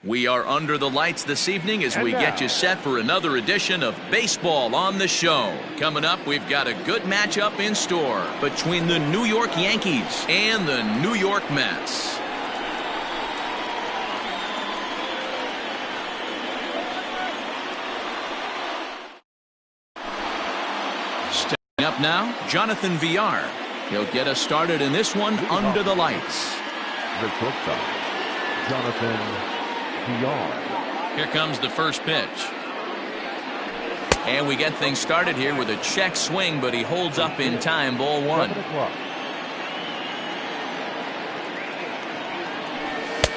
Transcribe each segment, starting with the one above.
We are under the lights this evening as we get you set for another edition of Baseball on the Show. Coming up, we've got a good matchup in store between the New York Yankees and the New York Mets. Stepping up now, Jonathan Villar. He'll get us started in this one under the lights. The shortstop, Jonathan Villar. Here comes the first pitch. And we get things started here with a check swing, but he holds up in time. Ball one.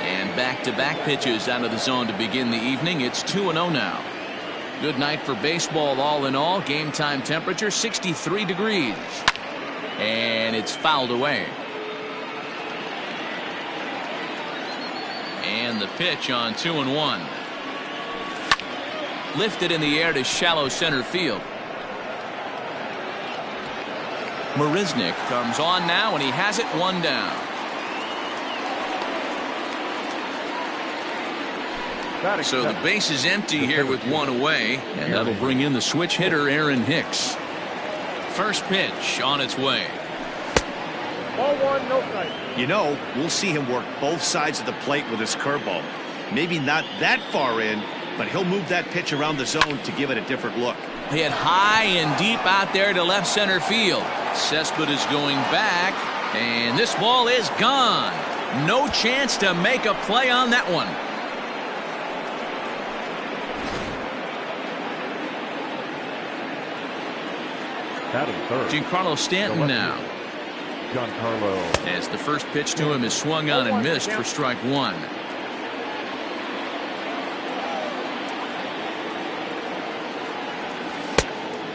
And back-to-back pitches out of the zone to begin the evening. It's 2-0 now. Good night for baseball all in all. Game time temperature 63 degrees. And it's fouled away. And the pitch on 2-1. Lifted in the air to shallow center field. Marisnick comes on now, and he has it one down. So the base is empty here with one away, and that'll bring in the switch hitter Aaron Hicks. First pitch on its way. Ball one, no strike. You know, we'll see him work both sides of the plate with his curveball. Maybe not that far in, but he'll move that pitch around the zone to give it a different look. Hit high and deep out there to left center field. Cespedes going back, and this ball is gone. No chance to make a play on that one. Giancarlo Stanton now. Giancarlo. As the first pitch to him is swung on and missed for strike one.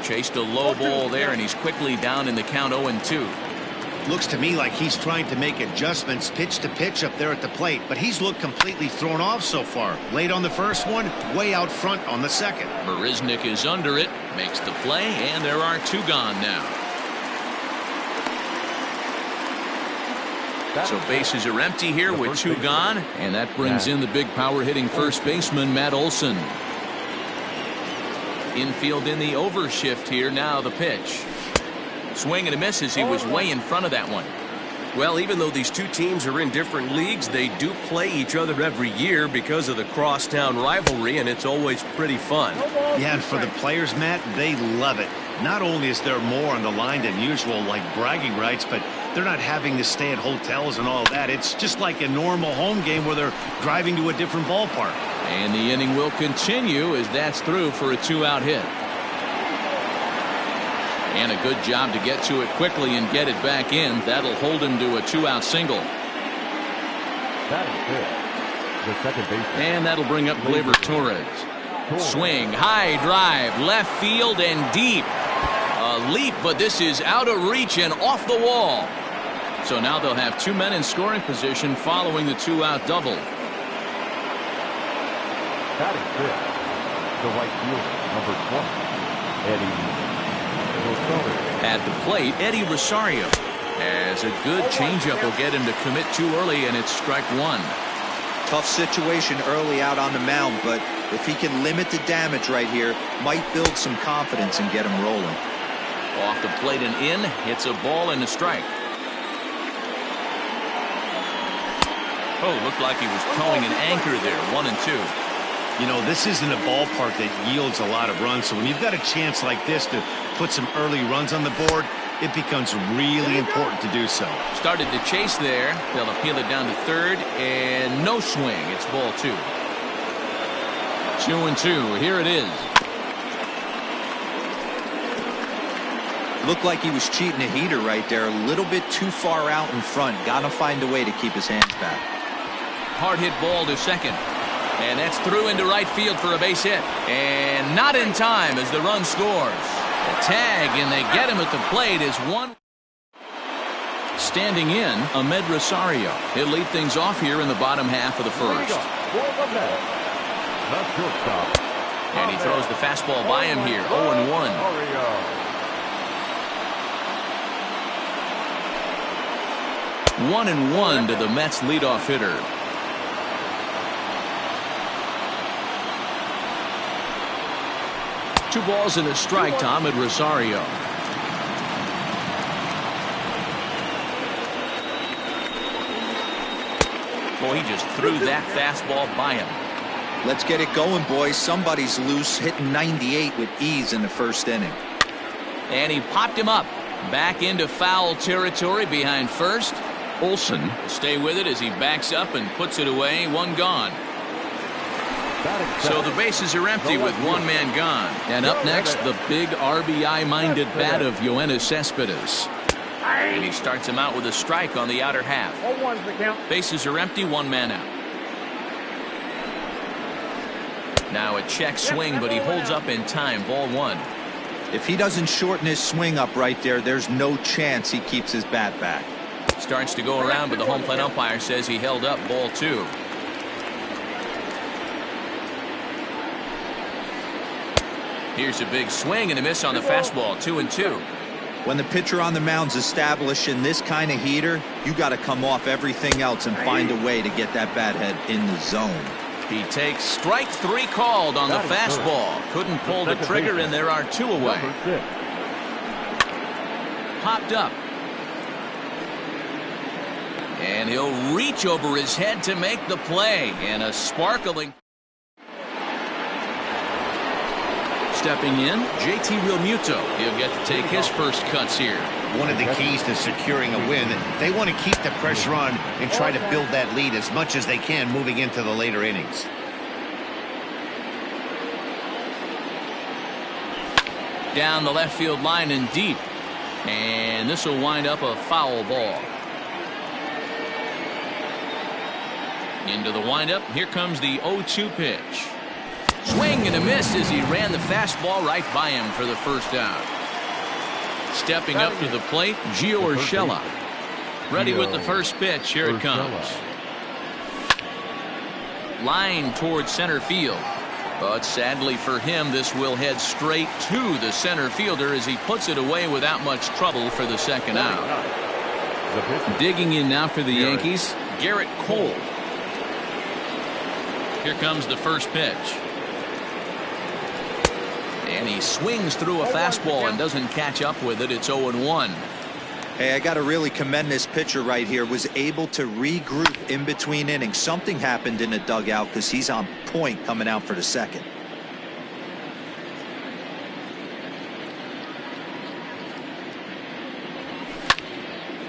Chased a low ball there, and he's quickly down in the count 0-2. Looks to me like he's trying to make adjustments pitch to pitch up there at the plate, but he's looked completely thrown off so far. Late on the first one, way out front on the second. Marisnick is under it, makes the play, and there are two gone now. So bases are empty here with two gone, and that brings in the big power hitting first baseman Matt Olson. Infield in the overshift here. Now the pitch. Swing and a miss as he was way in front of that one. Well, even though these two teams are in different leagues, they do play each other every year because of the crosstown rivalry, and it's always pretty fun. Yeah, and for the players, Matt, they love it. Not only is there more on the line than usual, like bragging rights, but they're not having to stay at hotels and all that. It's just like a normal home game where they're driving to a different ballpark. And the inning will continue as that's through for a two-out hit. And a good job to get to it quickly and get it back in. That'll hold him to a two-out single. That is it. The second baseman. And that'll bring up Gleyber Torres. Swing, high drive, left field and deep. A leap, but this is out of reach and off the wall. So now they'll have two men in scoring position following the two-out double. That is it. The right fielder, number 20, Eddie Rosario. At the plate, Eddie Rosario. As a good changeup will get him to commit too early, and it's strike one. Tough situation early out on the mound, but if he can limit the damage right here, might build some confidence and get him rolling. Off the plate and in, hits a ball and a strike. Oh, looked like he was towing an anchor there, 1-2. You know, this isn't a ballpark that yields a lot of runs, so when you've got a chance like this to put some early runs on the board, it becomes really important to do so. Started to chase there. They'll appeal it down to third, and no swing. It's ball two. 2-2. Here it is. Looked like he was cheating a heater right there. A little bit too far out in front. Got to find a way to keep his hands back. Hard hit ball to second. And that's through into right field for a base hit. And not in time as the run scores. A tag, and they get him at the plate as one. Standing in, Ahmed Rosario. He'll lead things off here in the bottom half of the first. And he throws the fastball by him here, 0-1. 1-1 to the Mets leadoff hitter. 2 balls and a strike to Ahmed Rosario. Boy, he just threw that fastball by him. Let's get it going, boys. Somebody's loose, hitting 98 with ease in the first inning. And he popped him up. Back into foul territory behind first. Olsen will stay with it as he backs up and puts it away. 1 gone. So the bases are empty with 1 man gone. And up next, the big RBI-minded bat of Yoenis Cespedes. And he starts him out with a strike on the outer half. 0-1's the count. Bases are empty, 1 man out. Now a check swing, but he holds up in time. Ball 1. If he doesn't shorten his swing up right there, there's no chance he keeps his bat back. Starts to go around, but the home plate umpire says he held up. Ball 2. Here's a big swing and a miss on the fastball. 2-2. When the pitcher on the mound's establishing this kind of heater, you got to come off everything else and find a way to get that bat head in the zone. He takes strike 3 called on the fastball. Couldn't pull the trigger, and there are 2 away. Popped up. And he'll reach over his head to make the play. And a sparkling. Stepping in, JT Realmuto. He'll get to take his first cuts here. One of the keys to securing a win, they want to keep the pressure on and try to build that lead as much as they can moving into the later innings. Down the left field line and deep. And this will wind up a foul ball. Into the windup. Here comes the 0-2 pitch. Swing and a miss as he ran the fastball right by him for the first out. Stepping up to the plate, Gio Urshela. Ready with the first pitch. Here it comes. Line towards center field. But sadly for him, this will head straight to the center fielder as he puts it away without much trouble for the second out. Digging in now for the Yankees, Garrett Cole. Here comes the first pitch. And he swings through a fastball and doesn't catch up with it. It's 0-1. Hey, I got to really commend this pitcher right here. Was able to regroup in between innings. Something happened in the dugout because he's on point coming out for the second.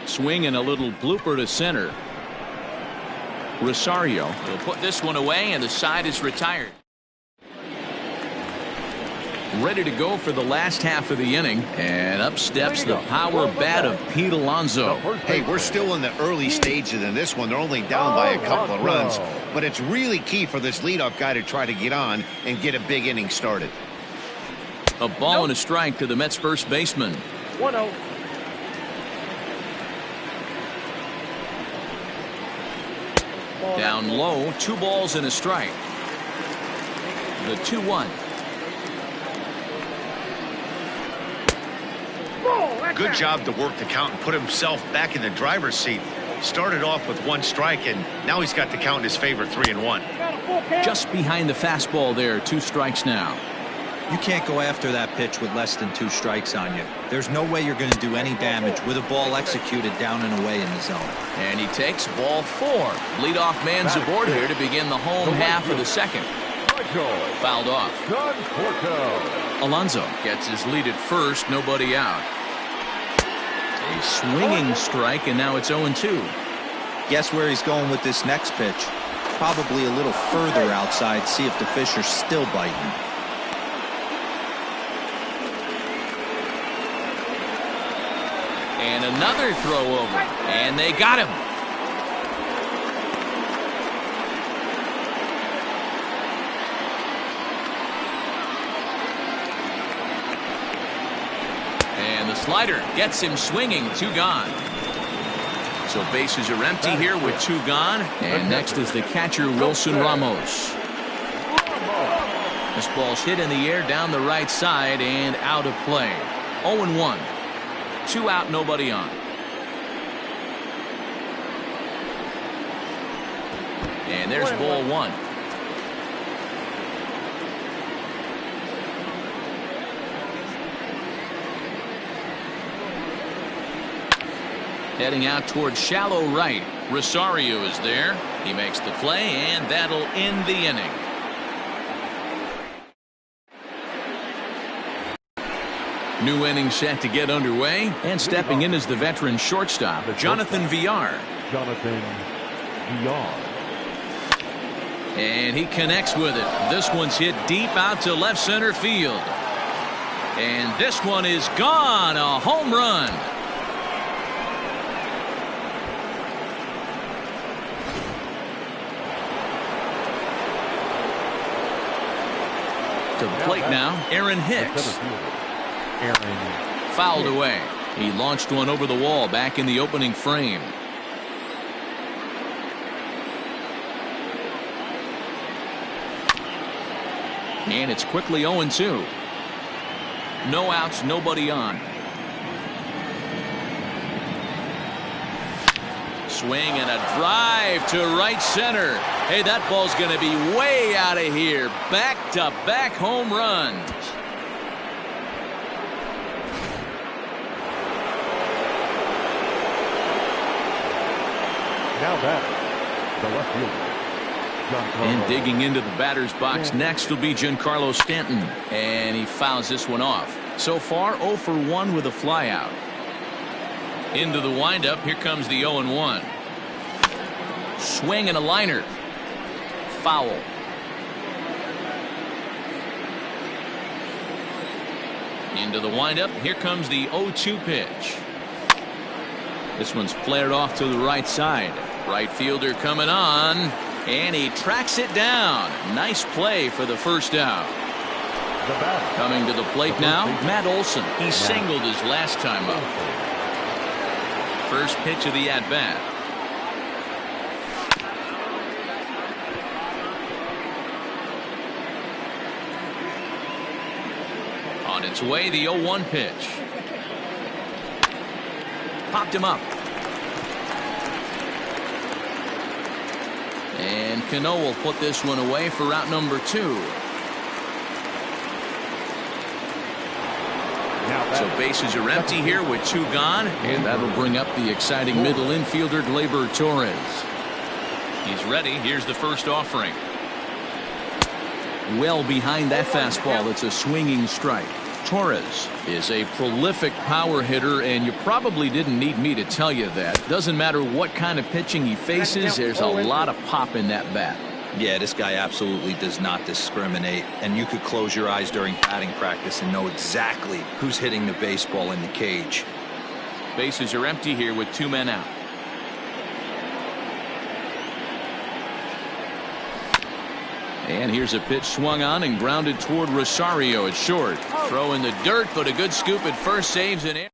Swing and a little blooper to center. Rosario will put this one away, and the side is retired. Ready to go for the last half of the inning, and up steps the power bat of Pete Alonso. Hey, we're still in the early stages in this one. They're only down by a couple of runs, but it's really key for this leadoff guy to try to get on and get a big inning started. A ball and a strike to the Mets first baseman. 1-0. Down low, 2 balls and a strike. The 2-1. Good job to work the count and put himself back in the driver's seat. Started off with 1 strike, and now he's got the count in his favor, 3-1. Just behind the fastball there, 2 strikes now. You can't go after that pitch with less than 2 strikes on you. There's no way you're going to do any damage with a ball executed down and away in the zone. And he takes ball 4. Leadoff man's aboard here to begin the home half of the second. Fouled off. Alonso gets his lead at first, nobody out. A swinging strike, and now it's 0-2. Guess where he's going with this next pitch? Probably a little further outside, see if the fish are still biting. And another throw over, and they got him. And the slider gets him swinging. 2 gone. So bases are empty here with 2 gone. And next is the catcher, Wilson Ramos. This ball's hit in the air down the right side and out of play. 0-1. 2 out, nobody on. And there's ball 1. Heading out towards shallow right. Rosario is there. He makes the play, and that'll end the inning. New inning set to get underway, and stepping in is the veteran shortstop, Jonathan Villar. Jonathan Villar. And he connects with it. This one's hit deep out to left center field. And this one is gone. A home run. To the plate now, Aaron Hicks. Fouled away. He launched one over the wall back in the opening frame. And it's quickly 0-2. No outs, nobody on. Swing and a drive to right center. Hey, that ball's going to be way out of here. Back-to-back home runs. Now that the left fielder. And digging into the batter's box next will be Giancarlo Stanton. And he fouls this one off. So far 0 for 1 with a flyout. Into the windup. Here comes the 0-1. Swing and a liner. Foul. Into the windup. Here comes the 0-2 pitch. This one's flared off to the right side. Right fielder coming on. And he tracks it down. Nice play for the first out. Coming to the plate now, Matt Olson. He singled his last time up. First pitch of the at-bat. On its way, the 0-1 pitch. Popped him up. And Cano will put this one away for route number 2. So bases are empty here with 2 gone, and that'll bring up the exciting middle infielder Gleyber Torres. He's ready. Here's the first offering. Well behind that fastball. It's a swinging strike. Torres is a prolific power hitter, and you probably didn't need me to tell you that. Doesn't matter what kind of pitching he faces, there's a lot of pop in that bat. Yeah, this guy absolutely does not discriminate, and you could close your eyes during batting practice and know exactly who's hitting the baseball in the cage. Bases are empty here with 2 men out. And here's a pitch swung on and grounded toward Rosario at short. Throw in the dirt, but a good scoop at first, saves an error.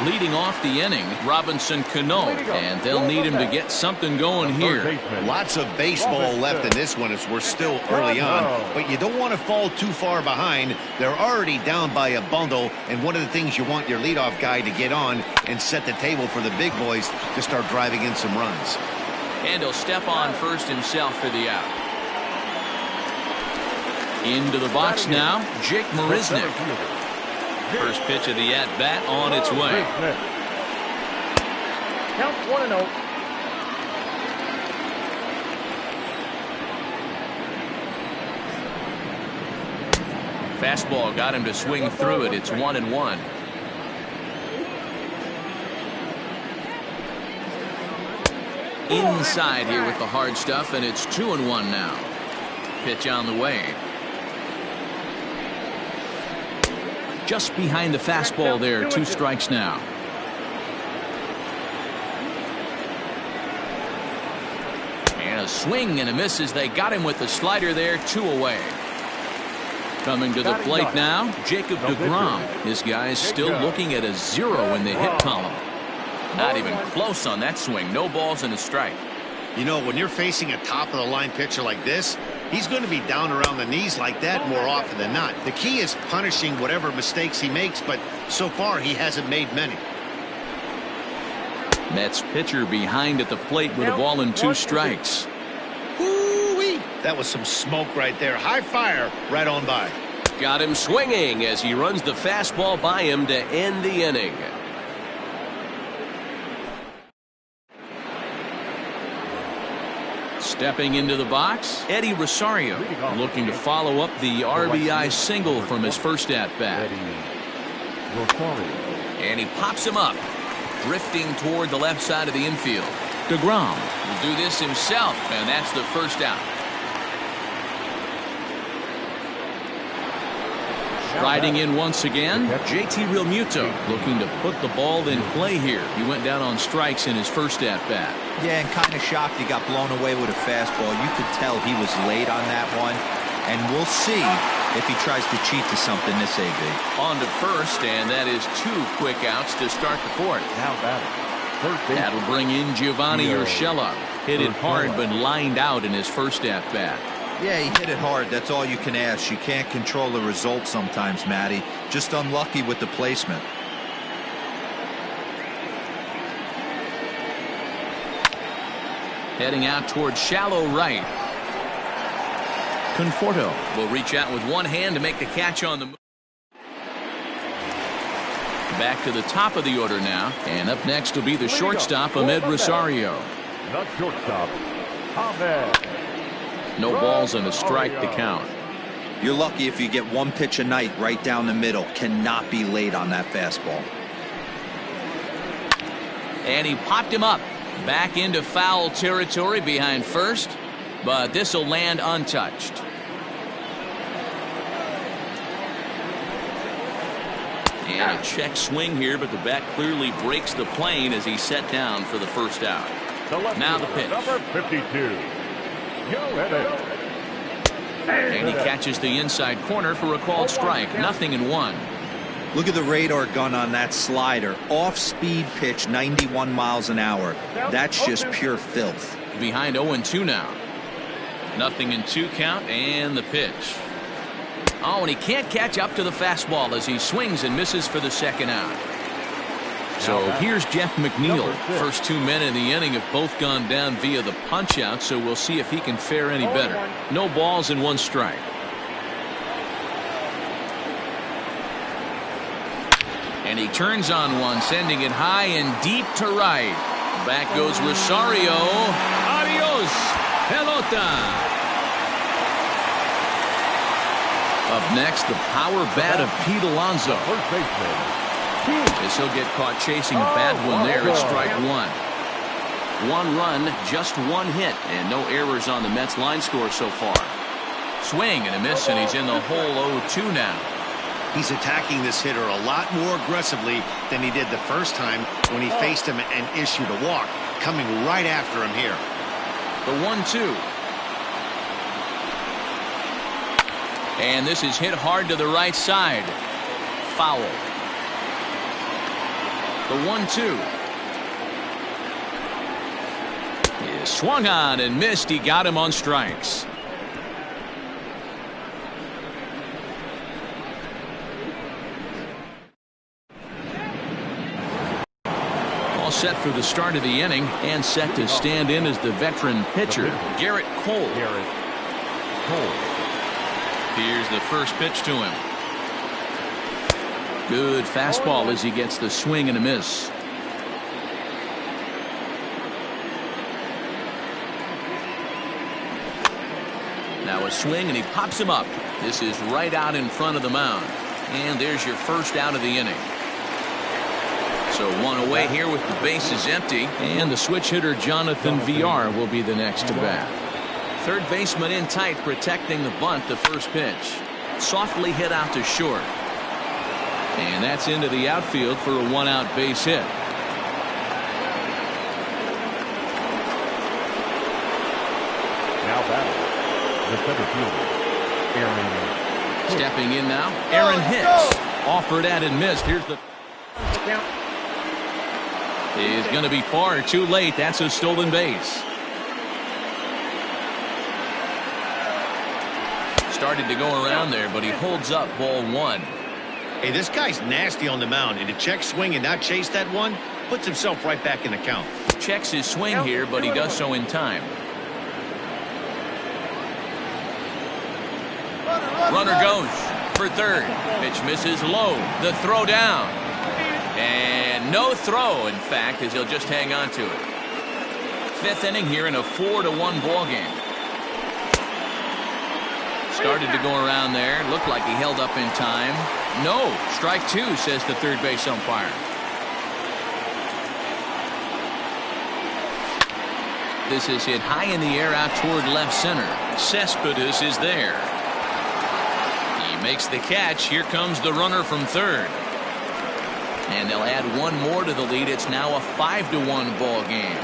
Leading off the inning, Robinson Cano, and they'll need him to get something going here. Lots of baseball left in this one as we're still early on, but you don't want to fall too far behind. They're already down by a bundle, and one of the things you want your leadoff guy to get on and set the table for the big boys to start driving in some runs. And he'll step on first himself for the out. Into the box now, Jake Marisnick. First pitch of the at-bat on its way. Count 1-0. Fastball got him to swing through it. It's 1-1. Inside here with the hard stuff, and it's 2-1 now. Pitch on the way. Just behind the fastball there. 2 strikes now. And a swing and a miss as they got him with the slider there. 2 away. Coming to the plate now, Jacob deGrom. This guy is still looking at a 0 in the hit column. Not even close on that swing. No balls and a strike. You know, when you're facing a top-of-the-line pitcher like this, he's going to be down around the knees like that more often than not. The key is punishing whatever mistakes he makes, but so far he hasn't made many. Mets pitcher behind at the plate with a ball and 2 strikes. Woo-wee. That was some smoke right there. High fire right on by. got him swinging as he runs the fastball by him to end the inning. Stepping into the box, Eddie Rosario, looking to follow up the RBI single from his first at-bat. And he pops him up, drifting toward the left side of the infield. DeGrom will do this himself, and that's the first out. Riding in once again, JT Realmuto, looking to put the ball in play here. He went down on strikes in his first at-bat. Yeah, and kind of shocked he got blown away with a fastball. You could tell he was late on that one, and we'll see if he tries to cheat to something this AB. On to first, and that is 2 quick outs to start the fourth. Now batting. That'll bring in Giovanni Urshela. Hit it hard, but lined out in his first at-bat. Yeah, he hit it hard. That's all you can ask. You can't control the result sometimes, Matty. Just unlucky with the placement. Heading out towards shallow right. Conforto will reach out with one hand to make the catch on the move. Back to the top of the order now, and up next will be the shortstop, Ahmed Rosario. The shortstop, Ahmed. No balls and a strike to count. You're lucky if you get one pitch a night right down the middle. Cannot be late on that fastball. And he popped him up. Back into foul territory behind first, but this will land untouched. And a check swing here, but the bat clearly breaks the plane as he's set down for the first out. Now the pitch. Number 52. And he catches the inside corner for a called strike. 0-1. Look at the radar gun on that slider. Off-speed pitch, 91 miles an hour. That's just pure filth. Behind 0-2 now. 0-2 count, and the pitch. Oh, and he can't catch up to the fastball as he swings and misses for the second out. So here's Jeff McNeil. First 2 men in the inning have both gone down via the punch-out, so we'll see if he can fare any better. No balls and 1 strike. And he turns on one, sending it high and deep to right. Back goes Rosario. Adios, pelota. Up next, the power bat of Pete Alonso. First baseman. As he'll get caught chasing a bad one there at strike 1. 1 run, just 1 hit, and no errors on the Mets line score so far. Swing and a miss, and he's in the hole 0-2 now. He's attacking this hitter a lot more aggressively than he did the first time when he faced him and issued a walk. Coming right after him here. The 1-2. And this is hit hard to the right side. Foul. The 1-2 is swung on and missed. He got him on strikes. All set for the start of the inning and set to stand in as the veteran pitcher, Garrett Cole. Here's the first pitch to him. Good fastball as he gets the swing and a miss. Now a swing and he pops him up. This is right out in front of the mound. And there's your first out of the inning. So 1 away here with the bases empty. And the switch hitter Jonathan Villar will be the next to bat. Third baseman in tight, protecting the bunt. The first pitch softly hit out to short. And that's into the outfield for a 1-out base hit. Now batting. The center fielder, Aaron. Stepping in now, Aaron Hicks. Offered at and missed. Here's the Count. Is going to be far too late. That's a stolen base. Started to go around there, but he holds up ball 1. Hey, this guy's nasty on the mound, and to check swing and not chase that one puts himself right back in the count. Checks his swing here, but he does so in time. Runner goes. for third. Pitch misses low. The throw down. And no throw, in fact, as he'll just hang on to it. Fifth inning here in a 4-1 ball game. Started to go around there. Looked like he held up in time. No. Strike two, says the third base umpire. This is hit high in the air out toward left center. Cespedes is there. He makes the catch. Here comes the runner from third. And they'll add one more to the lead. It's now a 5-1 ball game.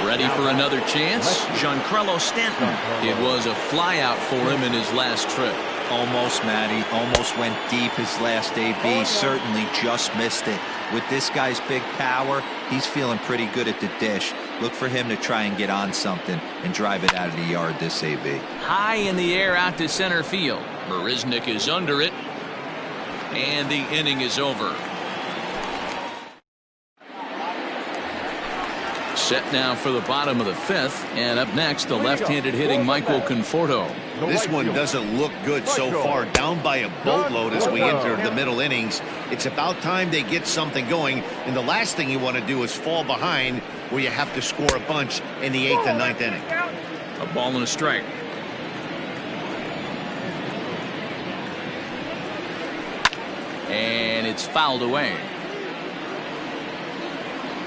Ready for another chance? Giancarlo Stanton. It was a flyout for him in his last trip. Almost, Matty. Almost went deep his last AB. Certainly just missed it. With this guy's big power, he's feeling pretty good at the dish. Look for him to try and get on something and drive it out of the yard this AB. High in the air out to center field. Marisnick is under it. And the inning is over. Set now for the bottom of the fifth. And up next, the left-handed hitting Michael Conforto. This one doesn't look good so far. Down by a boatload as we enter the middle innings. It's about time they get something going. And the last thing you want to do is fall behind where you have to score a bunch in the 8th and 9th inning. A ball and a strike. And it's fouled away.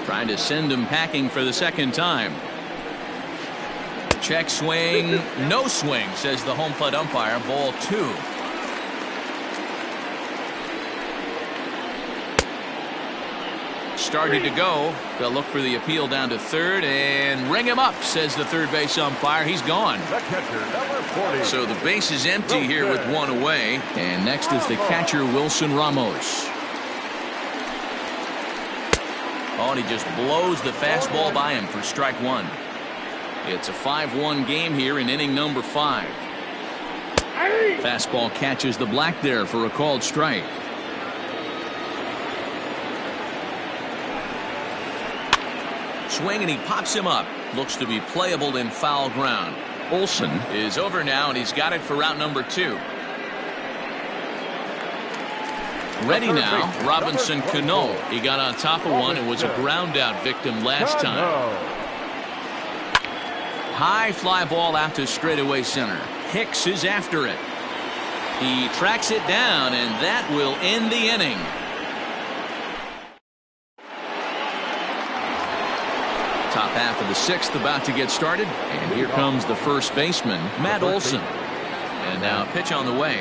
Trying to send him packing for the second time. Check swing. No swing, says the home plate umpire. Ball two. Started to go. They'll look for the appeal down to third and ring him up, says the third base umpire. He's gone. So the base is empty here with one away. And next is the catcher, Wilson Ramos. Oh, and he just blows the fastball by him for strike one. It's a 5-1 game here in inning number 5. Fastball catches the black there for a called strike. Swing and he pops him up. Looks to be playable in foul ground. Olsen is over now and he's got it for route number 2. Ready now, Robinson Cano. He got on top of one and was a ground out victim last time. High fly ball out to straightaway center. Hicks is after it. He tracks it down and that will end the inning. Top half of the 6th about to get started, and here comes the first baseman, Matt Olson. And now a pitch on the way.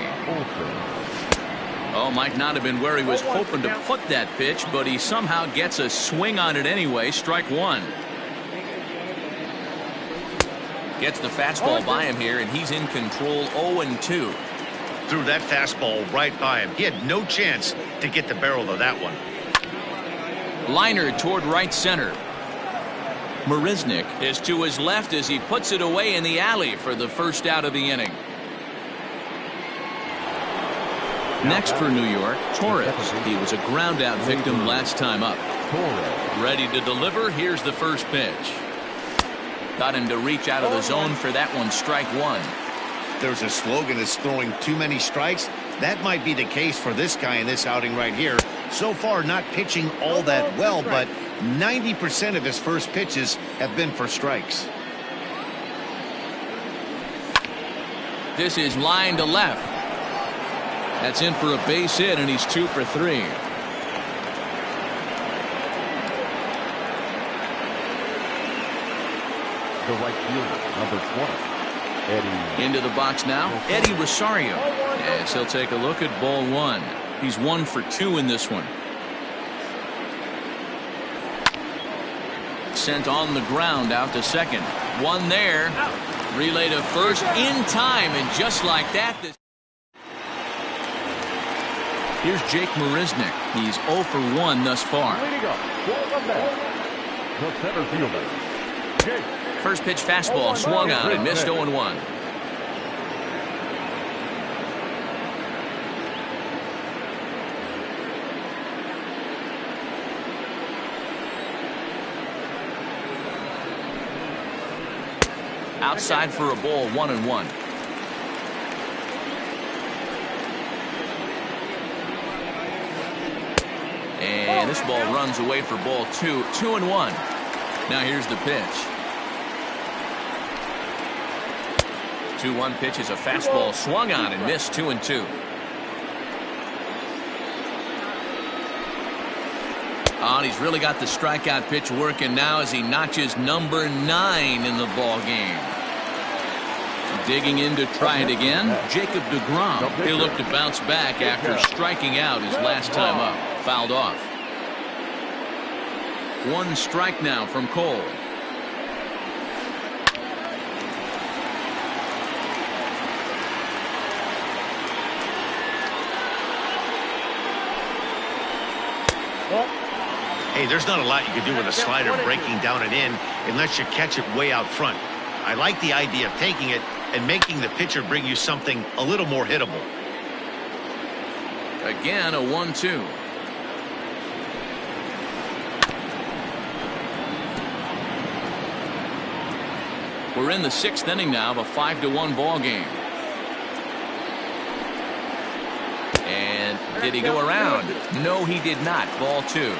Oh, might not have been where he was hoping to put that pitch, but he somehow gets a swing on it anyway. Strike one. Gets the fastball by him here, and he's in control. 0-2. Threw that fastball right by him. He had no chance to get the barrel of that one. Liner toward right center. Marisnick is to his left as he puts it away in the alley for the first out of the inning. Next for New York, Torres. He was a ground out victim last time up. Ready to deliver. Here's the first pitch. Got him to reach out of the zone for that one. Strike one. There's a slogan that's throwing too many strikes. That might be the case for this guy in this outing right here. So far not pitching all that well, but 90% of his first pitches have been for strikes. This is line to left. That's in for a base hit, and he's 2 for 3. The right fielder, number 20. Eddie. Into the box now, Eddie Rosario. As he'll take a look at ball one. He's 1 for 2 in this one. Sent on the ground out to second. One there. Relay to first in time, and just like that. Here's Jake Marisnick. He's 0 for 1 thus far. The center fielder, Jake. First pitch fastball swung on and missed. 0-1. Outside for a ball. 1-1. And this ball runs away for ball 2. 2-1. Now here's the pitch. 2-1 pitch is a fastball swung on and missed. 2-2. Oh, and he's really got the strikeout pitch working now as he notches number 9 in the ball game. Digging in to try it again, Jacob deGrom. He'll look to bounce back after striking out his last time up. Fouled off. 1 strike now from Cole. Hey, there's not a lot you can do with a slider breaking down and in unless you catch it way out front. I like the idea of taking it and making the pitcher bring you something a little more hittable. Again, a 1-2. We're in the 6th inning now of a 5-1 ball game. And did he go around? No, he did not. Ball 2.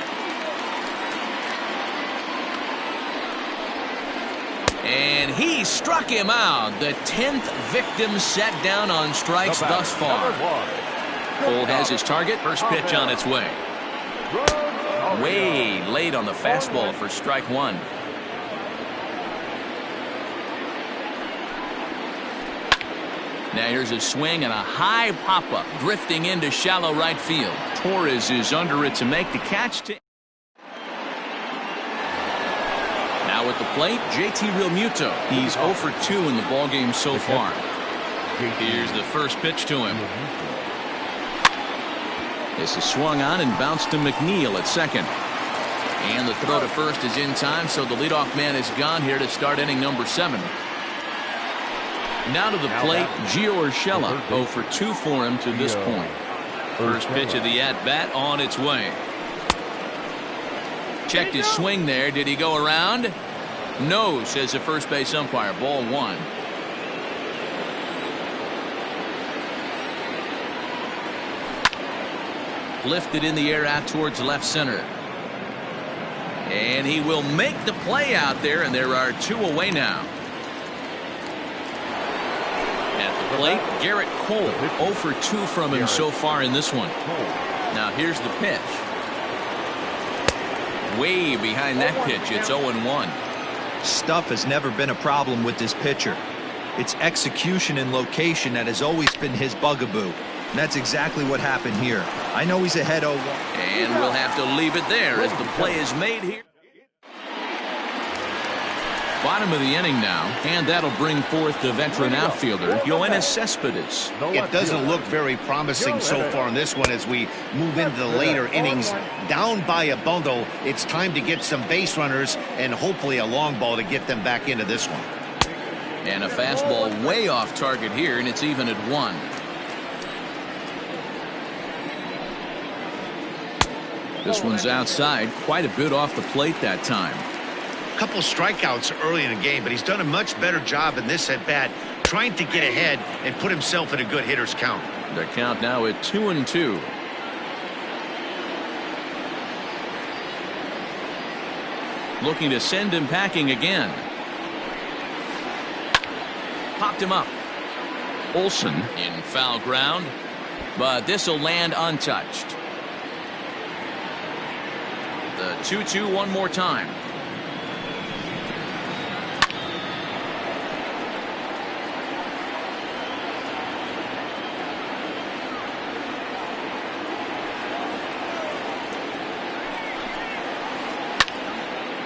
And he struck him out. The 10th victim set down on strikes thus far. Cole has his target. First pitch on its way. Way late on the fastball for strike 1. Now here's a swing and a high pop-up drifting into shallow right field. Torres is under it to make the catch. Now at the plate, JT Realmuto. He's 0 for 2 in the ballgame so far. Here's the first pitch to him. This is swung on and bounced to McNeil at second. And the throw to first is in time, so the leadoff man is gone here to start inning number 7. Now to the plate, Gio Urshela. 0 for 2 for him to this point. First pitch of the at-bat on its way. Checked his swing there. Did he go around? No, says the first base umpire. Ball 1. Lifted in the air out towards left center. And he will make the play out there, and there are 2 away now. At the plate, Garrett Cole. 0 for 2 from him so far in this one. Now here's the pitch. Way behind that pitch. It's 0-1. Stuff has never been a problem with this pitcher. It's execution and location that has always been his bugaboo. And that's exactly what happened here. I know he's ahead 0-1. And we'll have to leave it there as the play is made here. Bottom of the inning now, and that'll bring forth the veteran outfielder, Yoenis Cespedes. It doesn't look very promising so far in this one as we move into the later innings. Down by a bundle, it's time to get some base runners and hopefully a long ball to get them back into this one. And a fastball way off target here, and it's even at 1. This one's outside, quite a bit off the plate that time. Couple strikeouts early in the game, but he's done a much better job in this at bat trying to get ahead and put himself in a good hitter's count. The count now at 2-2. Looking to send him packing again. Popped him up. Olsen in foul ground, but this will land untouched. The 2-2 one more time.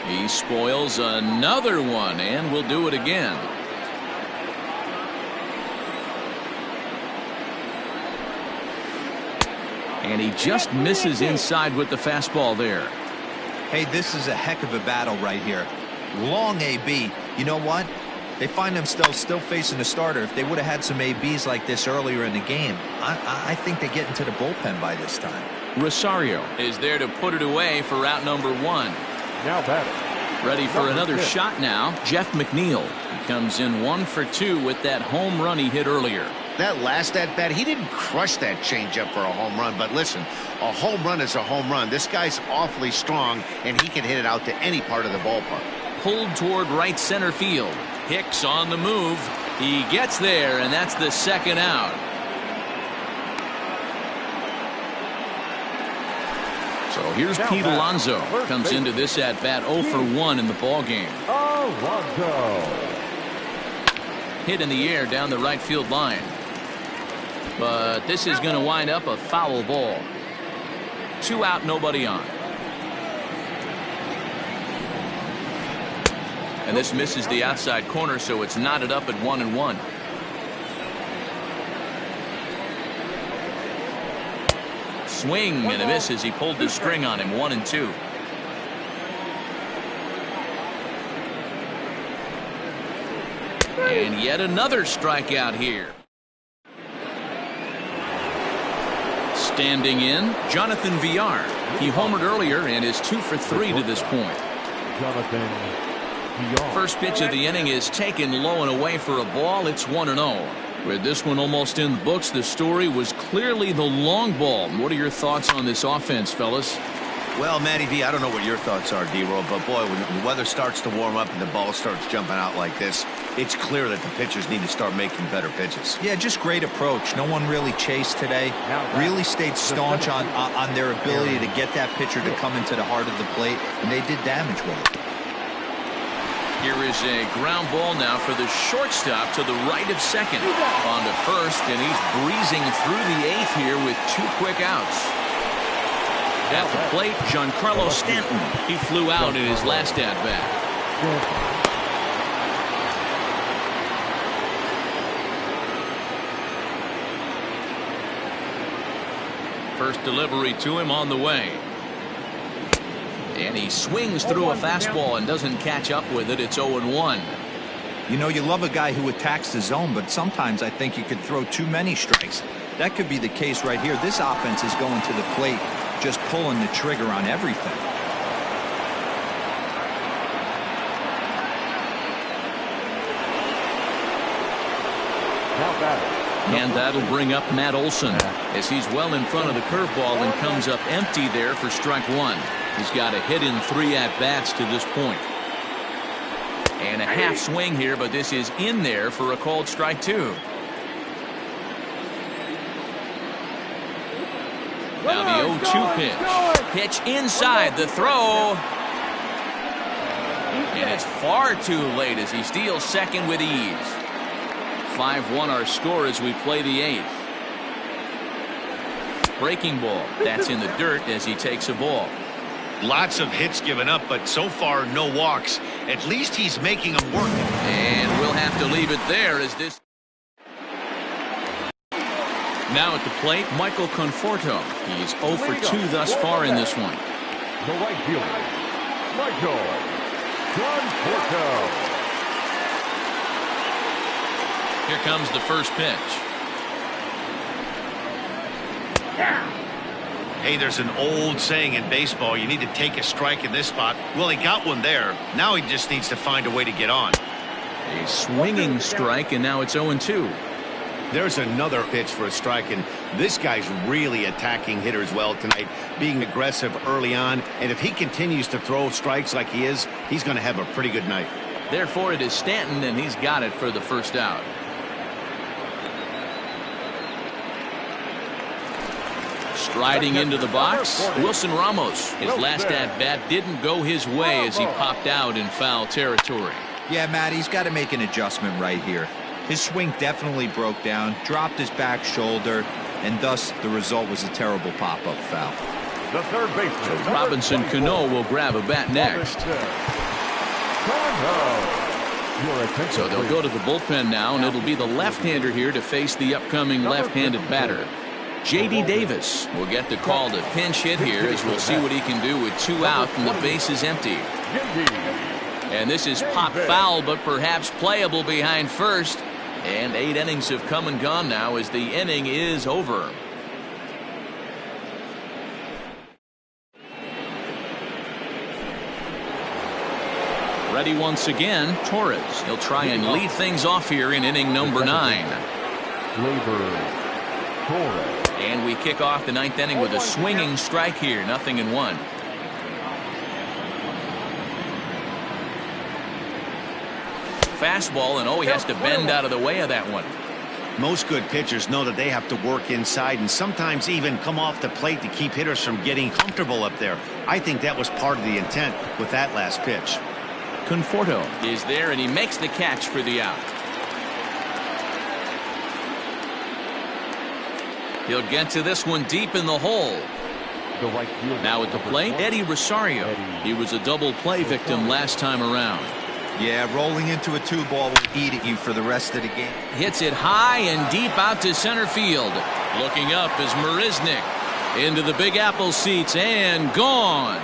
He spoils another one, and will do it again. And he just misses inside with the fastball there. Hey, this is a heck of a battle right here. Long AB. You know what? They find themselves still facing a starter. If they would have had some ABs like this earlier in the game, I think they get into the bullpen by this time. Rosario is there to put it away for out number 1. Now batting. Ready for another shot now. Jeff McNeil. He comes in 1 for 2 with that home run he hit earlier. That last at-bat, he didn't crush that changeup for a home run. But listen, a home run is a home run. This guy's awfully strong, and he can hit it out to any part of the ballpark. Pulled toward right center field. Hicks on the move. He gets there, and that's the second out. So here's Pete Alonso. Comes into this at-bat 0 for 1 in the ballgame. Alonso. Hit in the air down the right field line. But this is going to wind up a foul ball. 2 out, nobody on. And this misses the outside corner, so it's knotted up at 1-1. Swing and a miss as he pulled the string on him. 1-2. And yet another strikeout here. Standing in, Jonathan Villar. He homered earlier and is 2 for 3 to this point. Jonathan Villar. First pitch of the inning is taken low and away for a ball. It's 1-0. With this one almost in the books, the story was clearly the long ball. What are your thoughts on this offense, fellas? Well, Matty V, I don't know what your thoughts are, D-Roll, but boy, when the weather starts to warm up and the ball starts jumping out like this, it's clear that the pitchers need to start making better pitches. Yeah, just great approach. No one really chased today. Really stayed staunch on their ability to get that pitcher to come into the heart of the plate, and they did damage with it. Here is a ground ball now for the shortstop to the right of second. On to first, and he's breezing through the 8th here with 2 quick outs. At the plate, Giancarlo Stanton. He flew out in his last at-bat. First delivery to him on the way. And he swings through a fastball and doesn't catch up with it. It's 0-1. You know, you love a guy who attacks the zone, but sometimes I think you could throw too many strikes. That could be the case right here. This offense is going to the plate, just pulling the trigger on everything. And that'll bring up Matt Olson as he's well in front of the curveball and comes up empty there for strike 1. He's got a hit in 3 at-bats to this point. And a half swing here, but this is in there for a called strike 2. Now the 0-2 pitch. Pitch inside, the throw. And it's far too late as he steals second with ease. 5-1 our score as we play the 8th. Breaking ball. That's in the dirt as he takes a ball. Lots of hits given up, but so far no walks. At least he's making them work. And we'll have to leave it there as this. Now at the plate, Michael Conforto. He's 0 for 2 thus far in this one. The right fielder, Michael Conforto. Here comes the first pitch. Hey, there's an old saying in baseball, you need to take a strike in this spot. Well, he got one there. Now he just needs to find a way to get on. A swinging strike, and now it's 0-2. There's another pitch for a strike, and this guy's really attacking hitters well tonight, being aggressive early on. And if he continues to throw strikes like he is, he's going to have a pretty good night. Therefore, it is Stanton, and he's got it for the first out. Striding into the box, Wilson Ramos. His last at-bat didn't go his way as he popped out in foul territory. Yeah, Matt, he's got to make an adjustment right here. His swing definitely broke down, dropped his back shoulder, and thus the result was a terrible pop-up foul. The third baseman, Robinson Cano will grab a bat next. So they'll go to the bullpen now, and it'll be the left-hander here to face the upcoming left-handed batter. J.D. Davis will get the call to pinch hit here as we'll see what he can do with 2 out and the base is empty. And this is pop foul, but perhaps playable behind first. And 8 innings have come and gone now as the inning is over. Ready once again, Torres. He'll try and lead things off here in inning number 9. Gleyber Torres. And we kick off the ninth inning with a swinging strike here. 0-1. Fastball, and he has to bend out of the way of that one. Most good pitchers know that they have to work inside and sometimes even come off the plate to keep hitters from getting comfortable up there. I think that was part of the intent with that last pitch. Conforto is there, and he makes the catch for the out. He'll get to this one deep in the hole. The right fielder. Now at the plate, Eddie Rosario. He was a double play victim last time around. Yeah, rolling into a 2-ball will eat at you for the rest of the game. Hits it high and deep out to center field. Looking up is Marisnick. Into the Big Apple seats and gone.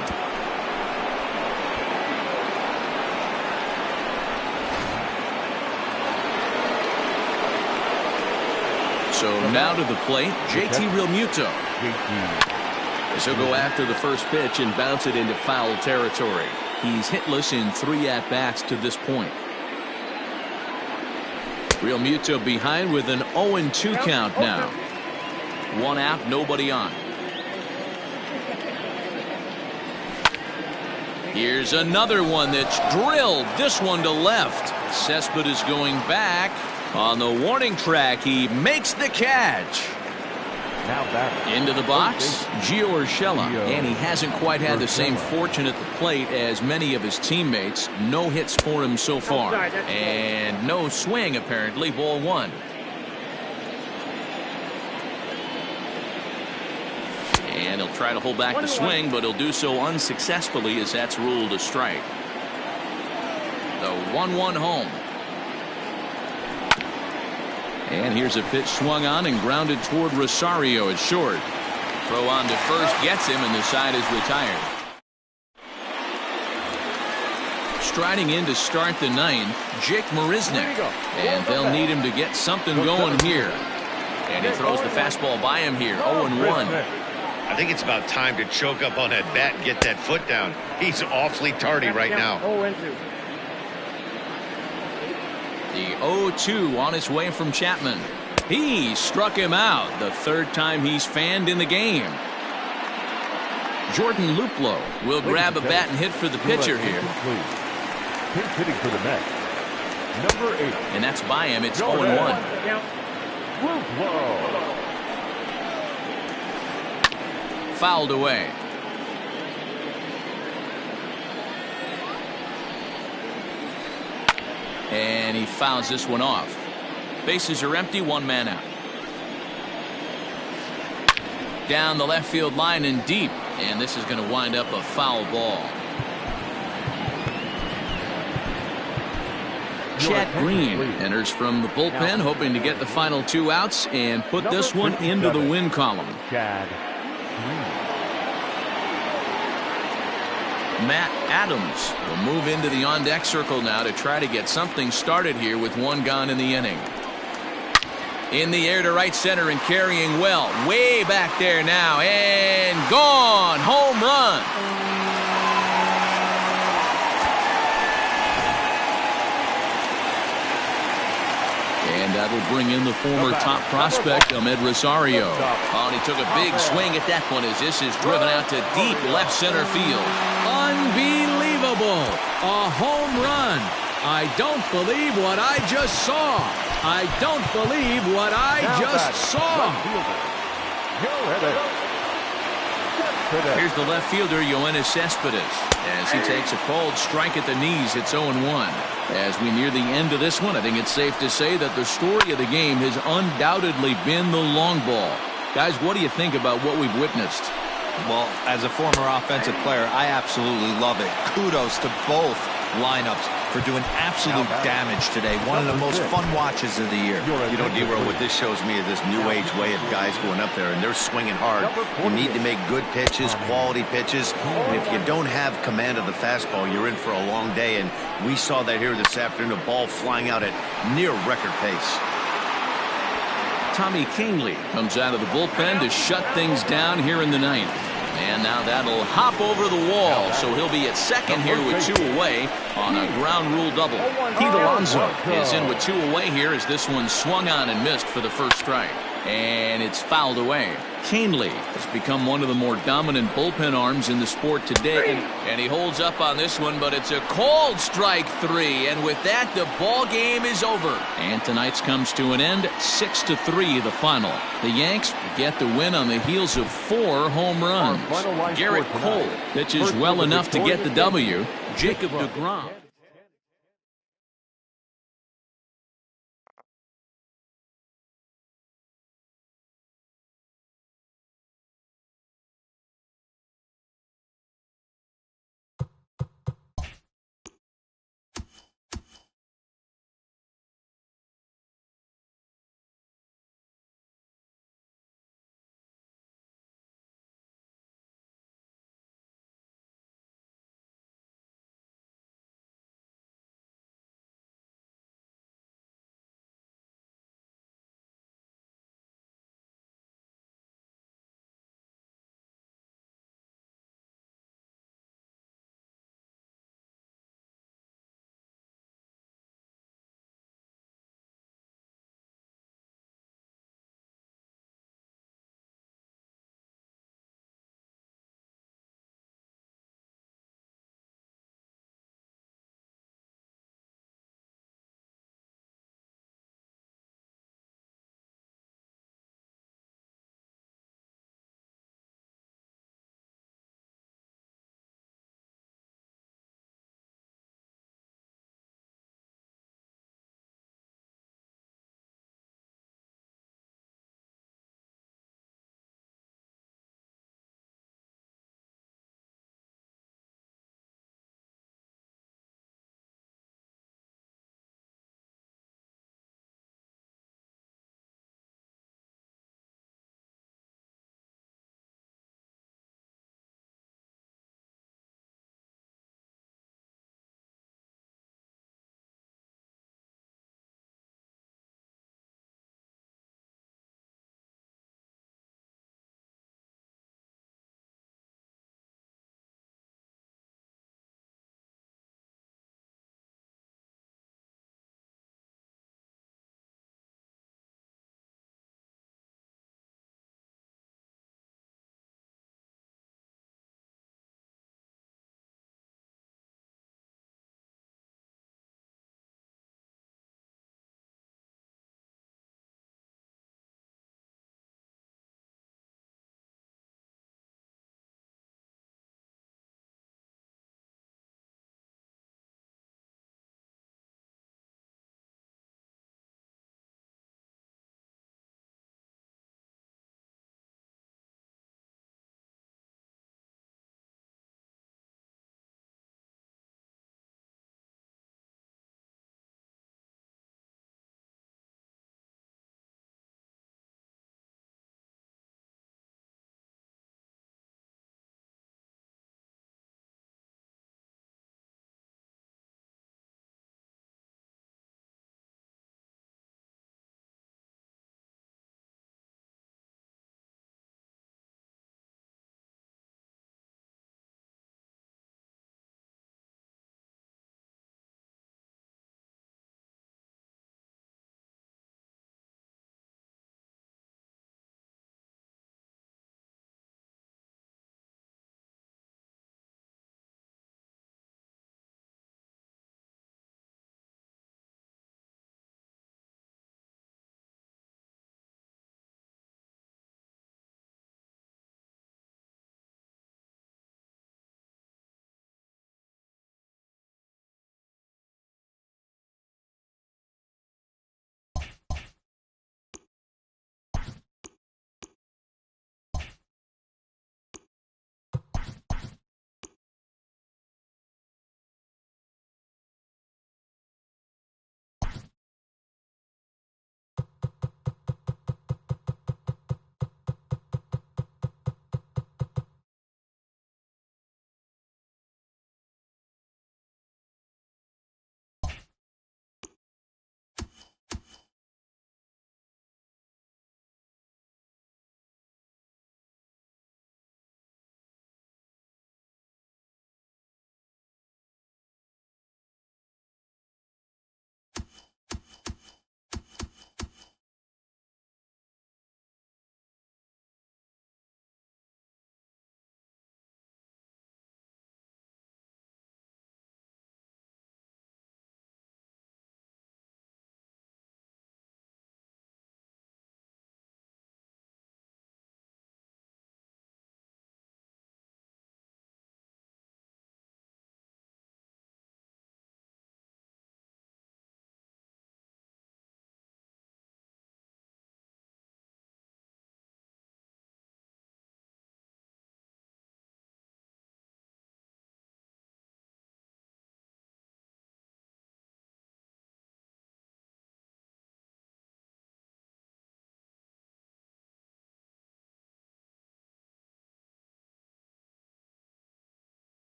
So now to the plate, JT Realmuto. So he'll go after the first pitch and bounce it into foul territory. He's hitless in 3 at-bats to this point. Realmuto behind with an 0-2 count now. 1 out, nobody on. Here's another one that's drilled. This one to left. Cespedes going back. On the warning track, he makes the catch. Now back into the box, Gio Urshela, and he hasn't quite had the same fortune at the plate as many of his teammates. No hits for him so far, and no swing apparently. Ball 1. And he'll try to hold back the swing, but he'll do so unsuccessfully as that's ruled a strike. The 1-1 home. And here's a pitch swung on and grounded toward Rosario at short. Throw on to first gets him, and the side is retired. Striding in to start the 9th, Jake Marisnick. And they'll need him to get something going here. And he throws the fastball by him here. 0-1. I think it's about time to choke up on that bat and get that foot down. He's awfully tardy right now. 0-2. The 0-2 on his way from Chapman. He struck him out. The 3rd time he's fanned in the game. Jordan Luplow will grab a bat and hit for the pitcher here. Pinch hitting for the Mets. Number 8. And that's by him. It's 0-1. Luplow. Fouled away. And he fouls this one off. Bases are empty, 1 man out. Down the left field line and deep. And this is going to wind up a foul ball. Chad Green enters from the bullpen, hoping to get the final 2 outs and put this one into the win column. Chad Green. Matt Adams will move into the on-deck circle now to try to get something started here with 1 gone in the inning. In the air to right center and carrying well. Way back there now and gone. Home run. And that'll bring in the former top prospect, Ahmed Rosario. Oh, and he took a big swing at that one as this is driven out to deep left center field. Unbelievable. A home run. I don't believe what I just saw. I don't believe what I just saw. Here's the left fielder, Yoenis Cespedes, as he takes a called strike at the knees. It's 0-1. As we near the end of this one, I think it's safe to say that the story of the game has undoubtedly been the long ball. Guys, what do you think about what we've witnessed? Well, as a former offensive player, I absolutely love it. Kudos to both lineups for doing absolute damage today. One of the most fun watches of the year. You know, D-Roll, what this shows me is this new age way of guys going up there, and they're swinging hard. You need to make good pitches, quality pitches, and if you don't have command of the fastball, you're in for a long day, and we saw that here this afternoon, a ball flying out at near record pace. Tommy Kahnle comes out of the bullpen to shut things down here in the 9th. And now that'll hop over the wall, so he'll be at second here with 2 away on a ground rule double. Pete Alonso is in with 2 away here as this one swung on and missed for the first strike. And it's fouled away. Canely has become one of the more dominant bullpen arms in the sport today. And he holds up on this one, but it's a called strike 3. And with that, the ball game is over. And tonight's comes to an end, 6-3 the final. The Yanks get the win on the heels of 4 home runs. Garrett Cole pitches well enough to get the W. Jacob deGrom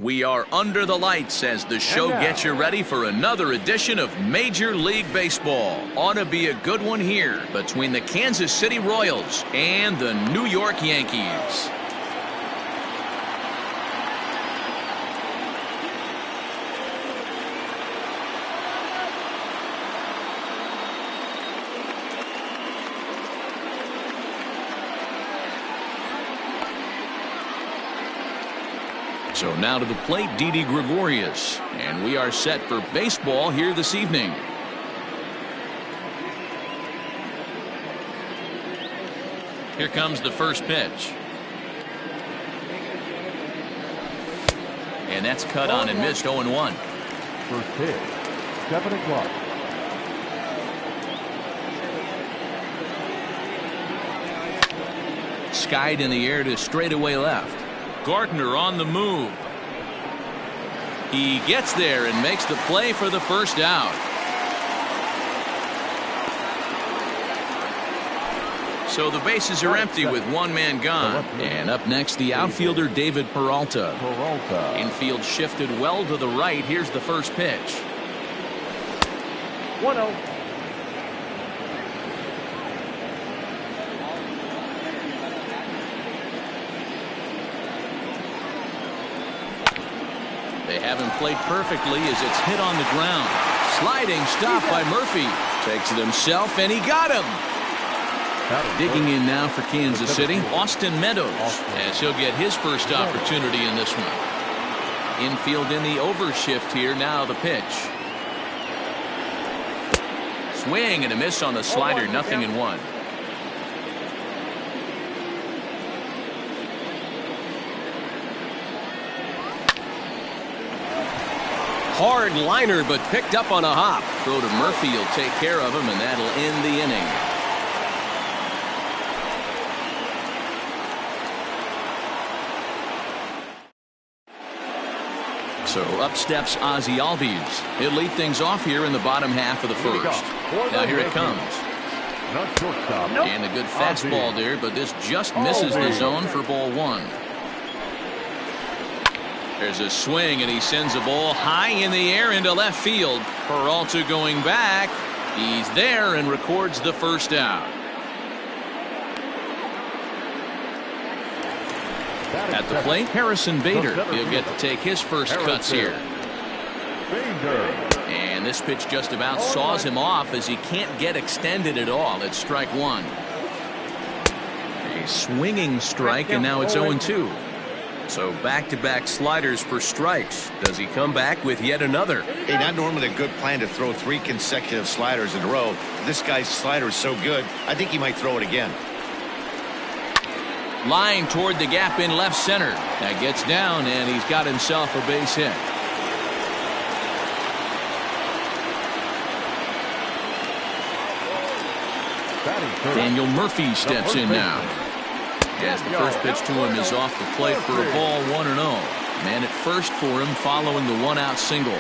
We are under the lights as the show gets you ready for another edition of Major League Baseball. Ought to be a good one here between the Kansas City Royals and the New York Yankees. So now to the plate, Didi Gregorius, and we are set for baseball here this evening. Here comes the first pitch. And that's cut on and missed 0-1. First pitch, 7 o'clock. Skied in the air to straightaway left. Gardner on the move. He gets there and makes the play for the first out. So the bases are empty with one man gone. And up next, the outfielder David Peralta. Infield shifted well to the right. Here's the first pitch. 1-0. They haven't played perfectly as it's hit on the ground. Sliding stop by Murphy. Takes it himself, and he got him. Digging in now for Kansas City, Austin Meadows, as he'll get his first opportunity in this one. Infield in the overshift here. Now the pitch. Swing and a miss on the slider. 0-1. Hard liner, but picked up on a hop. Throw to Murphy will take care of him, and that'll end the inning. So up steps Ozzie Albies. He'll lead things off here in the bottom half of the first. Now here it comes. And a good fastball there, but this just misses the zone for ball one. There's a swing, and he sends a ball high in the air into left field. Peralta going back. He's there and records the first out. At the plate, Harrison Bader. He'll get to take his first cuts here. And this pitch just about saws him off as he can't get extended at all. It's strike one. A swinging strike, and now it's 0-2. So back-to-back sliders for strikes. Does he come back with yet another? Hey, not normally a good plan to throw 3 consecutive sliders in a row. This guy's slider is so good, I think he might throw it again. Line toward the gap in left center. That gets down, and he's got himself a base hit. Daniel Murphy steps in now. As the first pitch to him is off the plate for a ball, 1-0. Man at first for him following the one-out single.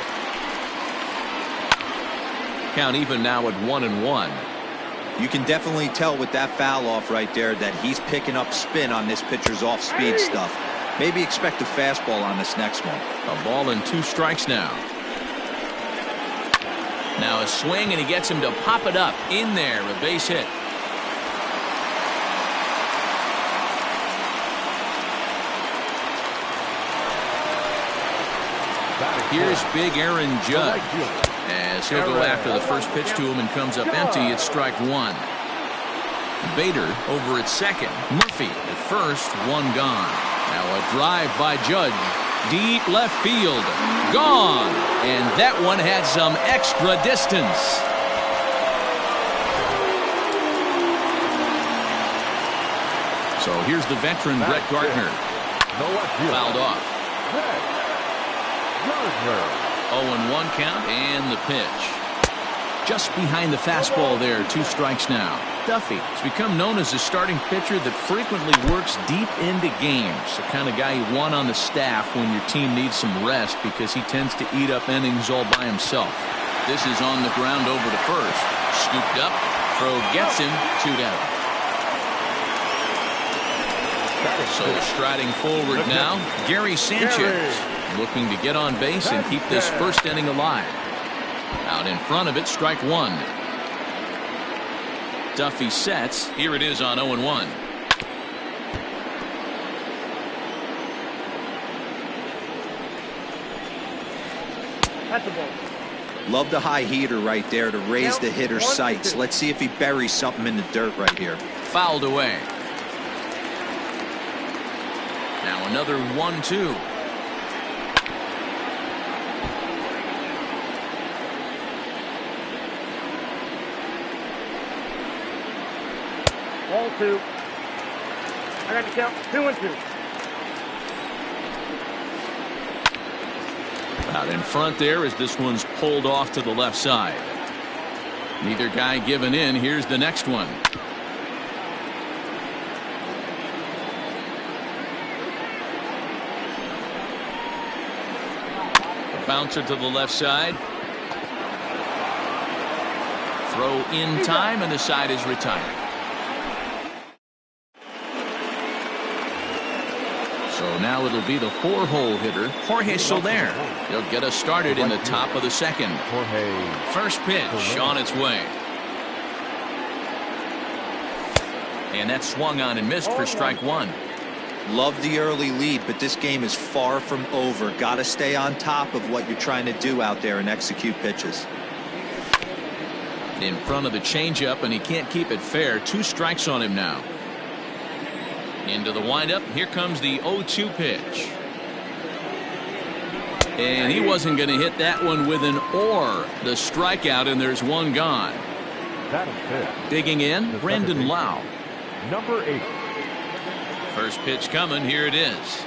Count even now at 1-1. You can definitely tell with that foul off right there that he's picking up spin on this pitcher's off-speed stuff. Maybe expect a fastball on this next one. A ball and 2 strikes now. Now a swing, and he gets him to pop it up in there. A base hit. Here's big Aaron Judge as he'll go after the first pitch to him and comes up empty. It's strike one. Bader over at second. Murphy at first. One gone. Now a drive by Judge. Deep left field. Gone. And that one had some extra distance. So here's the veteran Brett Gardner. Fouled off. 0-1 count, and the pitch. Just behind the fastball there. 2 strikes now. Duffy has become known as a starting pitcher that frequently works deep into games. The kind of guy you want on the staff when your team needs some rest because he tends to eat up innings all by himself. This is on the ground over to first. Scooped up. Throw gets him. 2 down. So striding forward now, Gary Sanchez. looking to get on base and keep this first inning alive. Out in front of it, strike one. Duffy sets. Here it is on 0-1. That's the ball. Love the high heater right there to raise the hitter's sights. Let's see if he buries something in the dirt right here. Fouled away. Now another 1-2. Ball 2. I got to count 2-2. Out in front there as this one's pulled off to the left side. Neither guy giving in. Here's the next one. A bouncer to the left side. Throw in time, and the side is retired. So now it'll be the 4-hole hitter, Jorge Soler. He'll get us started in the top of the second. First pitch on its way. And that swung on and missed for strike one. Love the early lead, but this game is far from over. Got to stay on top of what you're trying to do out there and execute pitches. In front of the changeup, and he can't keep it fair. 2 strikes on him now. Into the windup. Here comes the 0-2 pitch. And he wasn't going to hit that one with an or. The strikeout, and there's one gone. That is it. Digging in, Brendan Lau. Number 8. First pitch coming. Here it is.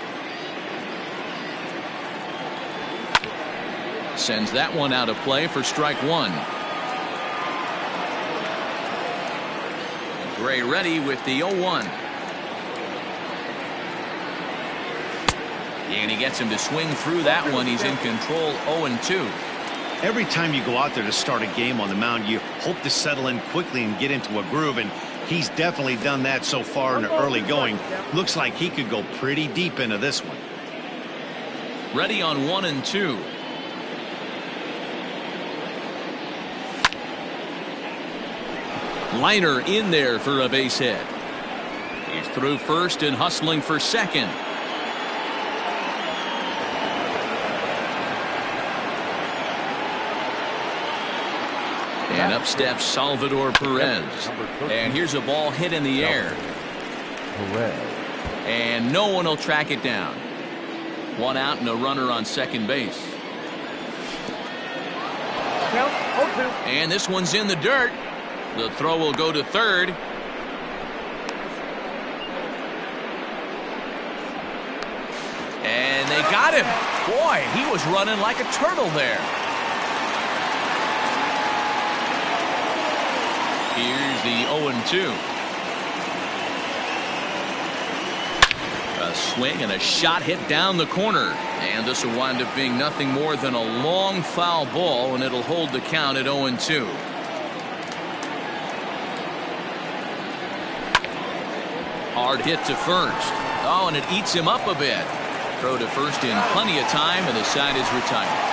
Sends that one out of play for strike one. Gray ready with the 0-1. And he gets him to swing through that one. He's in control. 0-2. Every time you go out there to start a game on the mound, you hope to settle in quickly and get into a groove, and he's definitely done that so far in the early going. Looks like he could go pretty deep into this one. Ready on 1-2. Liner in there for a base hit. He's through first and hustling for second. And up steps Salvador Perez. And here's a ball hit in the air. And no one will track it down. One out and a runner on second base. Count 0-2. And this one's in the dirt. The throw will go to third. And they got him. Boy, he was running like a turtle there. Here's the 0-2. A swing and a shot hit down the corner. And this will wind up being nothing more than a long foul ball, and it'll hold the count at 0-2. Hard hit to first. Oh, and it eats him up a bit. Throw to first in plenty of time, and the side is retired.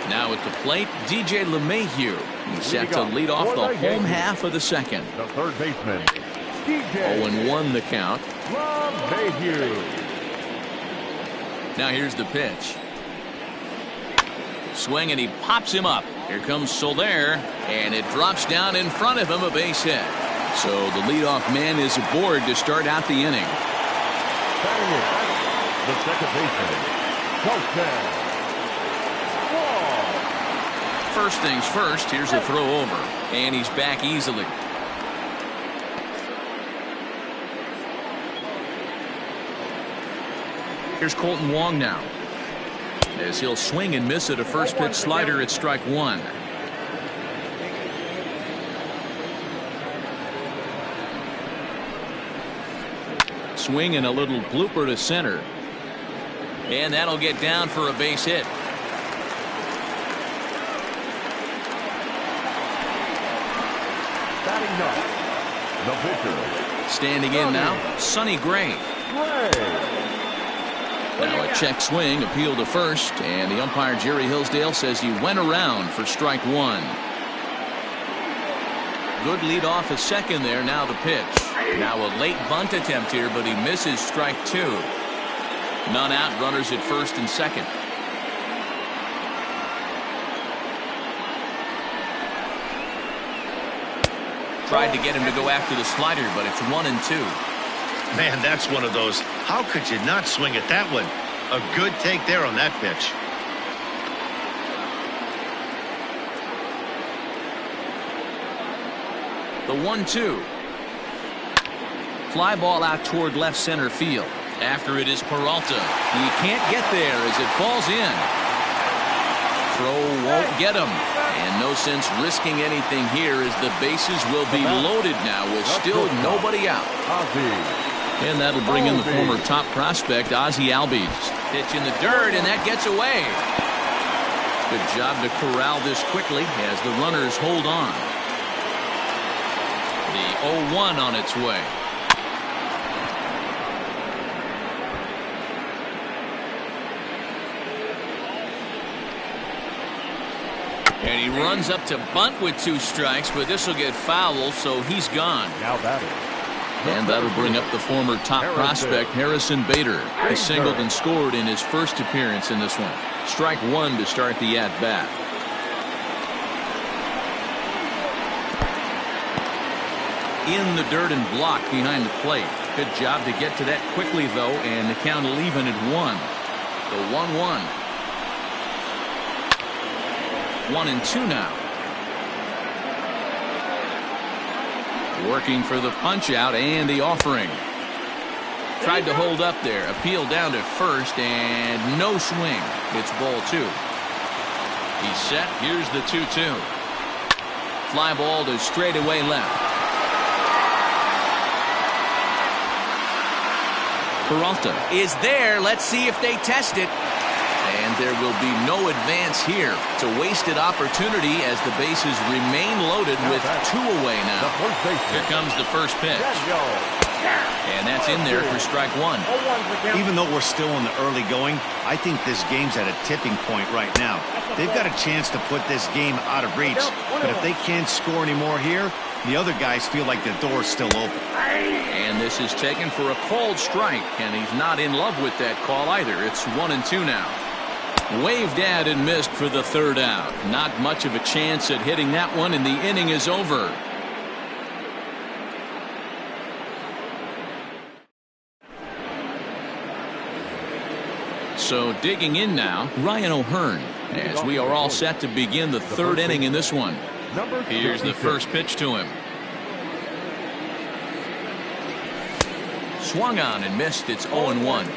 Now at the plate, DJ LeMahieu. He's set to lead off the home half of the second. The third baseman, DJ 0-1 the count. LeMahieu. Now here's the pitch. Swing, and he pops him up. Here comes Soler, and it drops down in front of him, a base hit. So the leadoff man is aboard to start out the inning. Batting it, the second baseman, Jose Wall. First things first, here's a throw over, and he's back easily. Here's Colton Wong now, as he'll swing and miss at a first pitch slider at strike one. Swing and a little blooper to center. And that'll get down for a base hit. Coming up, the pitcher. Standing in now, Sonny Gray. Now a check swing, appeal to first, and the umpire Jerry Hillsdale says he went around for strike one. Good lead off at second there. Now the pitch. Now a late bunt attempt here, but he misses strike two. None out, runners at first and second. Tried to get him to go after the slider, but it's 1-2. Man, that's one of those. How could you not swing at that one? A good take there on that pitch. The 1-2. Fly ball out toward left center field. After it is Peralta. He can't get there as it falls in. Throw won't get him. And no sense risking anything here as the bases will be loaded now with still nobody out. And that'll bring in the former top prospect, Ozzie Albies. Pitch in the dirt, and that gets away. Good job to corral this quickly as the runners hold on. The 0-1 on its way. And he runs up to bunt with 2 strikes, but this will get fouled, so he's gone. Now batting. And that'll bring up the former top prospect, Harrison Bader. He singled and scored in his first appearance in this one. Strike one to start the at-bat. In the dirt and blocked behind the plate. Good job to get to that quickly, though, and the count will even at 1. The 1-1. 1-2 now. Working for the punch out and the offering. Tried to hold up there. Appeal down to first and no swing. It's ball 2. He's set. Here's the 2-2. Fly ball to straightaway left. Peralta is there. Let's see if they test it. And there will be no advance here. It's a wasted opportunity as the bases remain loaded with 2 away now. Here comes the first pitch. And that's in there for strike 1. Even though we're still in the early going, I think this game's at a tipping point right now. They've got a chance to put this game out of reach. But if they can't score anymore here, the other guys feel like the door's still open. And this is taken for a called strike, and he's not in love with that call either. It's 1-2 now. Waved at and missed for the third out. Not much of a chance at hitting that one, and the inning is over. So digging in now, Ryan O'Hearn, as we are all set to begin the third inning in this one. Here's the first pitch to him. Swung on and missed. It's 0-1.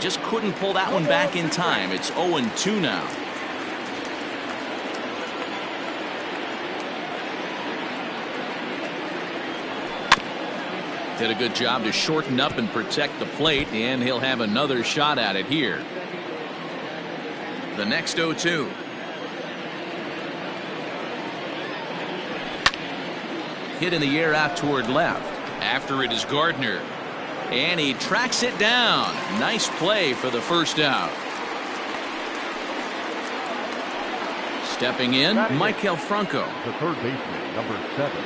Just couldn't pull that one back in time. It's 0-2 now. Did a good job to shorten up and protect the plate, and he'll have another shot at it here. The next 0-2. Hit in the air out toward left. After it is Gardner. And he tracks it down. Nice play for the first out. Stepping in, Maikel Franco. The third baseman, number 7,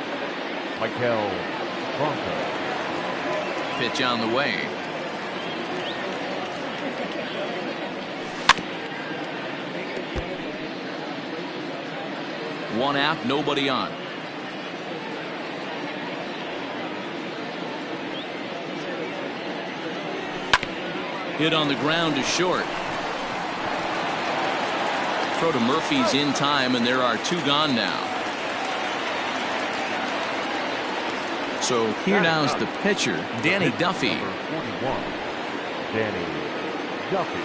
Maikel Franco. Pitch on the way. One out, nobody on. Hit on the ground to short. Throw to Murphy's in time, and there are 2 gone now. So here now is the pitcher, Danny Duffy. Number 41, Danny Duffy.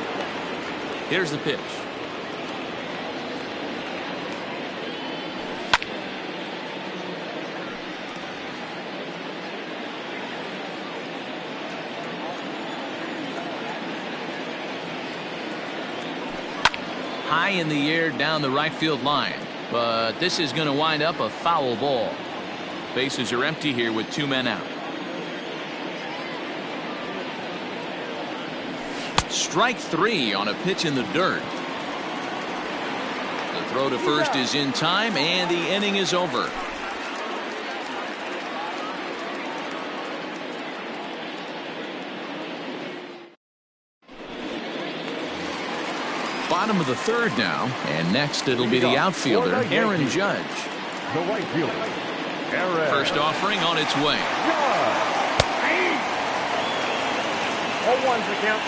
Here's the pitch. high in the air down the right field line. But this is going to wind up a foul ball. Bases are empty here with 2 men out. Strike 3 on a pitch in the dirt. The throw to first is in time, and the inning is over. Bottom of the third now, and next it'll be the outfielder, Aaron Judge. The right fielder, Aaron. First offering on its way. 0-1's the count.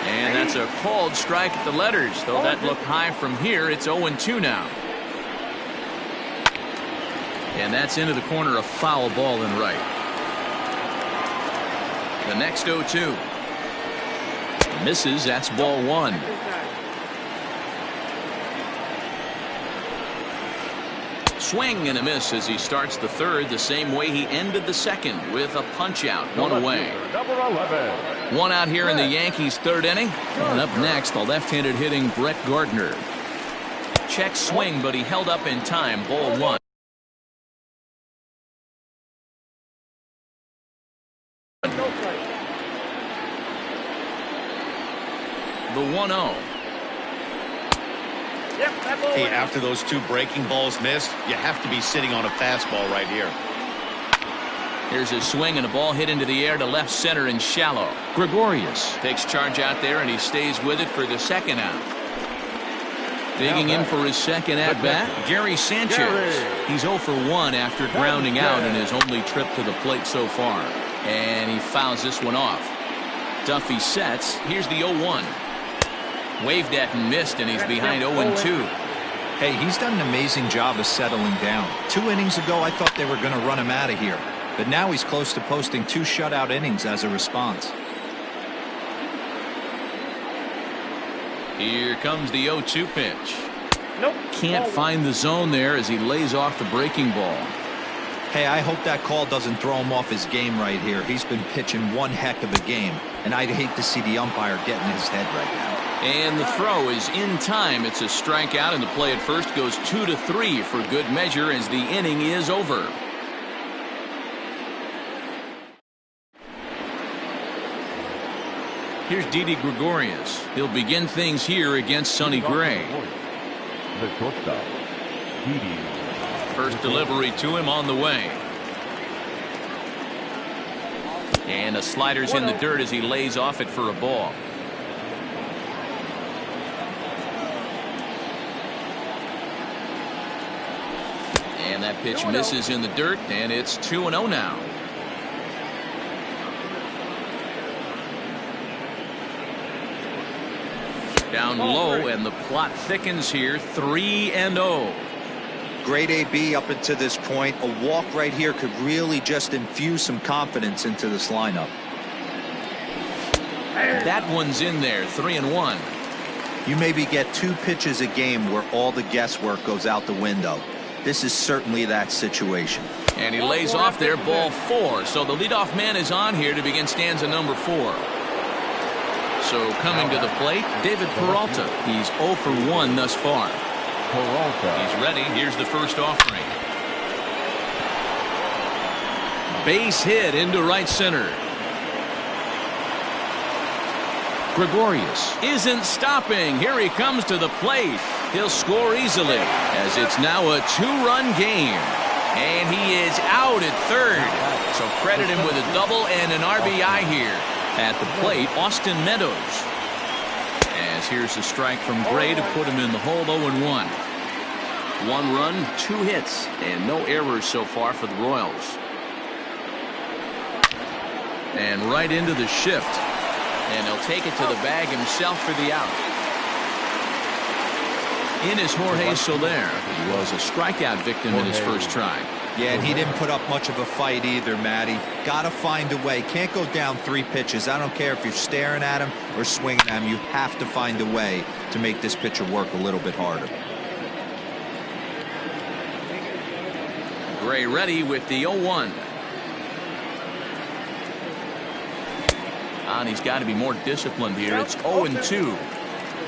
And that's a called strike at the letters, though that looked high from here. It's 0-2 now. And that's into the corner, a foul ball in right. The next 0-2. Misses, that's ball 1. Swing and a miss as he starts the third the same way he ended the second, with a punch out, 1 away. Number 11. 1 out here in the Yankees' third inning. And up next, the left-handed hitting Brett Gardner. Check swing, but he held up in time, ball 1. The 1-0. Hey, after those 2 breaking balls missed, you have to be sitting on a fastball right here. Here's a swing and a ball hit into the air to left center and shallow. Gregorius takes charge out there, and he stays with it for the second out. Digging in for his second at-bat, Gary Sanchez. He's 0 for 1 after grounding out in his only trip to the plate so far. And he fouls this one off. Duffy sets. Here's the 0-1. Waved at and missed, and he's behind 0-2. Hey, he's done an amazing job of settling down. 2 innings ago, I thought they were going to run him out of here. But now he's close to posting 2 shutout innings as a response. Here comes the 0-2 pitch. Nope. Can't find the zone there as he lays off the breaking ball. Hey, I hope that call doesn't throw him off his game right here. He's been pitching one heck of a game, and I'd hate to see the umpire get in his head right now. And the throw is in time. It's a strikeout, and the play at first goes 2-3 for good measure as the inning is over. Here's Didi Gregorius. He'll begin things here against Sonny Gray. The shortstop, Didi. First delivery to him on the way. And a slider's in the dirt as he lays off it for a ball. And that pitch misses in the dirt, and it's 2-0 now. Down low, and the plot thickens here. 3-0. Great AB up until this point. A walk right here could really just infuse some confidence into this lineup. That one's in there. 3-1. You maybe get 2 pitches a game where all the guesswork goes out the window. This is certainly that situation. And he lays off there, ball 4. So the leadoff man is on here to begin stanza number 4. So coming to the plate, David Peralta. He's 0 for 1 thus far. Peralta. He's ready. Here's the first offering. Base hit into right center. Gregorius isn't stopping. Here he comes to the plate. He'll score easily as it's now a 2-run game. And he is out at third. So credit him with a double and an RBI here. At the plate, Austin Meadows. As here's a strike from Gray to put him in the hole. 0-1. 1 run, 2 hits, and no errors so far for the Royals. And right into the shift. And he'll take it to the bag himself for the out. In is Jorge Soler. He was a strikeout victim in his first try. Yeah, and he didn't put up much of a fight either, Matty. Gotta find a way. Can't go down 3 pitches. I don't care if you're staring at him or swinging at him. You have to find a way to make this pitcher work a little bit harder. Gray ready with the 0-1. down. He's got to be more disciplined here. It's 0-2.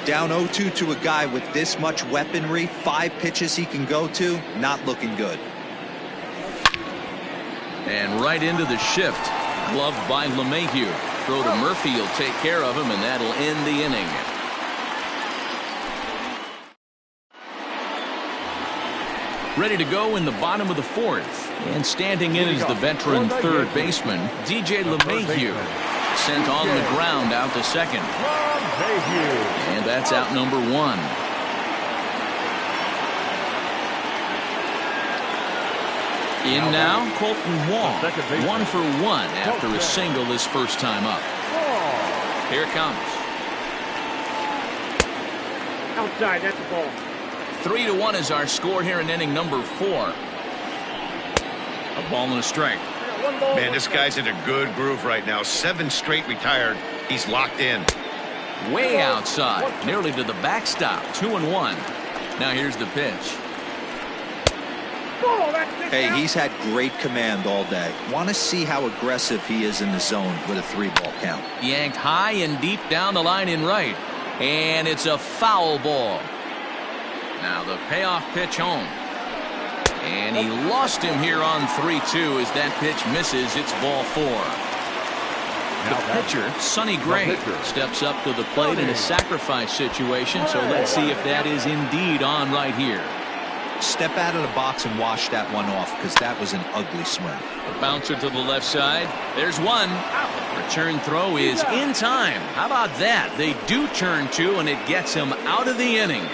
Down 0-2 to a guy with this much weaponry, 5 pitches he can go to, not looking good. And right into the shift. Gloved by LeMahieu. Throw to Murphy. He'll take care of him, and that'll end the inning. Ready to go in the bottom of the 4th. And standing in is the veteran third baseman, DJ LeMahieu. Sent on the ground out to second. And that's out number 1. In now, Colton Wong. 1 for 1 after a single his first time up. Here it comes. Outside, that's the ball. 3-1 is our score here in inning number 4. A ball and a strike. Man, this guy's in a good groove right now. 7 straight retired. He's locked in. Way outside, nearly to the backstop. 2-1. Now here's the pitch. Hey, he's had great command all day. Want to see how aggressive he is in the zone with a 3-ball count. Yanked high and deep down the line in right. And it's a foul ball. Now the payoff pitch home. And he lost him here on 3-2 as that pitch misses. It's ball 4. The pitcher, Sonny Gray, steps up to the plate in a sacrifice situation. So let's see if that is indeed on right here. Step out of the box and wash that one off, because that was an ugly swing. The bouncer to the left side. There's one. Return throw is in time. How about that? They do turn 2, and it gets him out of the inning.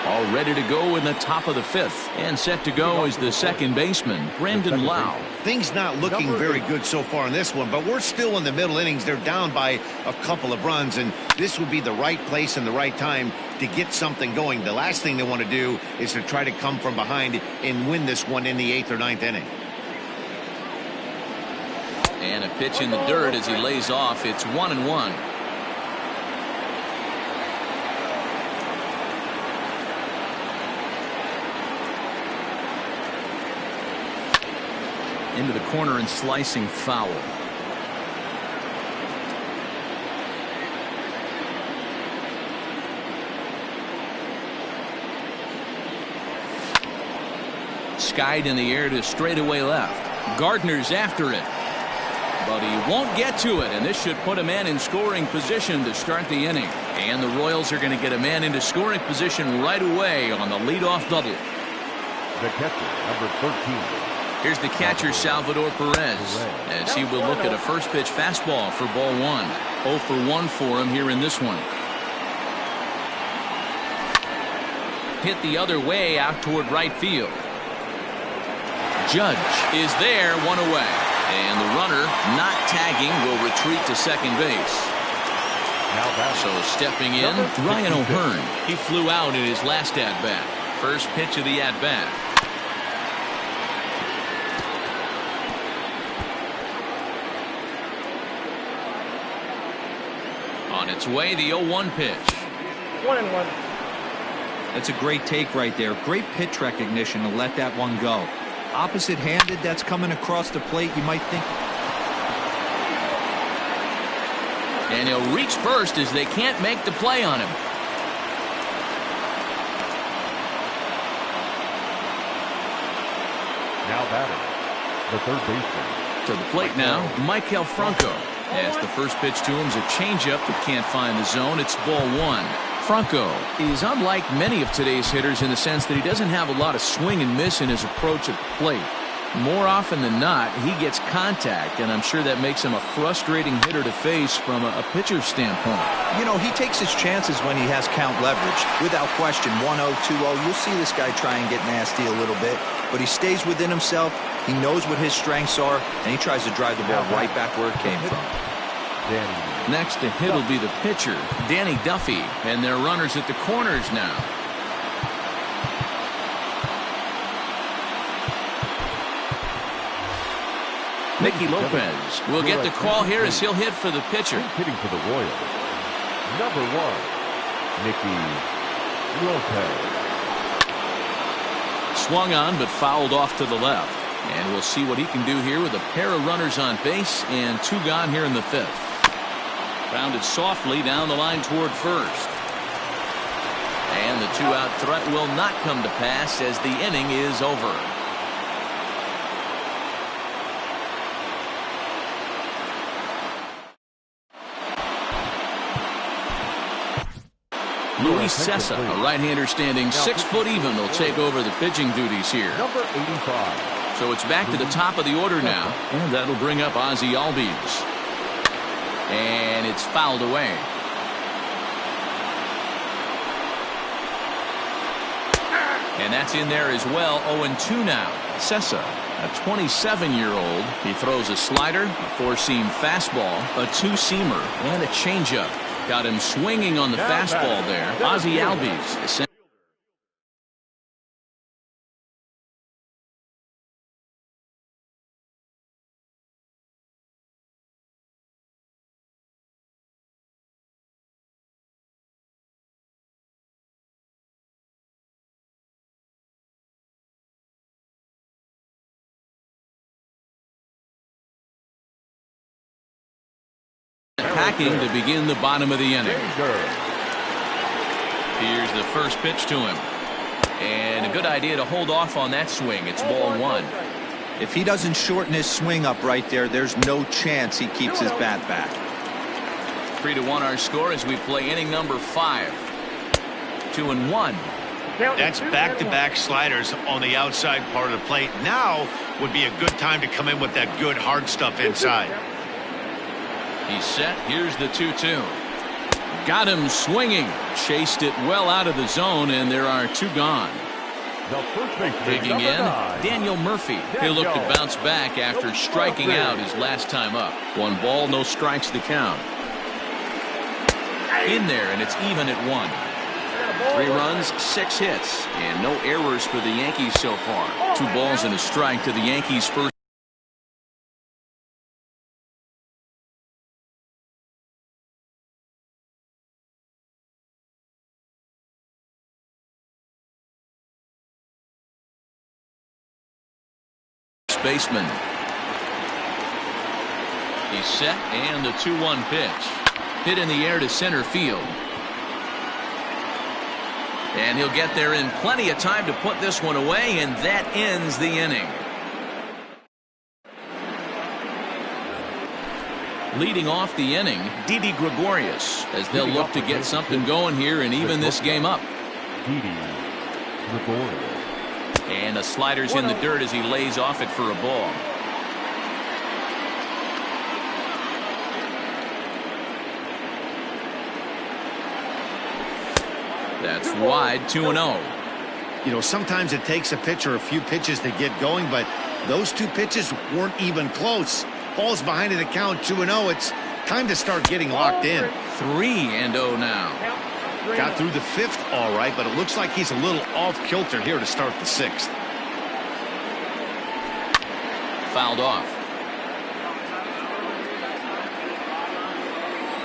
All ready to go in the top of the 5th. And set to go is the second baseman, Brandon Lowe. Things not looking very good so far in this one, but we're still in the middle innings. They're down by a couple of runs, and this would be the right place and the right time to get something going. The last thing they want to do is to try to come from behind and win this one in the 8th or 9th inning. And a pitch in the dirt as he lays off. It's 1-1. Into the corner and slicing foul. Skied in the air to straightaway left. Gardner's after it. But he won't get to it, and this should put a man in scoring position to start the inning. And the Royals are going to get a man into scoring position right away on the leadoff double. The catcher, number 13. Here's the catcher, Salvador Perez, as he will look at a first pitch fastball for ball 1. 0 for 1 for him here in this one. Hit the other way out toward right field. Judge is there, 1 away. And the runner, not tagging, will retreat to second base. So stepping in, Ryan O'Hearn. He flew out in his last at-bat. First pitch of the at-bat. On its way, the 0-1 pitch. 1-1. That's a great take right there. Great pitch recognition to let that one go. Opposite-handed, that's coming across the plate. You might think. And he'll reach first as they can't make the play on him. Now batting, the third baseman. To the plate now, Maikel Franco. As the first pitch to him is a changeup that can't find the zone. It's ball 1. Franco is unlike many of today's hitters in the sense that he doesn't have a lot of swing and miss in his approach at the plate. More often than not, he gets contact, and I'm sure that makes him a frustrating hitter to face from a pitcher's standpoint. You know, he takes his chances when he has count leverage. Without question, 1-0, 2-0, you'll see this guy try and get nasty a little bit, but he stays within himself. He knows what his strengths are, and he tries to drive the ball right back where it came from. Next to hit will be the pitcher, Danny Duffy, and their runners at the corners now. Nicky Lopez will get the call here as he'll hit for the pitcher. Hitting for the Royals, number 1, Nicky Lopez. swung on but fouled off to the left. And we'll see what he can do here with a pair of runners on base and 2 gone here in the 5th. Grounded softly down the line toward first. And the 2-out threat will not come to pass as the inning is over. Luis Cessa, a right-hander standing 6 foot even, will take over the pitching duties here. Number 85. So it's back to the top of the order now, and that'll bring up Ozzie Albies. And it's fouled away. And that's in there as well. 0-2 now. Cessa, a 27-year-old. He throws a slider, a 4-seam fastball, a 2-seamer, and a changeup. Got him swinging on the fastball there. Ozzie Albies. Packing to begin the bottom of the inning. Here's the first pitch to him. And a good idea to hold off on that swing. It's ball 1. If he doesn't shorten his swing up right there, there's no chance he keeps his bat back. 3-1 our score as we play inning number 5. 2-1. That's back-to-back sliders on the outside part of the plate. Now would be a good time to come in with that good hard stuff inside. He's set. Here's the 2-2. Got him swinging. Chased it well out of the zone, and there are 2 gone. Digging in, Daniel Murphy. He'll look to bounce back after striking out his last time up. 1 ball, no strikes the count. In there, and it's even at 1. 3 runs, 6 hits, and no errors for the Yankees so far. 2 balls and a strike to the Yankees' first. Baseman. He's set, and the 2-1 pitch. Hit in the air to center field. And he'll get there in plenty of time to put this one away, and that ends the inning. Leading off the inning, Didi Gregorius, as they'll look to get something going here and even this game up. Didi Gregorius. And the slider's in the dirt as he lays off it for a ball. That's wide, 2-0. You know, sometimes it takes a pitcher a few pitches to get going, but those 2 pitches weren't even close. Ball's behind in the count, 2-0. It's time to start getting locked in. 3-0 now. Got through the 5th all right, but it looks like he's a little off kilter here to start the 6th. Fouled off.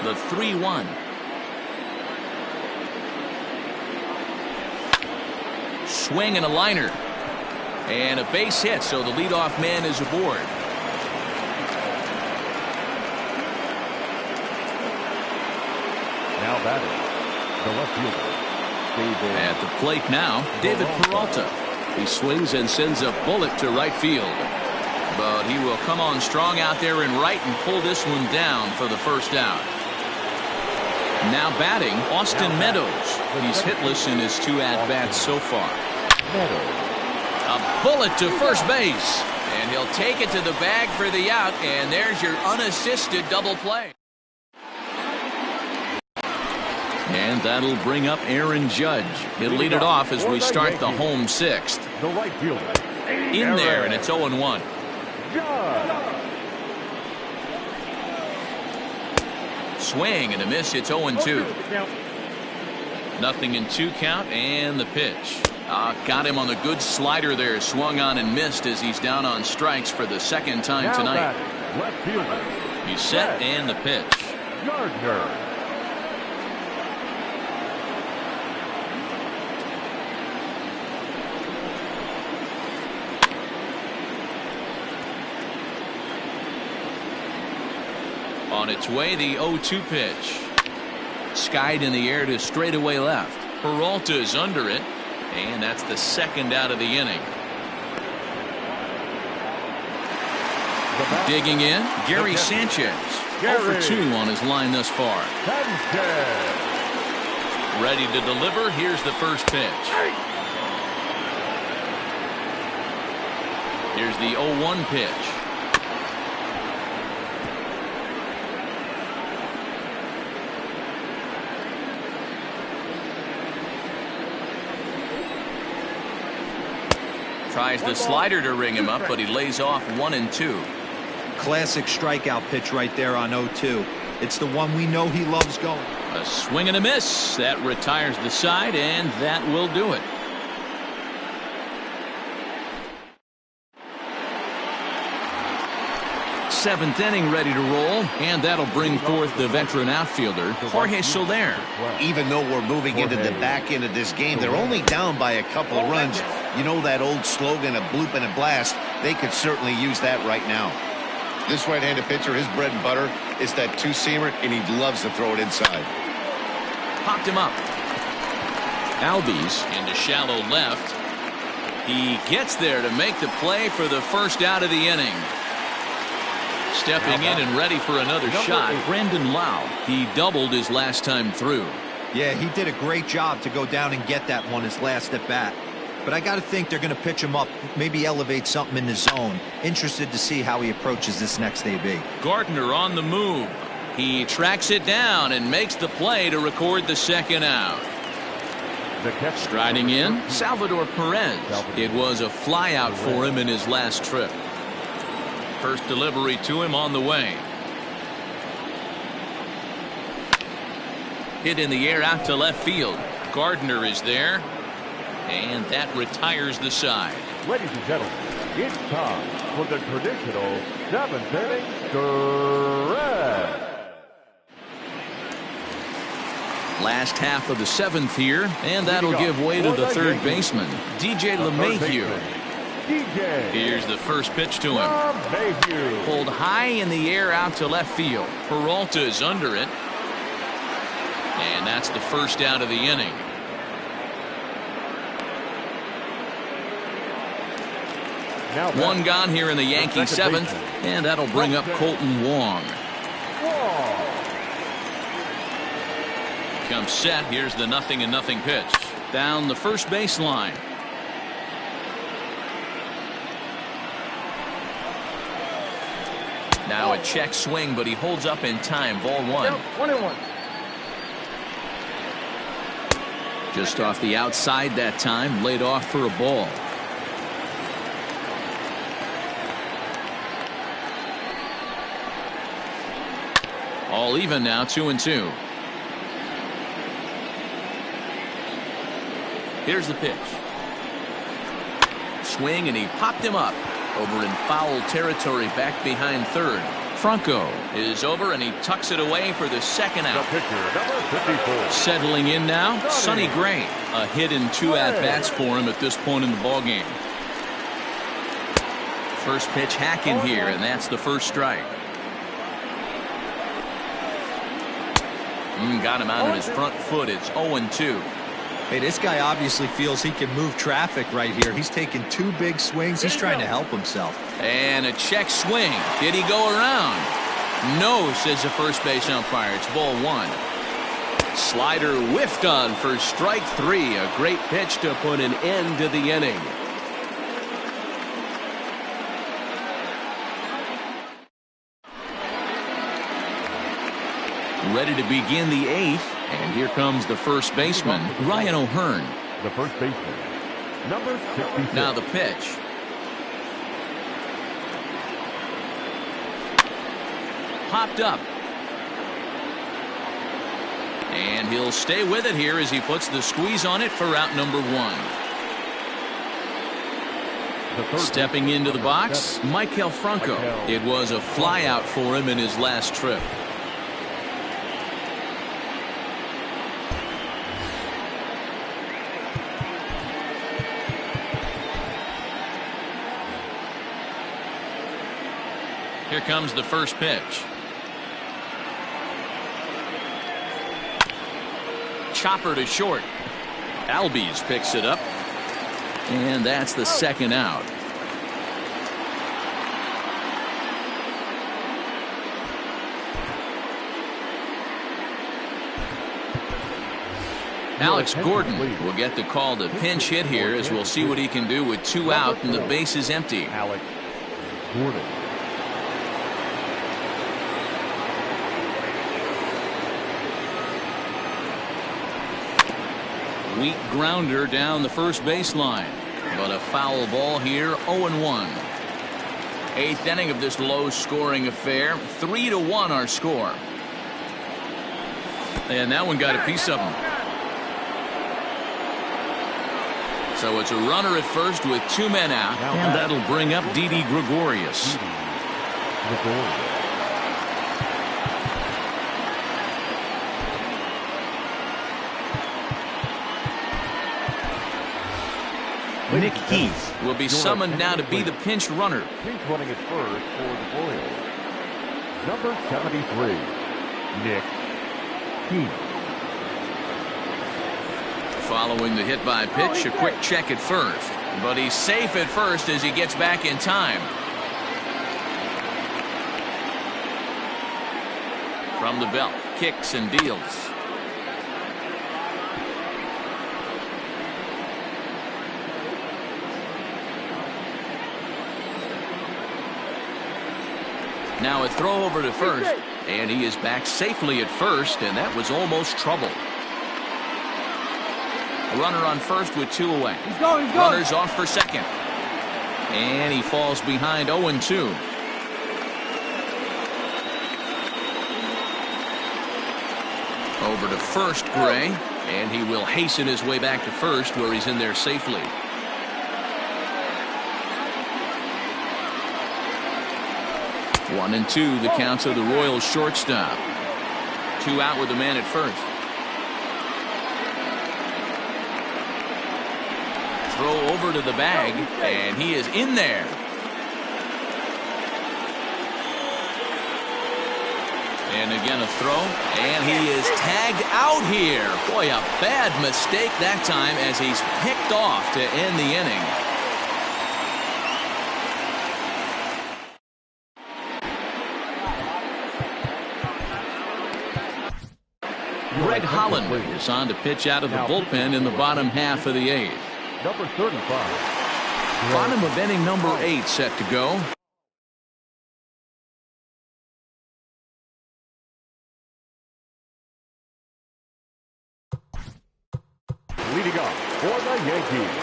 The 3-1. Swing and a liner. And a base hit, so the leadoff man is aboard. Now batting, the left fielder, David. At the plate now, David Peralta. He swings and sends a bullet to right field. But he will come on strong out there in right and pull this one down for the first out. Now batting, Austin Meadows. He's hitless in his 2 at-bats so far. A bullet to first base. And he'll take it to the bag for the out. And there's your unassisted double play. And that'll bring up Aaron Judge. He'll lead it off as we start the home 6th. The right fielder. In there, and it's 0-1. Swing and a miss. It's 0-2. Nothing in 2 count, and the pitch. Got him on the good slider there. Swung on and missed as he's down on strikes for the 2nd time tonight. Left fielder. He's set, and the pitch. Gardner. On its way, the 0-2 pitch. Skied in the air to straightaway left. Peralta's under it, and that's the second out of the inning. Digging in, Gary Sanchez. 0 for 2 on his line thus far. Ready to deliver. Here's the first pitch. Here's the 0-1 pitch. Tries the slider to ring him up, but he lays off 1-2. Classic strikeout pitch right there on 0-2. It's the one we know he loves going. A swing and a miss. That retires the side, and that will do it. Seventh inning ready to roll, and that'll bring forth the veteran outfielder, Jorge Soler. Even though we're moving into the back end of this game, they're only down by a couple of runs. You know that old slogan, a bloop and a blast. They could certainly use that right now. This right-handed pitcher, his bread and butter is that two-seamer, and he loves to throw it inside. Popped him up. Albies into shallow left. He gets there to make the play for the first out of the inning. Stepping in and ready for another shot, Brandon Lau. He doubled his last time through. Yeah, he did a great job to go down and get that one his last at bat. But I got to think they're going to pitch him up, maybe elevate something in the zone. Interested to see how he approaches this next AB. Gardner on the move. He tracks it down and makes the play to record the second out. Striding in, Salvador Perez. It was a flyout for him in his last trip. First delivery to him on the way. Hit in the air out to left field. Gardner is there, and that retires the side. Ladies and gentlemen, it's time for the traditional seventh inning stretch. Last half of the seventh here, and that'll give way to the third baseman, DJ LeMahieu. Here's the first pitch to him. Pulled high in the air out to left field. Peralta is under it. And that's the first out of the inning. One gone here in the Yankee seventh, and that'll bring up Colton Wong. Comes set. Here's the 0-0 pitch. Down the first baseline. Now a check swing, but he holds up in time. Ball 1. 1-1. Just off the outside that time, laid off for a ball. All even now, 2-2. Here's the pitch. Swing, and he popped him up. Over in foul territory back behind third. Franco is over, and he tucks it away for the second out. Settling in now, Sonny Gray. A hit and 2 at-bats for him at this point in the ballgame. First pitch hacking here, and that's the first strike. Got him out on his front foot. It's 0-2. Hey, this guy obviously feels he can move traffic right here. He's taking 2 big swings. He's trying to help himself. And a check swing. Did he go around? No, says the first base umpire. It's ball 1. Slider whiffed on for strike 3. A great pitch to put an end to the inning. Ready to begin the 8th. And here comes the first baseman, Ryan O'Hearn. The first baseman, number 66. Now the pitch. Popped up. And he'll stay with it here as he puts the squeeze on it for out number 1. Stepping into the box, Maikel Franco. It was a flyout for him in his last trip. Here comes the first pitch. chopper to short. Albies picks it up. And that's the second out. Alex Gordon will get the call to pinch hit here, as we'll see what he can do with 2 out and the base is empty. Alex Gordon. Weak grounder down the first baseline, but a foul ball here. 0-1. 8th inning of this low-scoring affair. 3-1 our score. And that one got a piece of him. So it's a runner at first with 2 men out, and that'll bring up Didi Gregorius. Nick Heath will be summoned now to be the pinch runner. He's running at first for the Royals. Number 73, Nick Heath. Following the hit by pitch, a quick check at first. But he's safe at first as he gets back in time. From the belt, kicks and deals. Now a throw over to first, and he is back safely at first, and that was almost trouble. A runner on first with 2 away. He's going. Runners off for second. And he falls behind 0-2. Over to first, Gray, and he will hasten his way back to first, where he's in there safely. One and 2, the count to the Royals shortstop. 2 out with the man at first. Throw over to the bag, and he is in there. And again a throw, and he is tagged out here. Boy, a bad mistake that time as he's picked off to end the inning. Greg Holland is on to pitch out of the bullpen in the bottom half of the 8th. Number 35. Bottom of inning number 8 set to go. Leading up for the Yankees,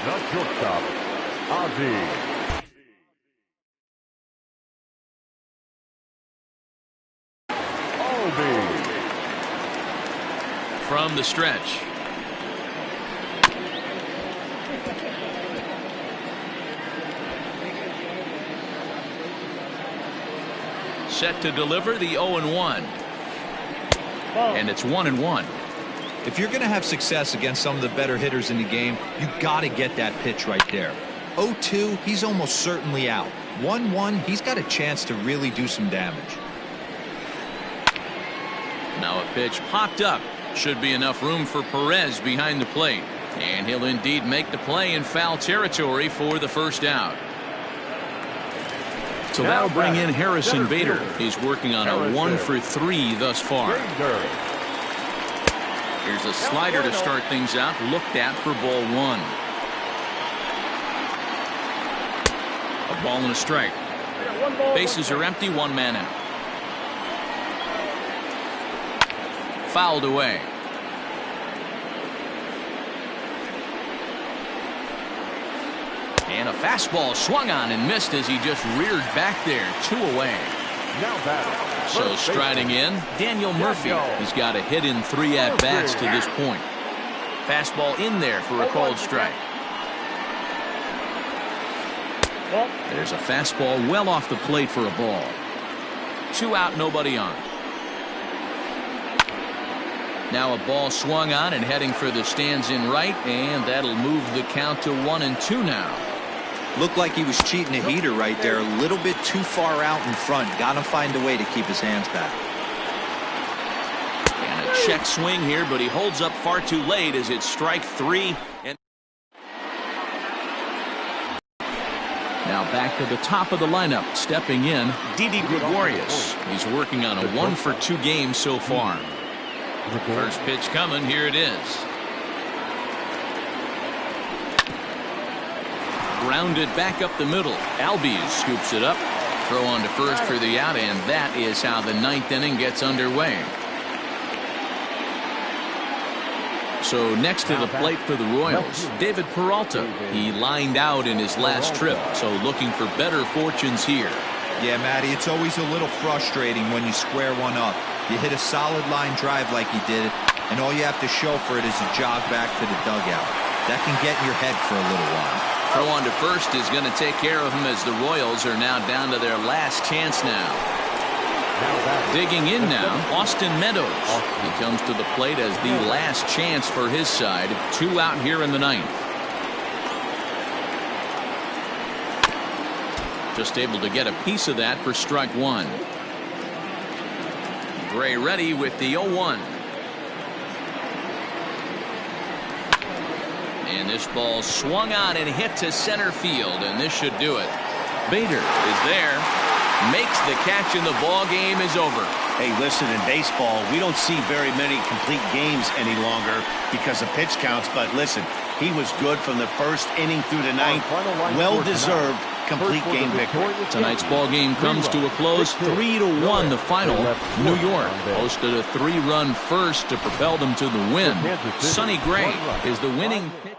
the shortstop, Ozzie Albies. From the stretch. Set to deliver the 0-1. And it's 1-1. If you're going to have success against some of the better hitters in the game, you got to get that pitch right there. 0-2, he's almost certainly out. 1-1, he's got a chance to really do some damage. Now a pitch popped up. Should be enough room for Perez behind the plate. And he'll indeed make the play in foul territory for the first out. So that'll bring in Harrison Bader. He's working on a 1 for 3 thus far. Here's a slider to start things out. Looked at for ball 1. A ball and a strike. Bases are empty. 1 man out. Fouled away. And a fastball swung on and missed as he just reared back there. 2 away. So striding in, Daniel Murphy. He's got a hit in 3 at-bats to this point. Fastball in there for a called strike. There's a fastball well off the plate for a ball. 2 out, nobody on. Now a ball swung on and heading for the stands in right, and that'll move the count to 1-2 now. Looked like he was cheating a heater right there, a little bit too far out in front. Got to find a way to keep his hands back. And a check swing here, but he holds up far too late as it's strike 3. And now back to the top of the lineup, stepping in, Didi Gregorius. He's working on a 1-for-2 game so far. First pitch coming, here it is. Grounded back up the middle. Albies scoops it up. Throw on to first for the out, and that is how the 9th inning gets underway. So next to the plate for the Royals, David Peralta. He lined out in his last trip, so looking for better fortunes here. Yeah, Matty, it's always a little frustrating when you square one up. You hit a solid line drive like he did, and all you have to show for it is a jog back to the dugout. That can get in your head for a little while. Throw on to first is going to take care of him as the Royals are now down to their last chance now. Digging in now, Austin Meadows. He comes to the plate as the last chance for his side. 2 out here in the 9th. Just able to get a piece of that for strike 1. Gray ready with the 0-1. And this ball swung on and hit to center field, and this should do it. Bader is there, makes the catch, and the ball game is over. Hey, listen, in baseball, we don't see very many complete games any longer because of pitch counts, but listen, he was good from the first inning through the 9th. Well-deserved complete game victory. Tonight's ball game comes to a close, 3-1 the final. New York posted a 3-run first to propel them to the win. Sonny Gray is the winning pitcher.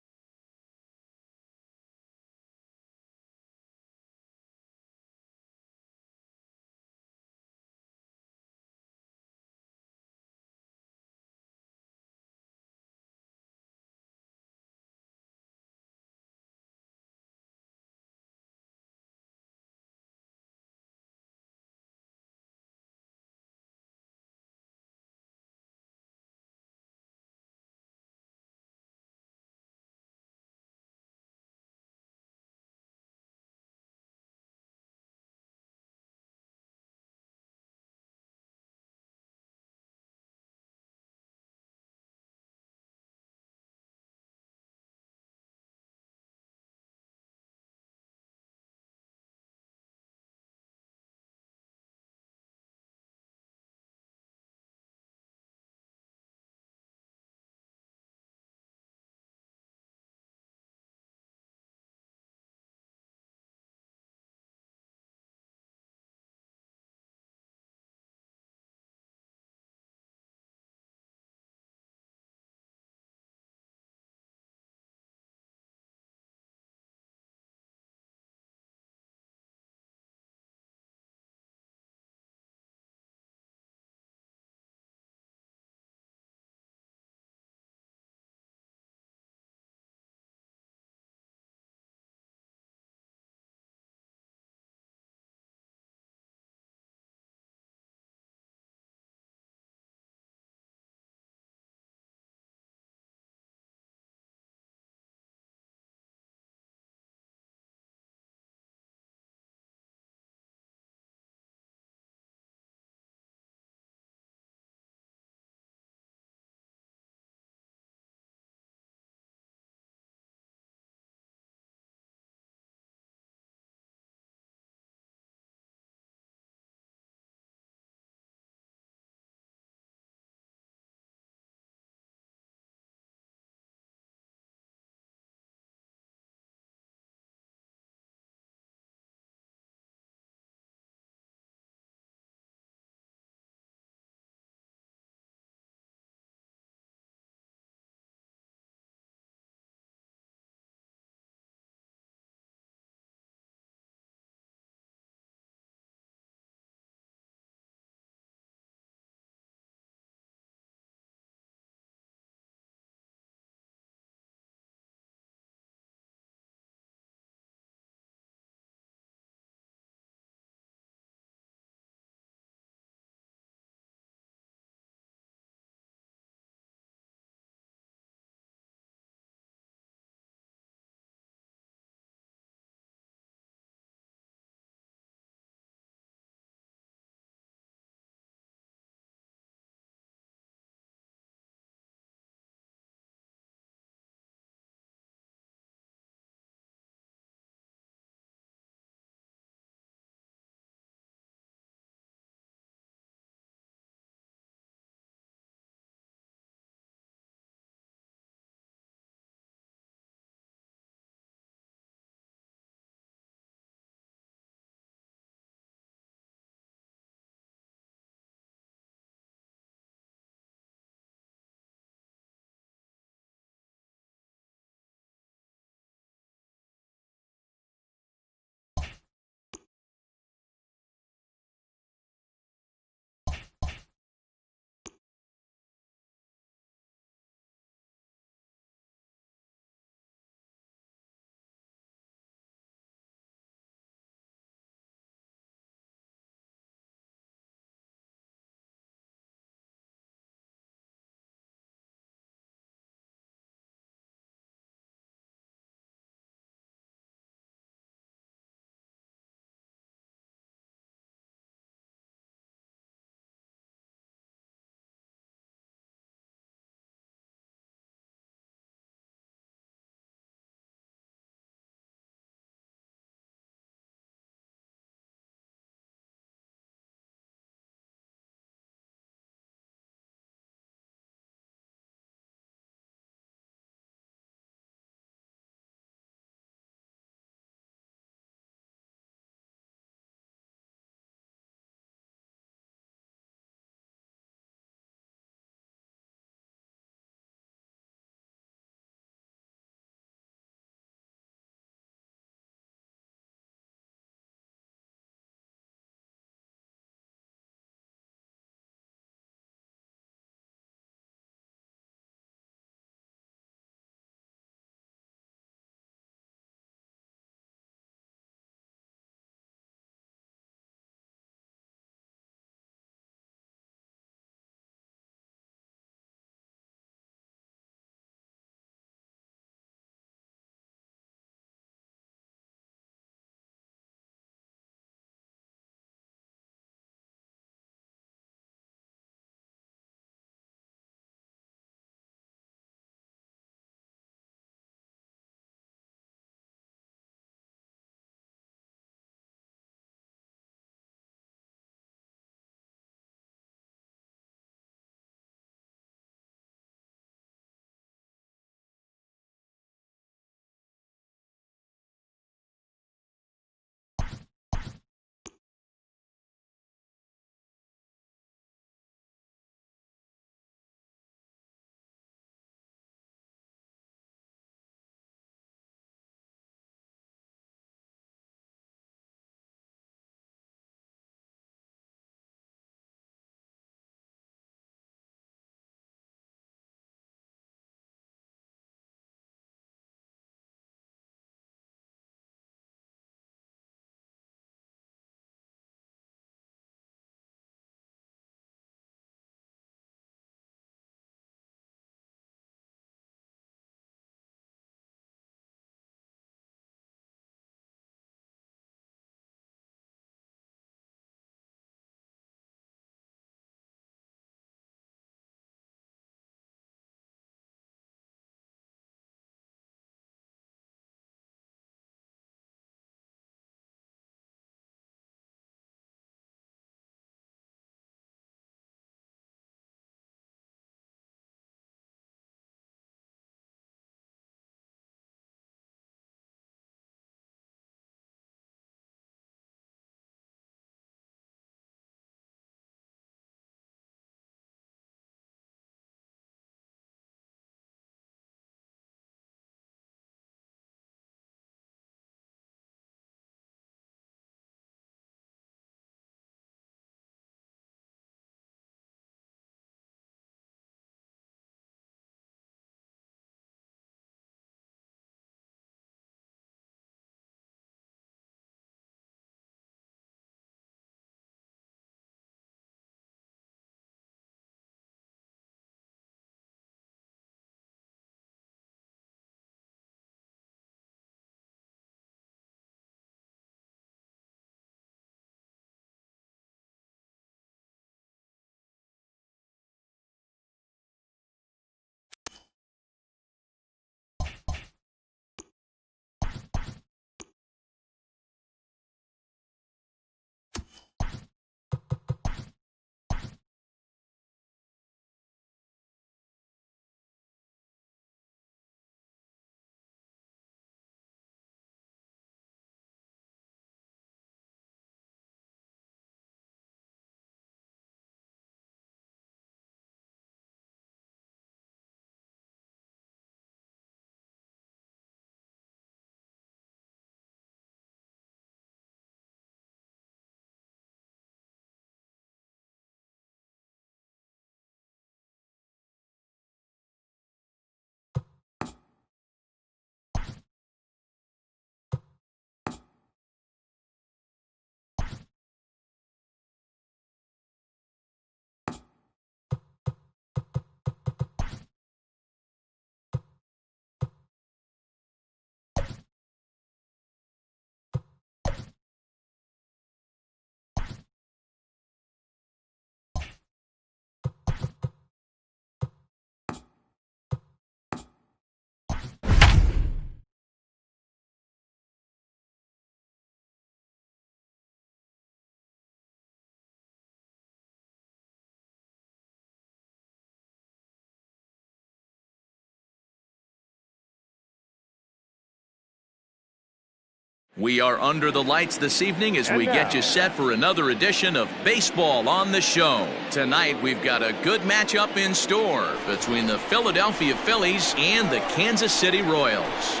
We are under the lights this evening as we get you set for another edition of Baseball on the Show. Tonight we've got a good matchup in store between the Philadelphia Phillies and the Kansas City Royals.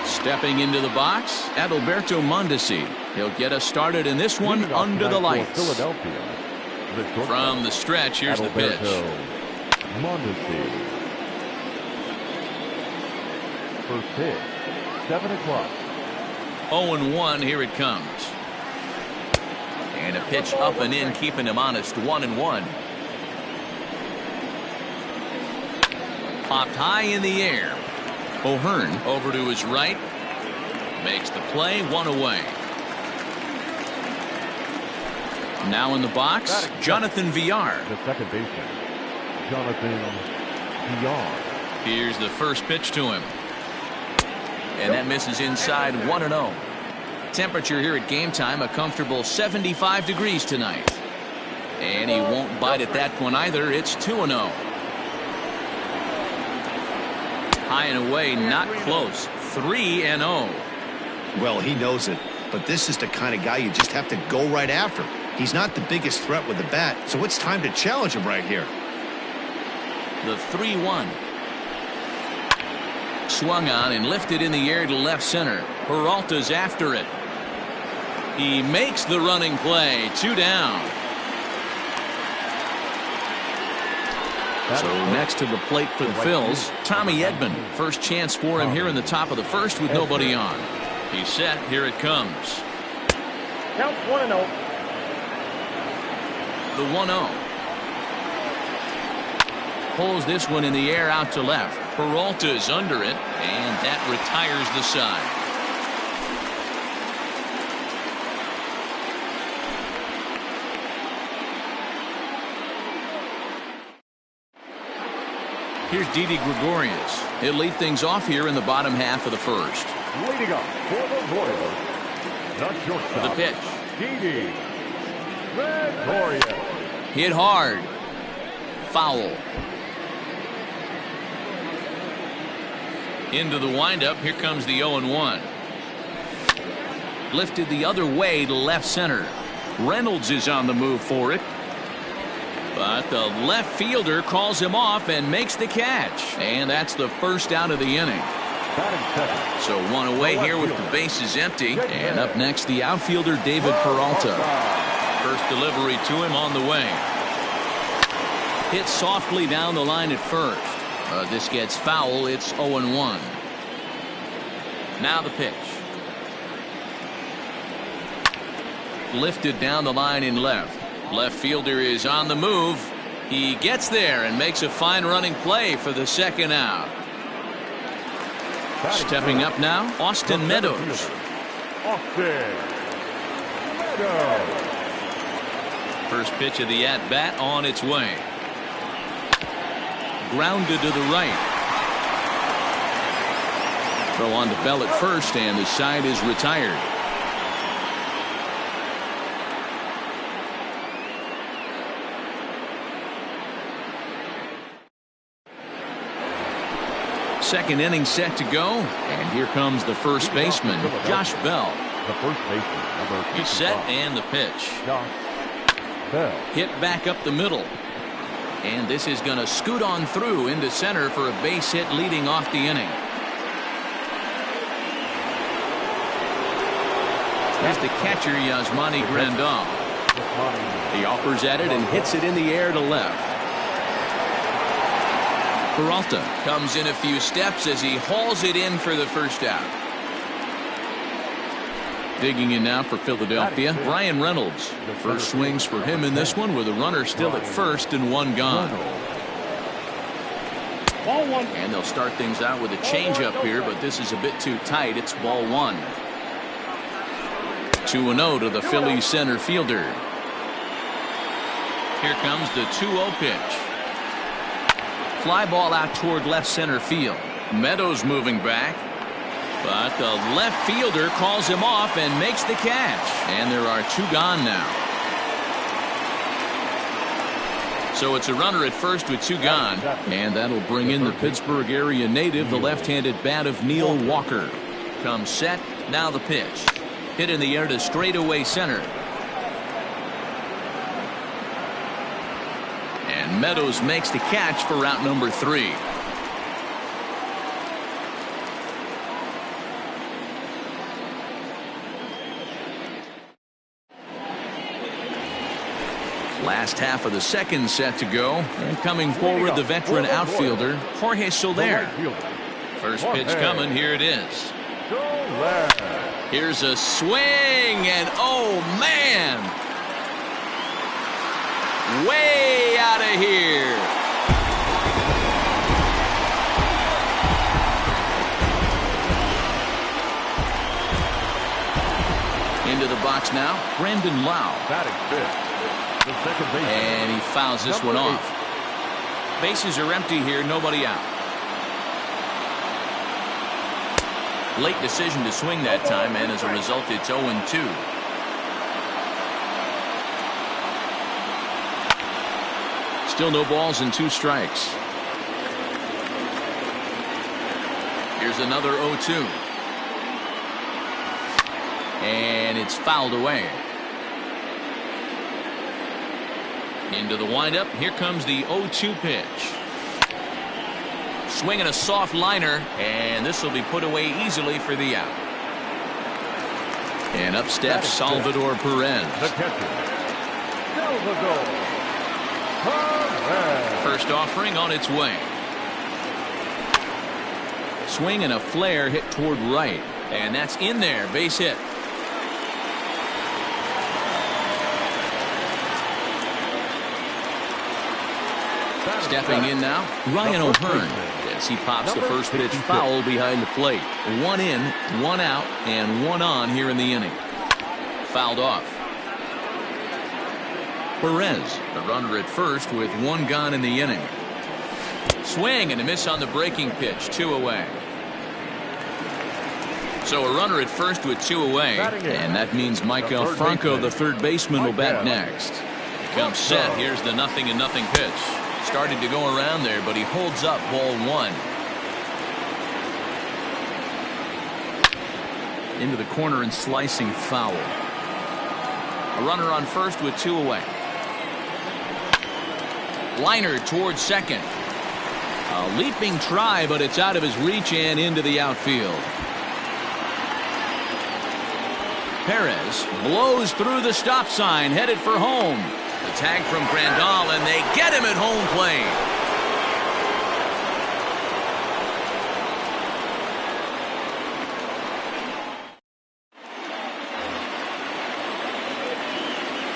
Stepping into the box, Adalberto Mondesi. He'll get us started in this one under the lights. From the stretch, here's the pitch. Mondesi. First pitch, 7 o'clock. 0-1, here it comes. And a pitch up and in, keeping him honest, 1-1. Popped high in the air. O'Hearn over to his right. Makes the play, 1 away. Now in the box, Jonathan Villar. The second baseman, Jonathan Villar. Here's the first pitch to him. And that misses inside, 1-0. Temperature here at game time, a comfortable 75 degrees tonight. And he won't bite at that one either. It's 2-0. High and away, not close. 3-0. Well, he knows it, but this is the kind of guy you just have to go right after. He's not the biggest threat with the bat, so it's time to challenge him right here. The 3-1. Swung on and lifted in the air to left center. Peralta's after it. He makes the running play. 2 down. So next to the plate for the Phils, Tommy Edman. First chance for him here in the top of the first with nobody on. He's set. Here it comes. Count 1-0. The 1-0. Pulls this one in the air out to left. Peralta's under it, and that retires the side. Here's Didi Gregorius. He'll lead things off here in the bottom half of the first. Leading up for the Royals, the shortstop. The pitch. Didi Gregorius. Hit hard. Foul. Into the windup. Here comes the 0-1. Lifted the other way to left center. Reynolds is on the move for it. But the left fielder calls him off and makes the catch. And that's the first out of the inning. So 1 away here with the bases empty. And up next, the outfielder David Peralta. First delivery to him on the way. Hit softly down the line at first. This gets foul. It's 0-1. Now the pitch. Lifted down the line in left. Left fielder is on the move. He gets there and makes a fine running play for the second out. Stepping up now, Austin Meadows. Austin Meadows. First pitch of the at-bat on its way. Grounded to the right. Throw on to Bell at first, and the side is retired. Second inning set to go, and here comes the first baseman, Josh Bell. The first baseman, number 55. He's set, and the pitch. Josh Bell. Hit back up the middle. And this is going to scoot on through into center for a base hit leading off the inning. Here's the catcher, Yasmani Grandal. He offers at it and hits it in the air to left. Peralta comes in a few steps as he hauls it in for the first out. Digging in now for Philadelphia, Brian Reynolds. First swings for him in this one with a runner still at first and 1 gone. And they'll start things out with a changeup here, but this is a bit too tight. It's ball 1. 2-0 to the Phillies center fielder. Here comes the 2-0 pitch. Fly ball out toward left center field. Meadows moving back. But the left fielder calls him off and makes the catch. And there are 2 gone now. So it's a runner at first with 2 gone. And that'll bring in the Pittsburgh area native, the left-handed bat of Neil Walker. Comes set. Now the pitch. Hit in the air to straightaway center. And Meadows makes the catch for route number 3. Last half of the second set to go. And coming forward, the veteran outfielder, Jorge Soler. First pitch coming. Here it is. Here's a swing, and oh, man. Way out of here. Into the box now, Brandon Lau. Batting fifth. And he fouls this one off. Bases are empty here, nobody out. Late decision to swing that time, and as a result, it's 0-2. Still no balls and 2 strikes. Here's another 0-2. And it's fouled away. Into the windup. Here comes the 0-2 pitch. Swinging a soft liner, and this will be put away easily for the out. And up steps Salvador Perez. The catcher, Salvador Perez. First offering on its way. Swing and a flare hit toward right, and that's in there. Base hit. Stepping in now, Ryan O'Hearn, as he pops the first pitch foul behind the plate. 1 in, 1 out, and 1 on here in the inning. Fouled off. Perez, the runner at first with 1 gone in the inning. Swing and a miss on the breaking pitch. 2 away. So a runner at first with 2 away, and that means Maikel Franco, the third baseman, will bat next. Comes set. Here's the 0-0 pitch. Started to go around there, but he holds up ball 1. Into the corner and slicing foul. A runner on first with 2 away. Liner towards second. A leaping try, but it's out of his reach and into the outfield. Perez blows through the stop sign, headed for home. The tag from Grandal, and they get him at home plate.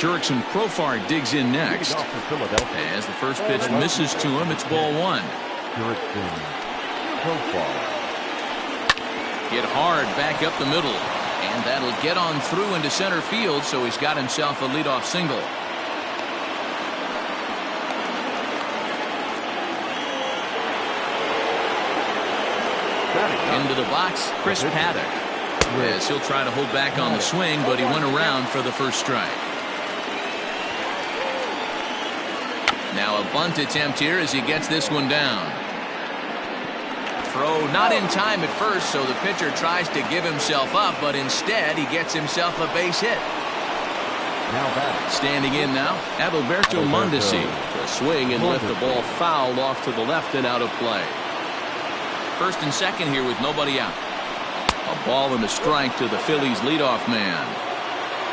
Jurickson Profar digs in next. As the first pitch misses to him, it's ball 1. Jurickson Profar. Hit hard back up the middle, and that'll get on through into center field, so he's got himself a leadoff single. Into the box, Chris Paddock. Yes, he'll try to hold back on the swing, but he went around for the first strike. Now a bunt attempt here as he gets this one down. Throw not in time at first, so the pitcher tries to give himself up, but instead he gets himself a base hit. Standing in now, Adalberto Mondesi. The swing and left the ball fouled off to the left and out of play. First and second here with nobody out. A ball and a strike to the Phillies leadoff man.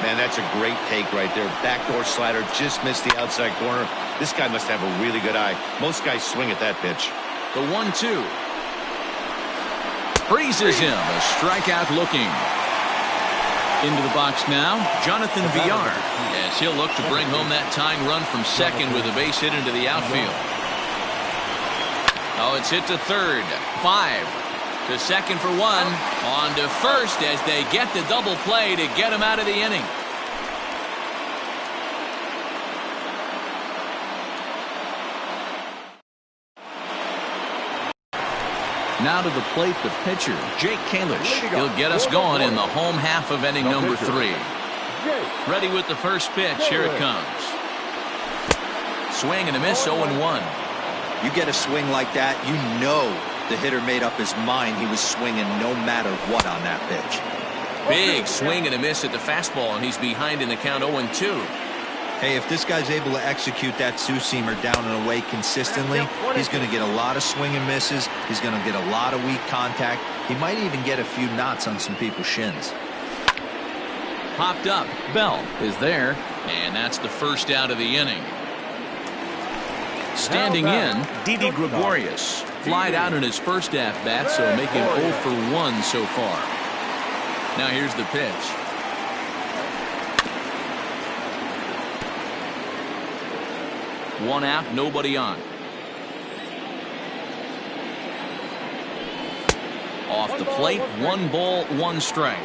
Man, that's a great take right there. Backdoor slider, just missed the outside corner. This guy must have a really good eye. Most guys swing at that pitch. The 1-2. Freezes him. A strikeout looking. Into the box now, Jonathan Villar. As he'll look to bring home that tying run from second with a base hit into the outfield. Oh, it's hit to third. 5 to second for 1. On to first as they get the double play to get him out of the inning. Now to the plate, the pitcher, Jake Kalish. He'll get us going in the home half of inning number 3. Ready with the first pitch. Here it comes. Swing and a miss, 0-1. You get a swing like that, you know the hitter made up his mind he was swinging no matter what on that pitch. Big swing and a miss at the fastball, and he's behind in the count 0-2. Hey, if this guy's able to execute that two-seamer down and away consistently, he's going to get a lot of swing and misses. He's going to get a lot of weak contact. He might even get a few knots on some people's shins. Popped up. Bell is there, and that's the first out of the inning. Standing in, Didi Gregorius. Flied out in his first at-bat, so make him 0 for 1 so far. Now here's the pitch. One out, nobody on. Off the plate, 1 ball, 1 strike.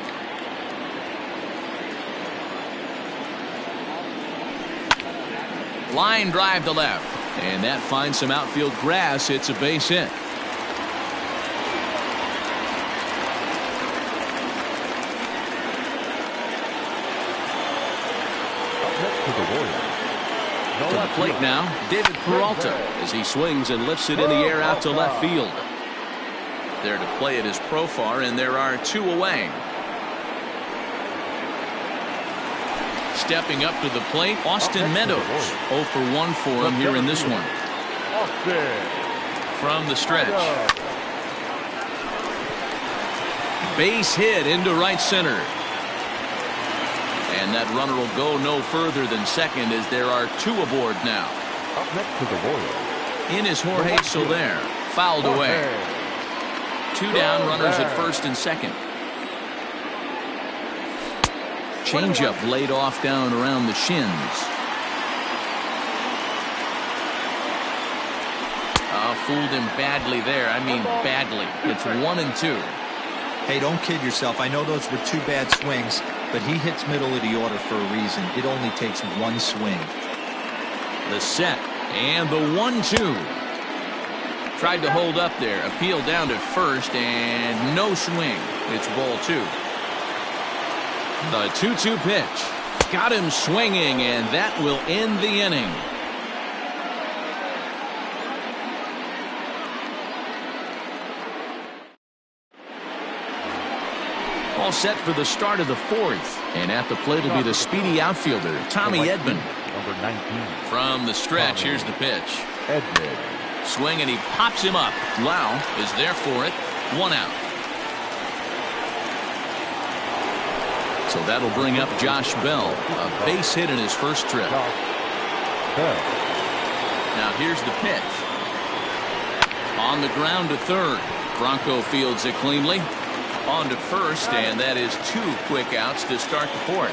Line drive to left, and that finds some outfield grass. It's a base hit. To the plate now, David Peralta, as he swings and lifts it in the air out to left field. There to play it is Profar, and there are 2 away. Stepping up to the plate, Austin Meadows. 0 for 1 for him here in this one. From the stretch. Base hit into right center. And that runner will go no further than second, as there are 2 aboard now. Up next to the Royals. In is Jorge Soler. Fouled away. 2 down, runners at first and second. Changeup laid off down around the shins. Fooled him badly there. I mean badly. It's 1-2. Hey, don't kid yourself. I know those were 2 bad swings, but he hits middle of the order for a reason. It only takes 1 swing. The set and the 1-2. Tried to hold up there. Appeal down to first, and no swing. It's ball 2. The 2-2 pitch. Got him swinging, and that will end the inning. All set for the start of the 4th. And at the plate will be the speedy outfielder, Tommy Edman. Number 19. From the stretch, here's the pitch. Edman. Swing, and he pops him up. Lau is there for it. 1 out. So that'll bring up Josh Bell. A base hit in his first trip. Now here's the pitch. On the ground to third. Bronco fields it cleanly. On to first, and that is 2 quick outs to start the 4th.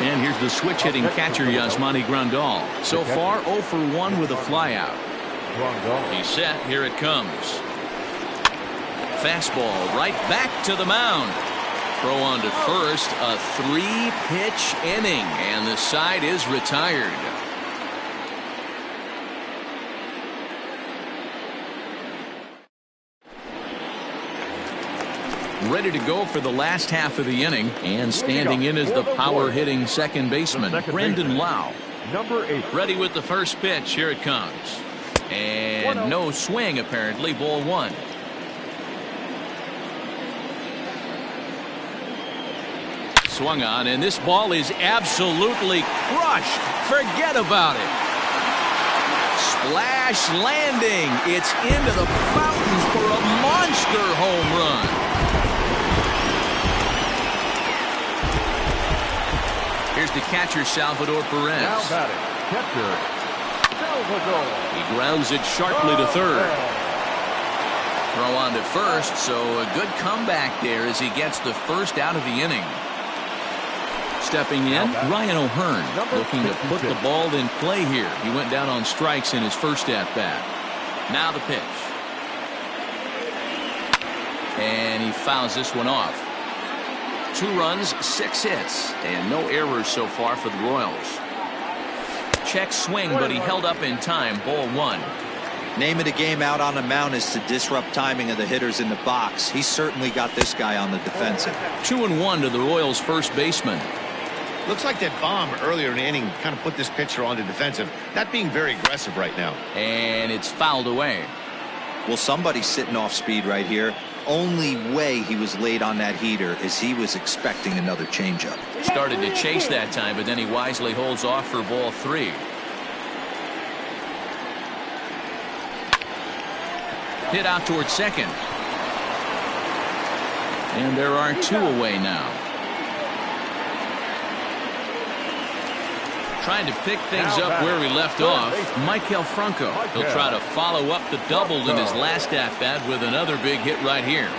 And here's the switch-hitting catcher, Yasmani Grandal. So far, 0 for 1 with a flyout. He's set. Here it comes. Fastball right back to the mound. Throw on to first. A 3-pitch inning, and the side is retired. Ready to go for the last half of the inning, and standing in is the power-hitting second baseman, Brandon Lau. Number 8. Ready with the first pitch. Here it comes. And no swing, apparently. Ball 1. Swung on, and this ball is absolutely crushed. Forget about it. Splash landing. It's into the fountains for a monster home run. Here's the catcher, Salvador Perez. Now batting, catcher, Salvador. He grounds it sharply to third. Throw on to first, so a good comeback there as he gets the first out of the inning. Stepping in, Ryan O'Hearn, looking to put the ball in play here. He went down on strikes in his first at-bat. Now the pitch. And he fouls this one off. 2 runs, 6 hits, and no errors so far for the Royals. Check swing, but he held up in time. Ball 1. Name of the game out on the mound is to disrupt timing of the hitters in the box. He's certainly got this guy on the defensive. 2-1 to the Royals' first baseman. Looks like that bomb earlier in the inning kind of put this pitcher on the defensive. Not being very aggressive right now. And it's fouled away. Well, somebody's sitting off speed right here. Only way he was late on that heater is he was expecting another changeup. Started to chase that time, but then he wisely holds off for ball 3. Hit out towards second. And there are 2 away now. Trying to pick things up where we left off, Maikel Franco. He'll try to follow up the double in his last at-bat with another big hit right here.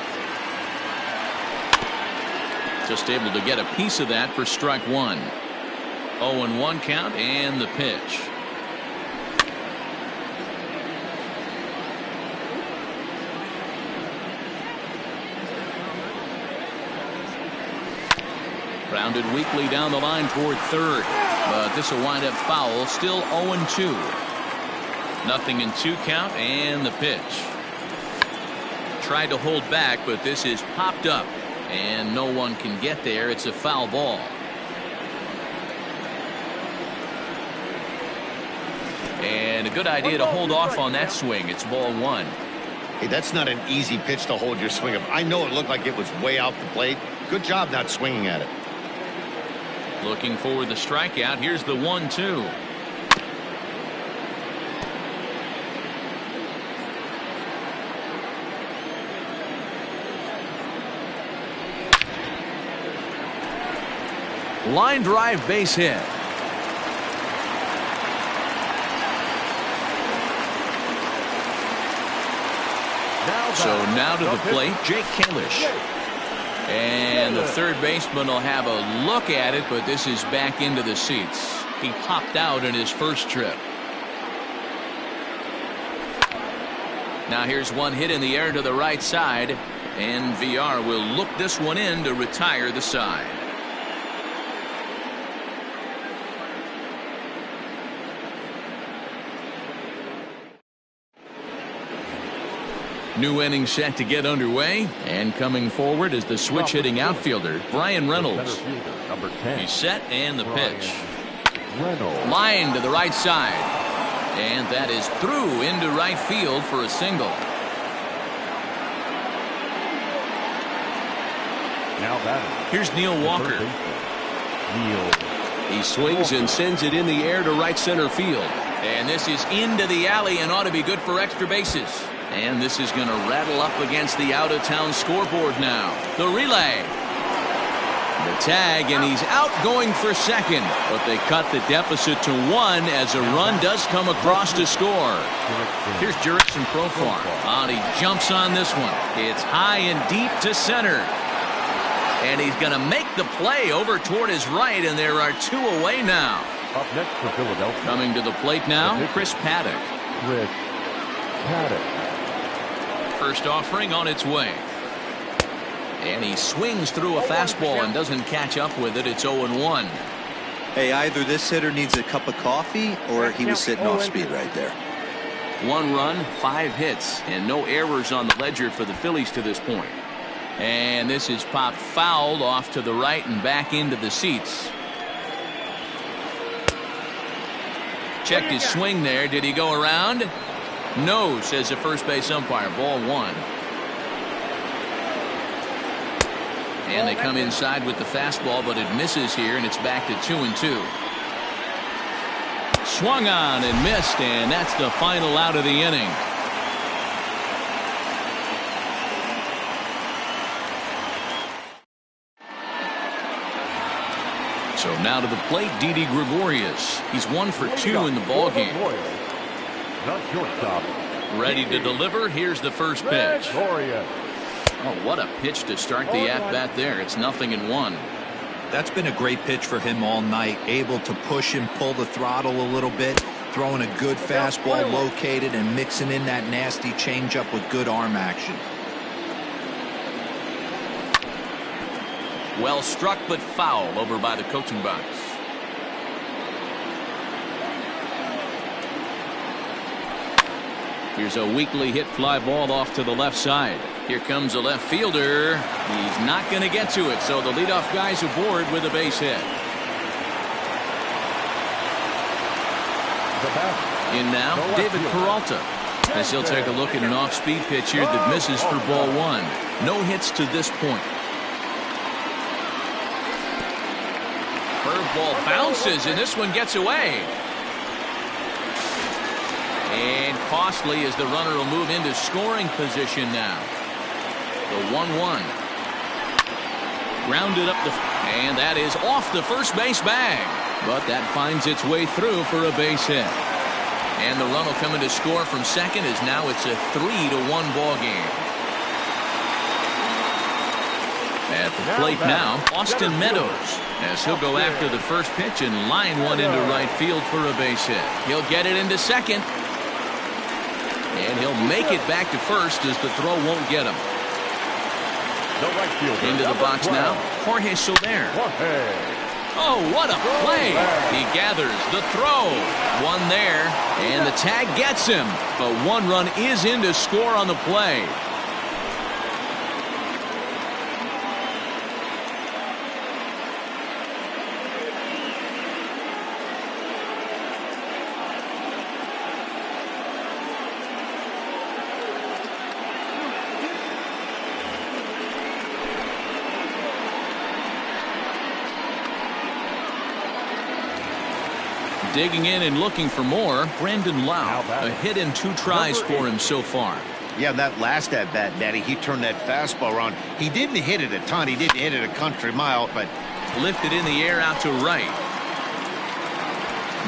Just able to get a piece of that for strike 1. 0-1 count and the pitch. Grounded weakly down the line toward third, but this will wind up foul. Still 0-2. Nothing in 2 count and the pitch. Tried to hold back, but this is popped up and no one can get there. It's a foul ball. And a good idea to hold off on that swing. It's ball 1. Hey, that's not an easy pitch to hold your swing up. I know it looked like it was way out the plate. Good job not swinging at it. Looking for the strikeout. Here's the 1-2. Line drive, base hit. So now to the plate, Jake Kalish. And the third baseman will have a look at it, but this is back into the seats. He popped out in his first trip. Now here's one hit in the air to the right side, and VR will look this one in to retire the side. New inning set to get underway, and coming forward is the switch hitting outfielder Bryan Reynolds. Number 10. He's set, and the pitch. Reynolds. Line to the right side, and that is through into right field for a single. Now batting. Here's Neil Walker. Neil. He swings and sends it in the air to right center field, and this is into the alley and ought to be good for extra bases. And this is going to rattle up against the out-of-town scoreboard now. The relay. The tag, and he's out going for second. But they cut the deficit to 1 as a run does come across to score. Here's Jurickson Profar. And he jumps on this one. It's high and deep to center. And he's going to make the play over toward his right, and there are 2 away now. Up next for Philadelphia. Coming to the plate now, Chris Paddack. Chris Paddack. First offering on its way. And he swings through a fastball and doesn't catch up with it. It's 0-1. Hey, either this hitter needs a cup of coffee or he was sitting off speed right there. 1 run, 5 hits, and no errors on the ledger for the Phillies to this point. And this is popped fouled off to the right and back into the seats. Checked his swing there. Did he go around? No, says the first base umpire. Ball 1. And they come inside with the fastball, but it misses here, and it's back to 2-2. Swung on and missed, and that's the final out of the inning. So now to the plate, Didi Gregorius. He's 1 for 2 in the ballgame. Not shortstop. Ready to deliver. Here's the first pitch. Oh, what a pitch to start the at-bat there. It's 0-1. That's been a great pitch for him all night. Able to push and pull the throttle a little bit. Throwing a good fastball located and mixing in that nasty changeup with good arm action. Well struck, but foul over by the coaching box. Here's a weakly hit fly ball off to the left side. Here comes a left fielder. He's not going to get to it, so the leadoff guy's aboard with a base hit. In now, David Peralta, as he'll take a look at an off-speed pitch here that misses for ball one. No hits to this point. Curveball bounces, and this one gets away. And costly as the runner will move into scoring position now. The 1-1. Grounded up and that is off the first base bag. But that finds its way through for a base hit. And the run will come in to score from second as now it's a 3-1 ball game. At the plate now, Austin Meadows, as he'll go after the first pitch and line one into right field for a base hit. He'll get it into second. And he'll make it back to first as the throw won't get him. Into the box now, Jorge Soler. Oh, what a play. He gathers the throw. One there, and the tag gets him. But one run is in to score on the play. Digging in and looking for more, Brandon Lau. A hit and 2 tries for him so far. Yeah, that last at bat, Daddy, he turned that fastball around. He didn't hit it a ton. He didn't hit it a country mile, but lifted in the air out to right.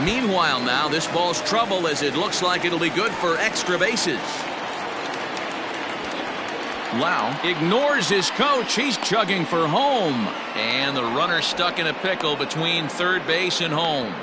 Meanwhile now, this ball's trouble as it looks like it'll be good for extra bases. Lau ignores his coach. He's chugging for home. And the runner stuck in a pickle between third base and home.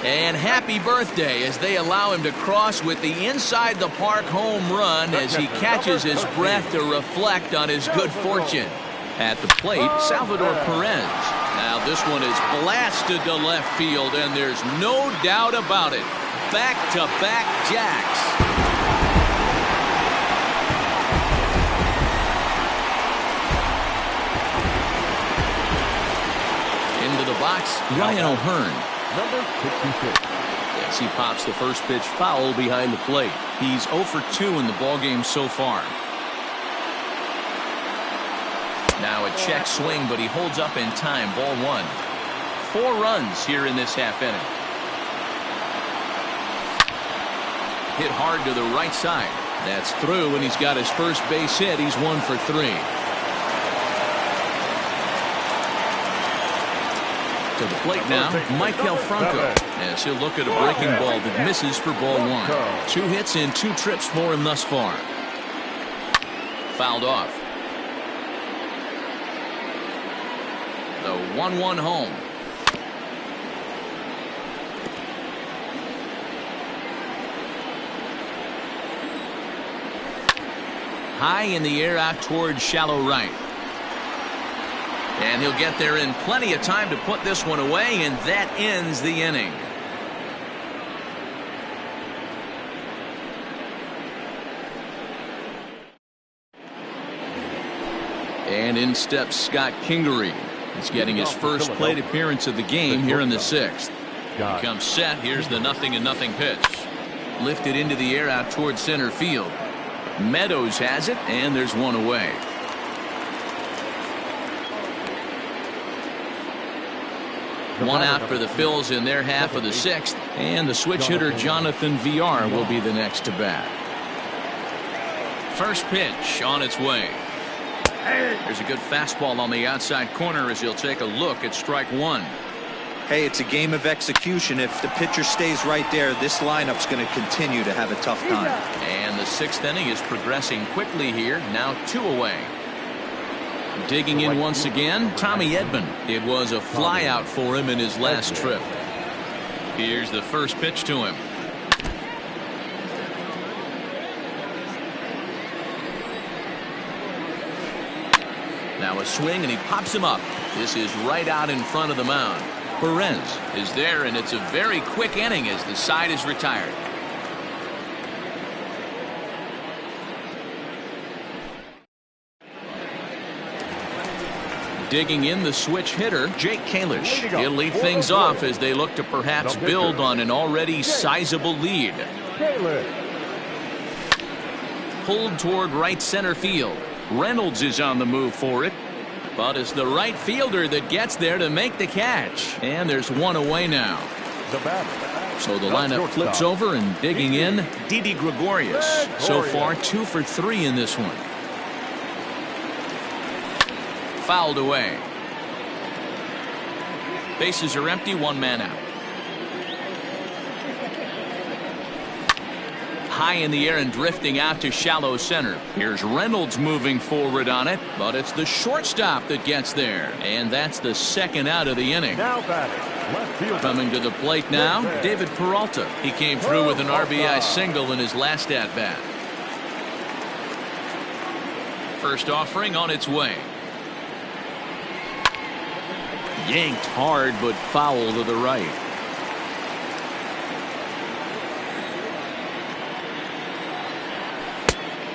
And happy birthday as they allow him to cross with the inside the park home run as he catches his breath to reflect on his good fortune. At the plate, Salvador Perez. Now this one is blasted to left field, and there's no doubt about it. Back-to-back jacks. Into the box, Ryan O'Hearn. Number 66. Yes, he pops the first pitch foul behind the plate. He's 0 for 2 in the ballgame so far. Now a check swing, but he holds up in time. Ball one. 4 runs here in this half inning. Hit hard to the right side. That's through, and he's got his first base hit. He's 1 for 3. To the plate now, Maikel Franco, as he'll look at a breaking ball that misses for ball one. 2 hits and 2 trips for him thus far. Fouled off. The 1-1 home. High in the air out towards shallow right. And he'll get there in plenty of time to put this one away, and that ends the inning. And in steps Scott Kingery. He's getting his first plate appearance of the game here in the 6th. He comes set. Here's the 0-0 pitch. Lifted into the air out towards center field. Meadows has it, and there's one away. One out for the Phils in their half of the 6th, and the switch hitter Jonathan Villar will be the next to bat. First pitch on its way. There's a good fastball on the outside corner as he'll take a look at strike one. Hey, it's a game of execution. If the pitcher stays right there, this lineup's going to continue to have a tough time. And the 6th inning is progressing quickly here. Now 2 away. Digging in once again, Tommy Edman. It was a flyout for him in his last trip. Here's the first pitch to him. Now a swing, and he pops him up. This is right out in front of the mound. Perez is there, and it's a very quick inning as the side is retired. Digging in the switch hitter, Jake Kalish. He'll lead things off as they look to perhaps build on an already sizable lead. Pulled toward right center field. Reynolds is on the move for it, but it's the right fielder that gets there to make the catch. And there's one away now. So the lineup flips over, and digging in, Didi Gregorius. So far 2 for 3 in this one. Fouled away. Bases are empty, 1 man out. High in the air and drifting out to shallow center. Here's Reynolds moving forward on it, but it's the shortstop that gets there. And that's the second out of the inning. Coming to the plate now, David Peralta. He came through with an RBI single in his last at-bat. First offering on its way. Yanked hard, but foul to the right.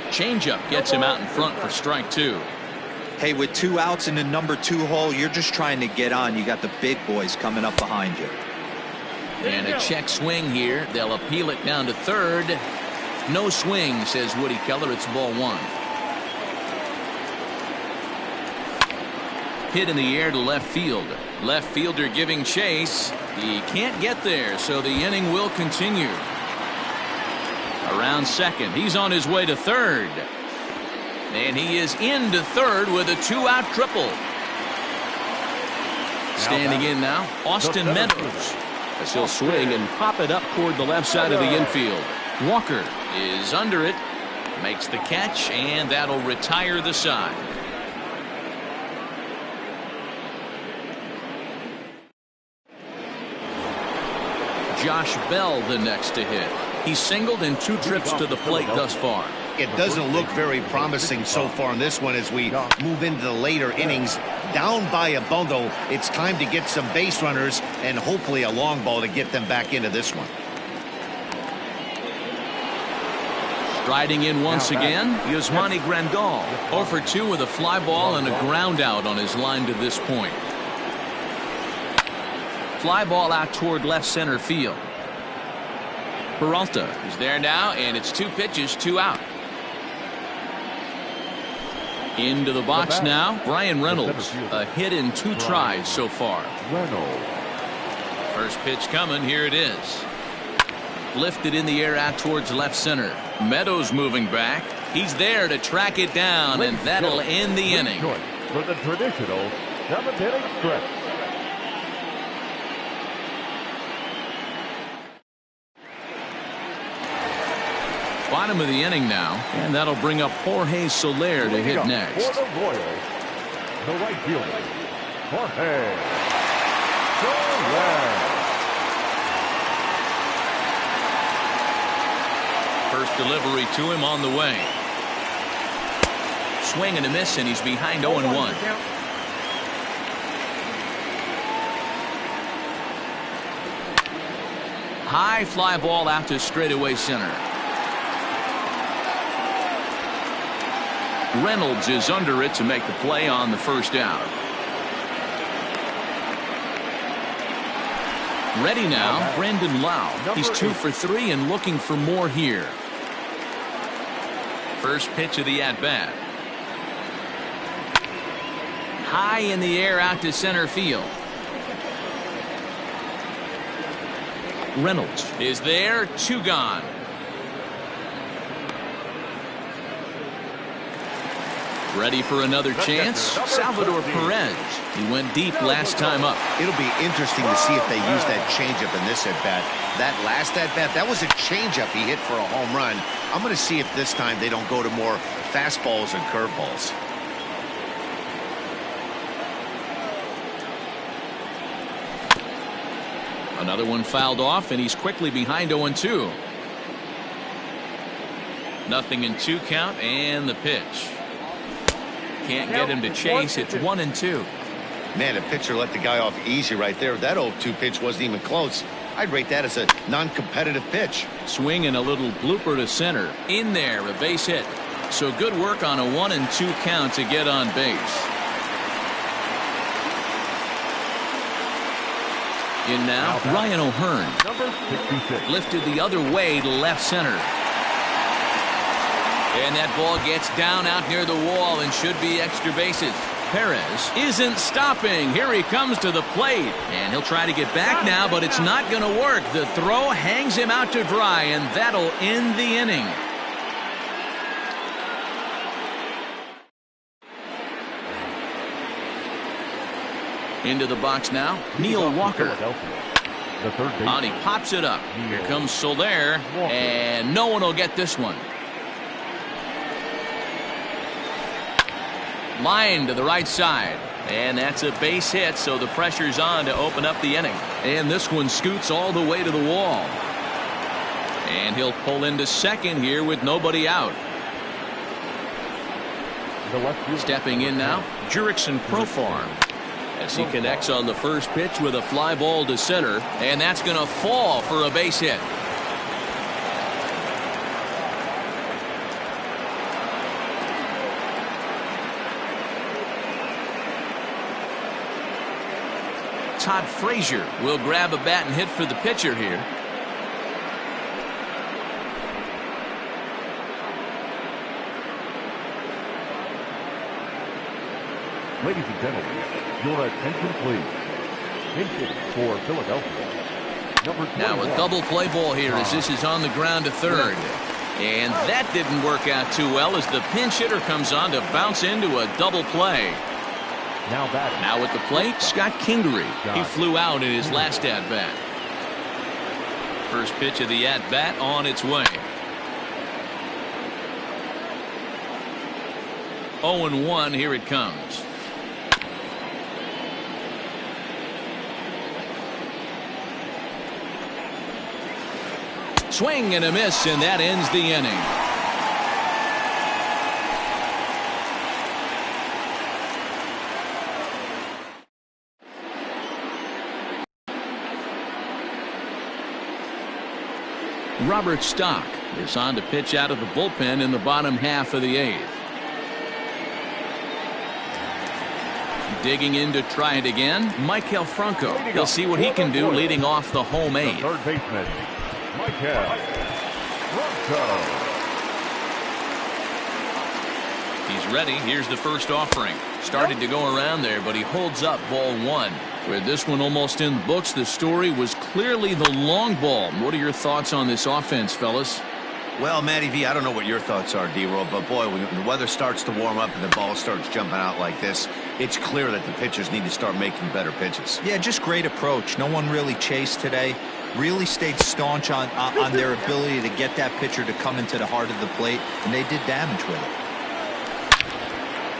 Changeup gets him out in front for strike 2. Hey, with 2 outs in the number 2 hole, you're just trying to get on. You got the big boys coming up behind you. And a check swing here. They'll appeal it down to third. No swing, says Woody Keller. It's ball 1. Hit in the air to left field. Left fielder giving chase. He can't get there, so the inning will continue. Around second, he's on his way to third. And he is into third with a 2-out triple. Standing in now, Austin Meadows. As he'll swing and pop it up toward the left side of the infield. Walker is under it, makes the catch, and that'll retire the side. Josh Bell the next to hit. He's singled in 2 trips to the plate thus far. It doesn't look very promising so far in this one as we move into the later innings. Down by a bundle, it's time to get some base runners and hopefully a long ball to get them back into this one. Striding in once again, Yasmani Grandal. 0 for 2 with a fly ball and a ground out on his line to this point. Fly ball out toward left center field. Peralta is there now, and it's 2 pitches, 2 out. Into the box now, Brian Reynolds. A hit in 2 tries so far. First pitch coming, here it is. Lifted in the air out towards left center. Meadows moving back. He's there to track it down, and that'll end the inning. For the traditional 7th-inning stretch. Bottom of the inning now, and that'll bring up Jorge Soler to hit next. For the Royals, the right fielder, Jorge Soler. First delivery to him on the way. Swing and a miss, and he's behind 0-1. High fly ball out to straightaway center. Reynolds is under it to make the play on the first out. Ready now, Brandon Lau. He's 2 for 3 and looking for more here. First pitch of the at-bat. High in the air out to center field. Reynolds is there, 2 gone. Ready for another chance? Salvador Perez. He went deep last time up. It'll be interesting to see if they use that changeup in this at-bat. That last at-bat, that was a changeup he hit for a home run. I'm going to see if this time they don't go to more fastballs and curveballs. Another one fouled off, and he's quickly behind 0-2. Nothing in 2 count, and the pitch. Can't get him to chase. It's 1-2. Man, the pitcher let the guy off easy right there. That 0-2 pitch wasn't even close. I'd rate that as a non-competitive pitch. Swing and a little blooper to center. In there, a base hit. So good work on a 1-2 count to get on base. In now, Ryan O'Hearn. Number 66. Lifted the other way to left center. And that ball gets down out near the wall and should be extra bases. Perez isn't stopping. Here he comes to the plate. And he'll try to get back now, but it's not going to work. The throw hangs him out to dry, and that'll end the inning. Into the box now, Neil Walker. The third base. And he pops it up. Here comes Soler, and no one will get this one. Line to the right side, and that's a base hit, so the pressure's on to open up the inning. And this one scoots all the way to the wall. And he'll pull into second here with nobody out. Stepping in now, Jurickson Profar. As he connects on the first pitch with a fly ball to center, and that's going to fall for a base hit. Todd Frazier will grab a bat and hit for the pitcher here. Ladies and gentlemen, your attention please. Pinch for Philadelphia. Number 21. Now a double play ball here as this is on the ground to third. And that didn't work out too well as the pinch hitter comes on to bounce into a double play. Now at the plate, Scott Kingery. He flew out in his last at-bat. First pitch of the at-bat on its way. 0-1, here it comes. Swing and a miss, and that ends the inning. Robert Stock is on to pitch out of the bullpen in the bottom half of the eighth. Digging in to try it again, Maikel Franco. He'll see what he can do leading off the home eighth. Third baseman, Maikel Franco. He's ready. Here's the first offering. Started to go around there, but he holds up ball one. With this one almost in the books, the story was clearly the long ball. What are your thoughts on this offense, fellas? Well, Matty V, I don't know what your thoughts are, D-Roll, but boy, when the weather starts to warm up and the ball starts jumping out like this, it's clear that the pitchers need to start making better pitches. Yeah, just great approach. No one really chased today. Really stayed staunch on their ability to get that pitcher to come into the heart of the plate, and they did damage with it.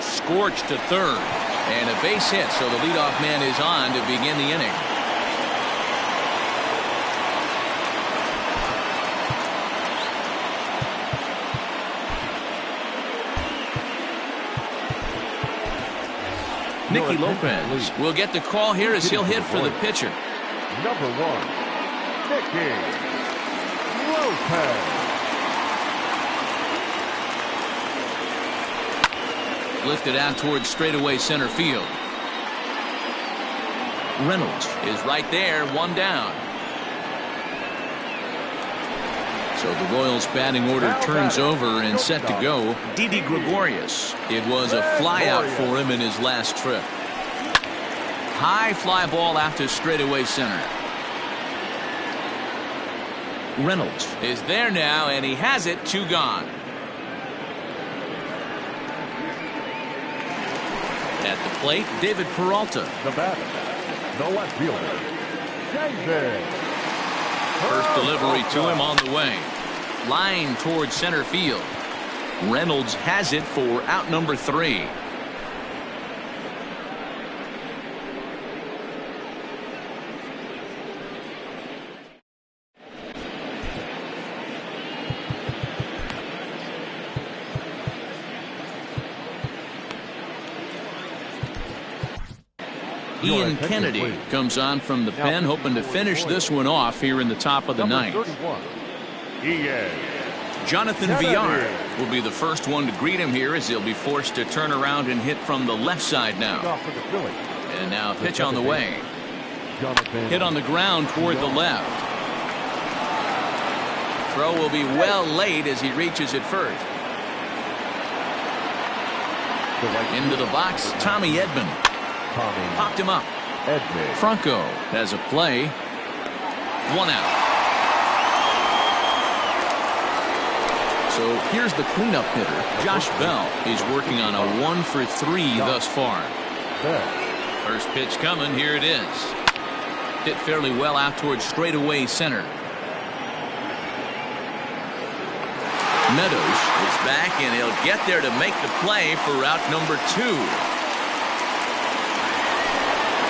Scorched to third, and a base hit, so the leadoff man is on to begin the inning. Nicky Lopez will get the call here as he'll hit for the pitcher. Number 1, Nicky Lopez. Lifted out towards straightaway center field. Reynolds is right there, one down. So the Royals batting order turns over and set to go. Didi Gregorius. It was a fly out for him in his last trip. High fly ball out to straightaway center. Reynolds is there now, and he has it, 2 gone. At the plate, David Peralta. The batter, the left fielder, David. First delivery to him on the way. Line towards center field. Reynolds has it for out number 3. Ian Kennedy comes on from the pen, hoping to finish this one off here in the top of the ninth. Jonathan Villar will be the first one to greet him here, as he'll be forced to turn around and hit from the left side now. And now pitch on the way. Hit on the ground toward the left. Throw will be well late as he reaches it first. Into the box, Tommy Edman. Popped him up. Franco has a play. 1 out. So here's the cleanup hitter, Josh Bell. He's working on a 1 for 3 thus far. First pitch coming. Here it is. Hit fairly well out towards straightaway center. Meadows is back, and he'll get there to make the play for route number 2.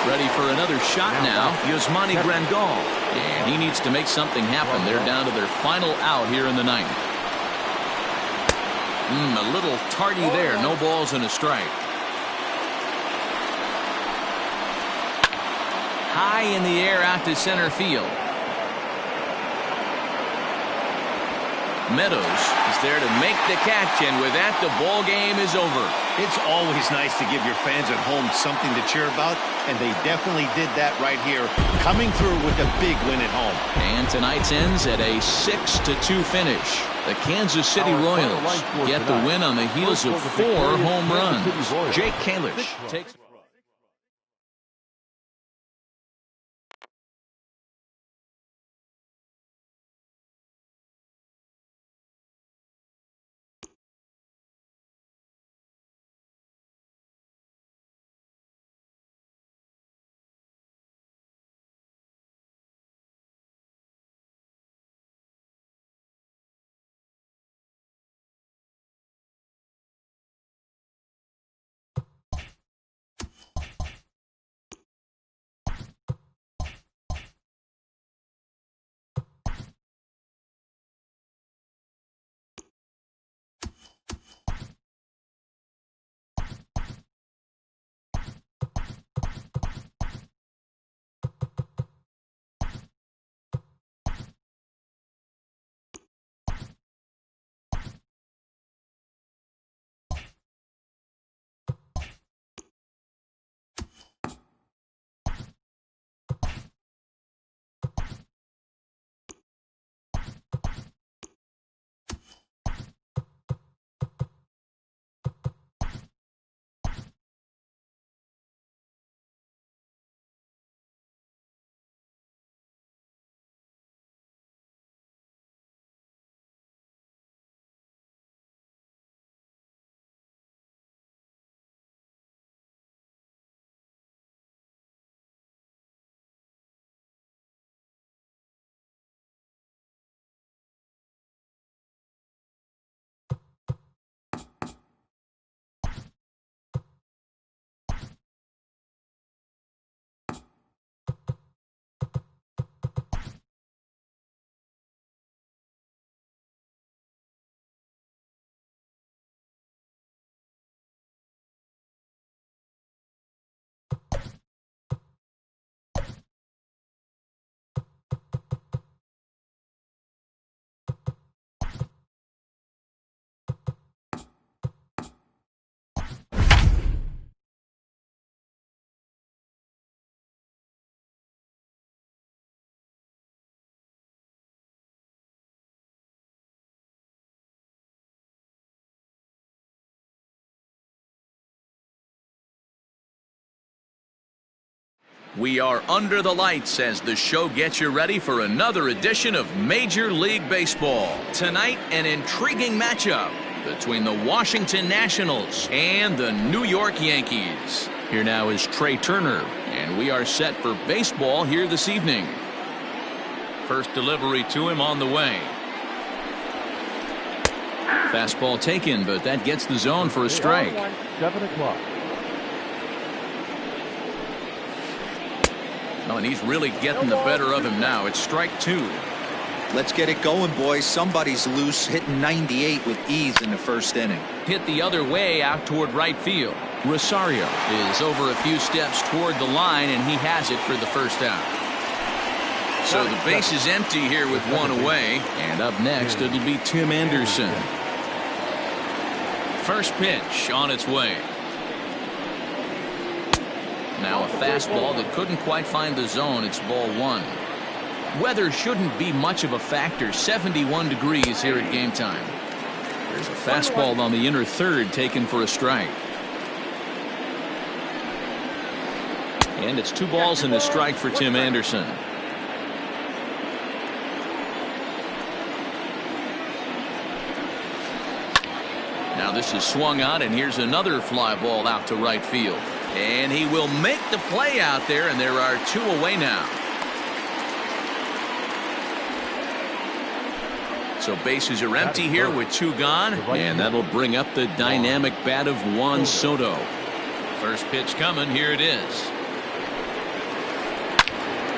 Ready for another shot now, Yasmani Grandal. And he needs to make something happen. They're down to their final out here in the ninth. A little tardy there. No balls and a strike. High in the air out to center field. Meadows is there to make the catch, and with that, the ball game is over. It's always nice to give your fans at home something to cheer about, and they definitely did that right here, coming through with a big win at home. And tonight's ends at a 6-2 finish. The Kansas City Royals get the win on the heels of 4 home runs. Jake Kalish takes. We are under the lights as the show gets you ready for another edition of Major League Baseball. Tonight, an intriguing matchup between the Washington Nationals and the New York Yankees. Here now is Trey Turner, and we are set for baseball here this evening. First delivery to him on the way. Fastball taken, but that gets the zone for a strike. 7 o'clock. Oh, and he's really getting the better of him now. It's strike 2. Let's get it going, boys. Somebody's loose, hitting 98 with ease in the first inning. Hit the other way out toward right field. Rosario is over a few steps toward the line, and he has it for the first out. So the base is empty here with one away, and up next it'll be Tim Anderson. First pitch on its way. Now a fastball that couldn't quite find the zone. It's ball one. Weather shouldn't be much of a factor. 71 degrees here at game time. There's a fastball on the inner third taken for a strike. And it's 2 balls and a strike for Tim Anderson. Now this is swung on, and here's another fly ball out to right field. And he will make the play out there, and there are 2 away now. So bases are empty here with 2 gone, and that'll bring up the dynamic bat of Juan Soto. First pitch coming, here it is.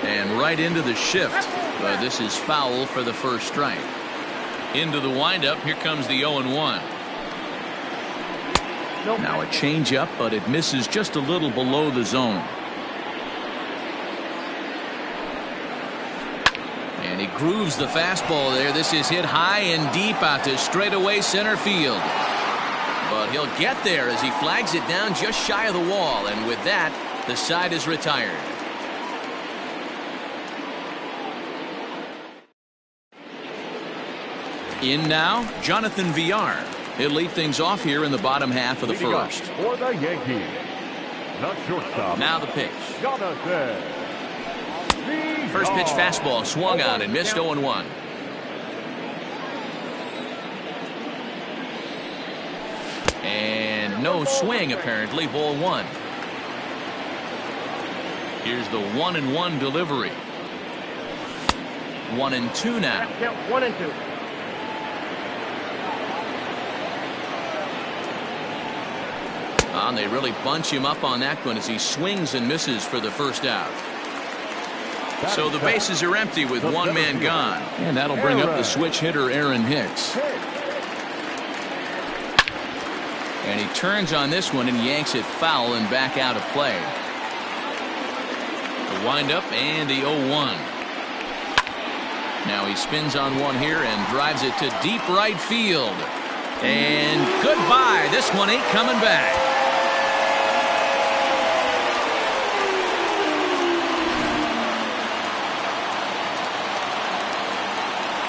And right into the shift. This is foul for the first strike. Into the windup, here comes the 0-1. Now a changeup, but it misses just a little below the zone. And he grooves the fastball there. This is hit high and deep out to straightaway center field. But he'll get there as he flags it down just shy of the wall. And with that, the side is retired. In now, Jonathan Villar. He'll lead things off here in the bottom half of the first. For the Yankees, the shortstop. Now the pitch. Jonathan First pitch fastball swung on and missed 0-1. And no swing apparently. Ball 1. Here's the 1-1 delivery. 1-2 now. 1-2. And they really bunch him up on that one as he swings and misses for the first out. So the bases are empty with 1 man gone. And that'll bring up the switch hitter Aaron Hicks. And he turns on this one and yanks it foul and back out of play. The windup and the 0-1. Now he spins on one here and drives it to deep right field. And goodbye. This one ain't coming back.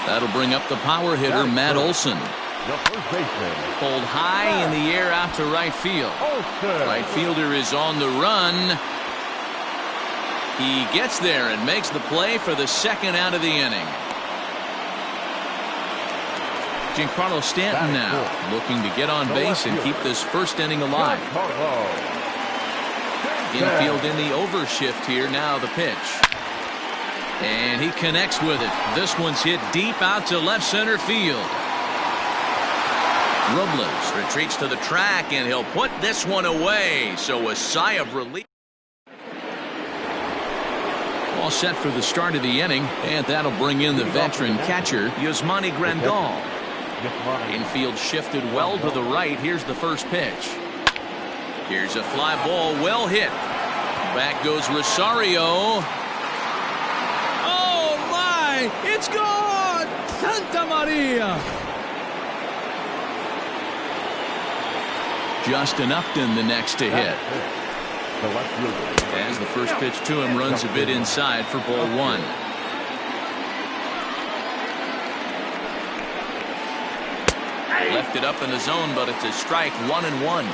That'll bring up the power hitter, Matt Olson. The first baseman. Pulled high in the air out to right field. Right fielder is on the run. He gets there and makes the play for the second out of the inning. Giancarlo Stanton now looking to get on base and keep this first inning alive. Infield in the overshift here. Now the pitch. And he connects with it. This one's hit deep out to left center field. Robles retreats to the track, and he'll put this one away. So a sigh of relief. All set for the start of the inning, and that'll bring in the veteran catcher, Yasmani Grandal. Infield shifted well to the right. Here's the first pitch. Here's a fly ball, well hit. Back goes Rosario. It's gone! Santa Maria! Justin Upton the next to hit. As the first pitch to him runs a bit inside for ball 1. Left it up in the zone, but it's a strike. 1-1.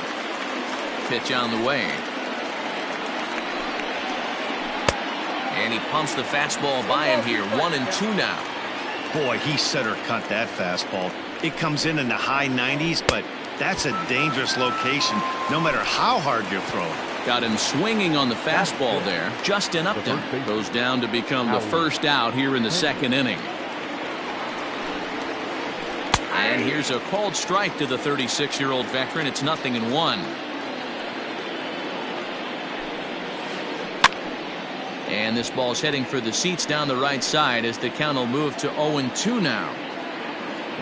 Pitch on the way. And he pumps the fastball by him here. 1-2 now. Boy, he center cut that fastball. It comes in the high 90s, but that's a dangerous location no matter how hard you throw. Got him swinging on the fastball there. Justin Upton goes down to become the first out here in the second inning. And here's a called strike to the 36-year-old veteran. It's 0-1. And this ball's heading for the seats down the right side as the count will move to 0-2 now.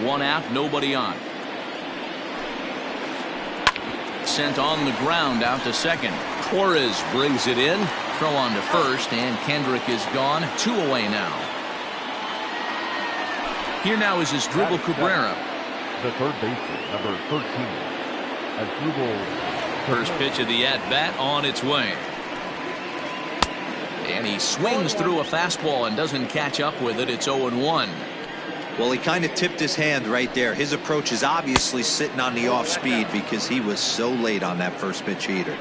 1 out, nobody on. sent on the ground out to second. Torres brings it in. Throw on to first, and Kendrick is gone. 2 away now. Here now is his Asdrubal Cabrera. The third baseman, number 13. Asdrubal. First pitch of the at-bat on its way. And he swings through a fastball and doesn't catch up with it. It's 0-1. Well, he kind of tipped his hand right there. His approach is obviously sitting on the off speed because he was so late on that first pitch heater.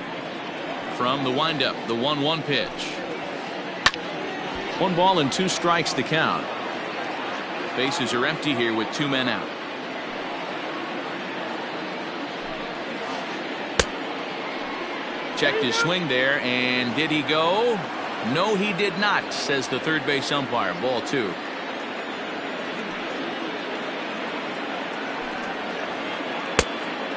From the windup, the 1-1 pitch. 1 ball and 2 strikes the count. Bases are empty here with 2 men out. Checked his swing there, and did he go? No, he did not, says the third base umpire. Ball 2.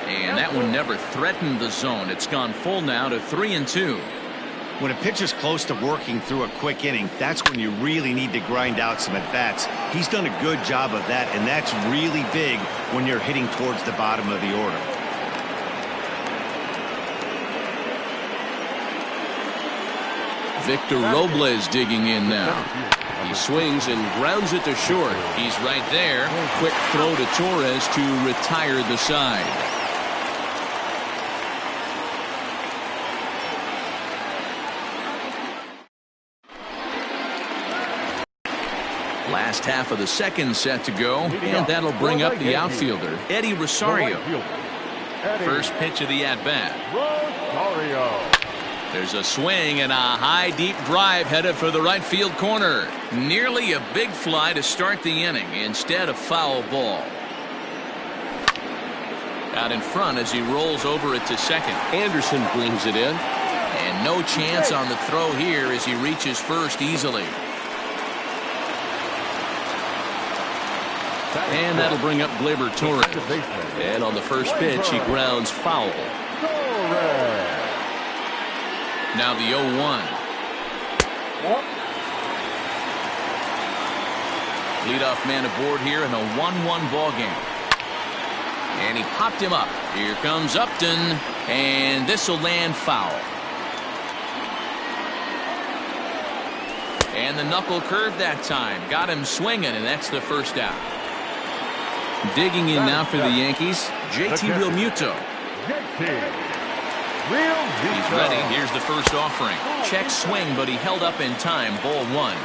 And that one never threatened the zone. It's gone full now to 3-2. When a pitcher's close to working through a quick inning, that's when you really need to grind out some at-bats. He's done a good job of that, and that's really big when you're hitting towards the bottom of the order. Victor Robles digging in now. He swings and grounds it to short. He's right there. Quick throw to Torres to retire the side. Last half of the second set to go, and that'll bring up the outfielder, Eddie Rosario. First pitch of the at-bat. Rosario. There's a swing and a high deep drive headed for the right field corner. Nearly a big fly to start the inning. Instead, a foul ball. Out in front as he rolls over it to second. Anderson brings it in. And no chance on the throw here as he reaches first easily. And that'll bring up Gleyber Torres. And on the first pitch, he grounds foul. Now the 0-1. Leadoff man aboard here in a 1-1 ball game. And he popped him up. Here comes Upton, and this will land foul. And the knuckle curve that time. Got him swinging, and that's the first out. Digging in now for the Yankees, JT Realmuto. He's ready. Here's the first offering. Check swing, but he held up in time. Ball 1.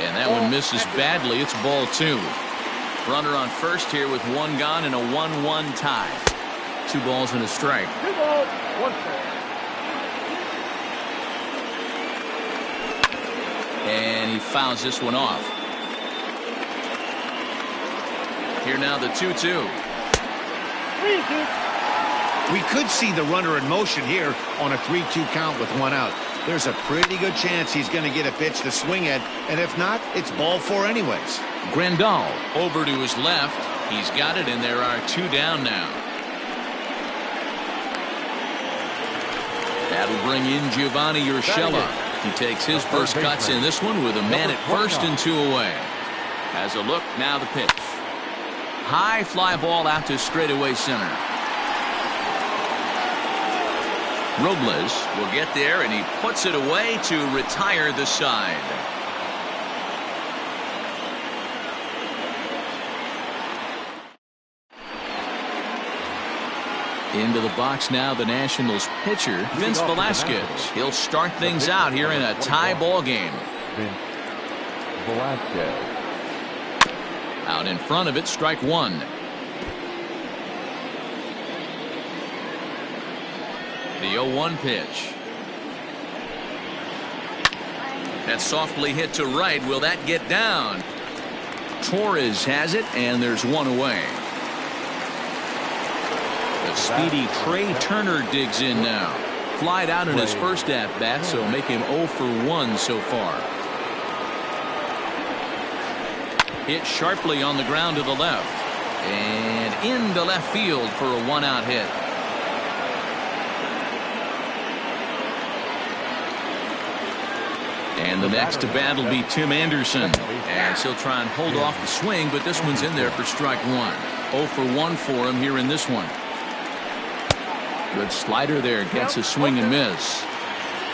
And that one misses badly. It's ball 2. Runner on first here with 1 gone and a 1-1 tie. 2 balls and a strike. 2 balls, 1 strike. And he fouls this one off. Here now the 2-2. We could see the runner in motion here on a 3-2 count with 1 out. There's a pretty good chance he's going to get a pitch to swing at, and if not, it's ball 4 anyways. Grandal over to his left. He's got it, and there are 2 down now. That'll bring in Giovanni Urshela. He takes his first cuts in this one with a man at first and 2 away. Has a look, now the pitch. High fly ball out to straightaway center. Robles will get there, and he puts it away to retire the side. Into the box now, the Nationals pitcher, Vince Velasquez. He'll start things out here in a tie ball game. Vince Velasquez. Out in front of it, strike 1. The 0-1 pitch. That's softly hit to right. Will that get down? Torres has it, and there's 1 away. The speedy Trey Turner digs in now. Flied out in his first at-bat, so make him 0 for 1 so far. Hit sharply on the ground to the left. And into left field for a 1-out hit. And the next to bat will be Tim Anderson. As he'll try and hold off the swing, but this one's in there for strike 1. 0 for 1 for him here in this one. Good slider there, gets a swing and miss.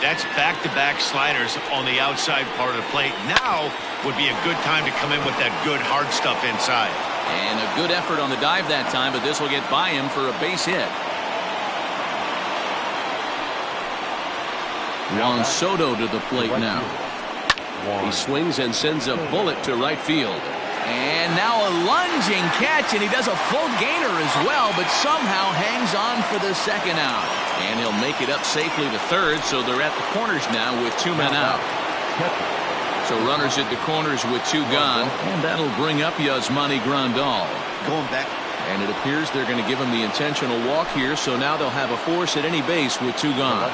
That's back-to-back sliders on the outside part of the plate. Now would be a good time to come in with that good hard stuff inside. And a good effort on the dive that time, but this will get by him for a base hit. Juan Soto to the plate now. He swings and sends a bullet to right field. And now a lunging catch, and he does a full gainer as well, but somehow hangs on for the second out. And he'll make it up safely to third, so they're at the corners now with 2 men out. So runners at the corners with 2 gone, and that'll bring up Yasmani Grandal. Going back. And it appears they're going to give him the intentional walk here, so now they'll have a force at any base with 2 gone.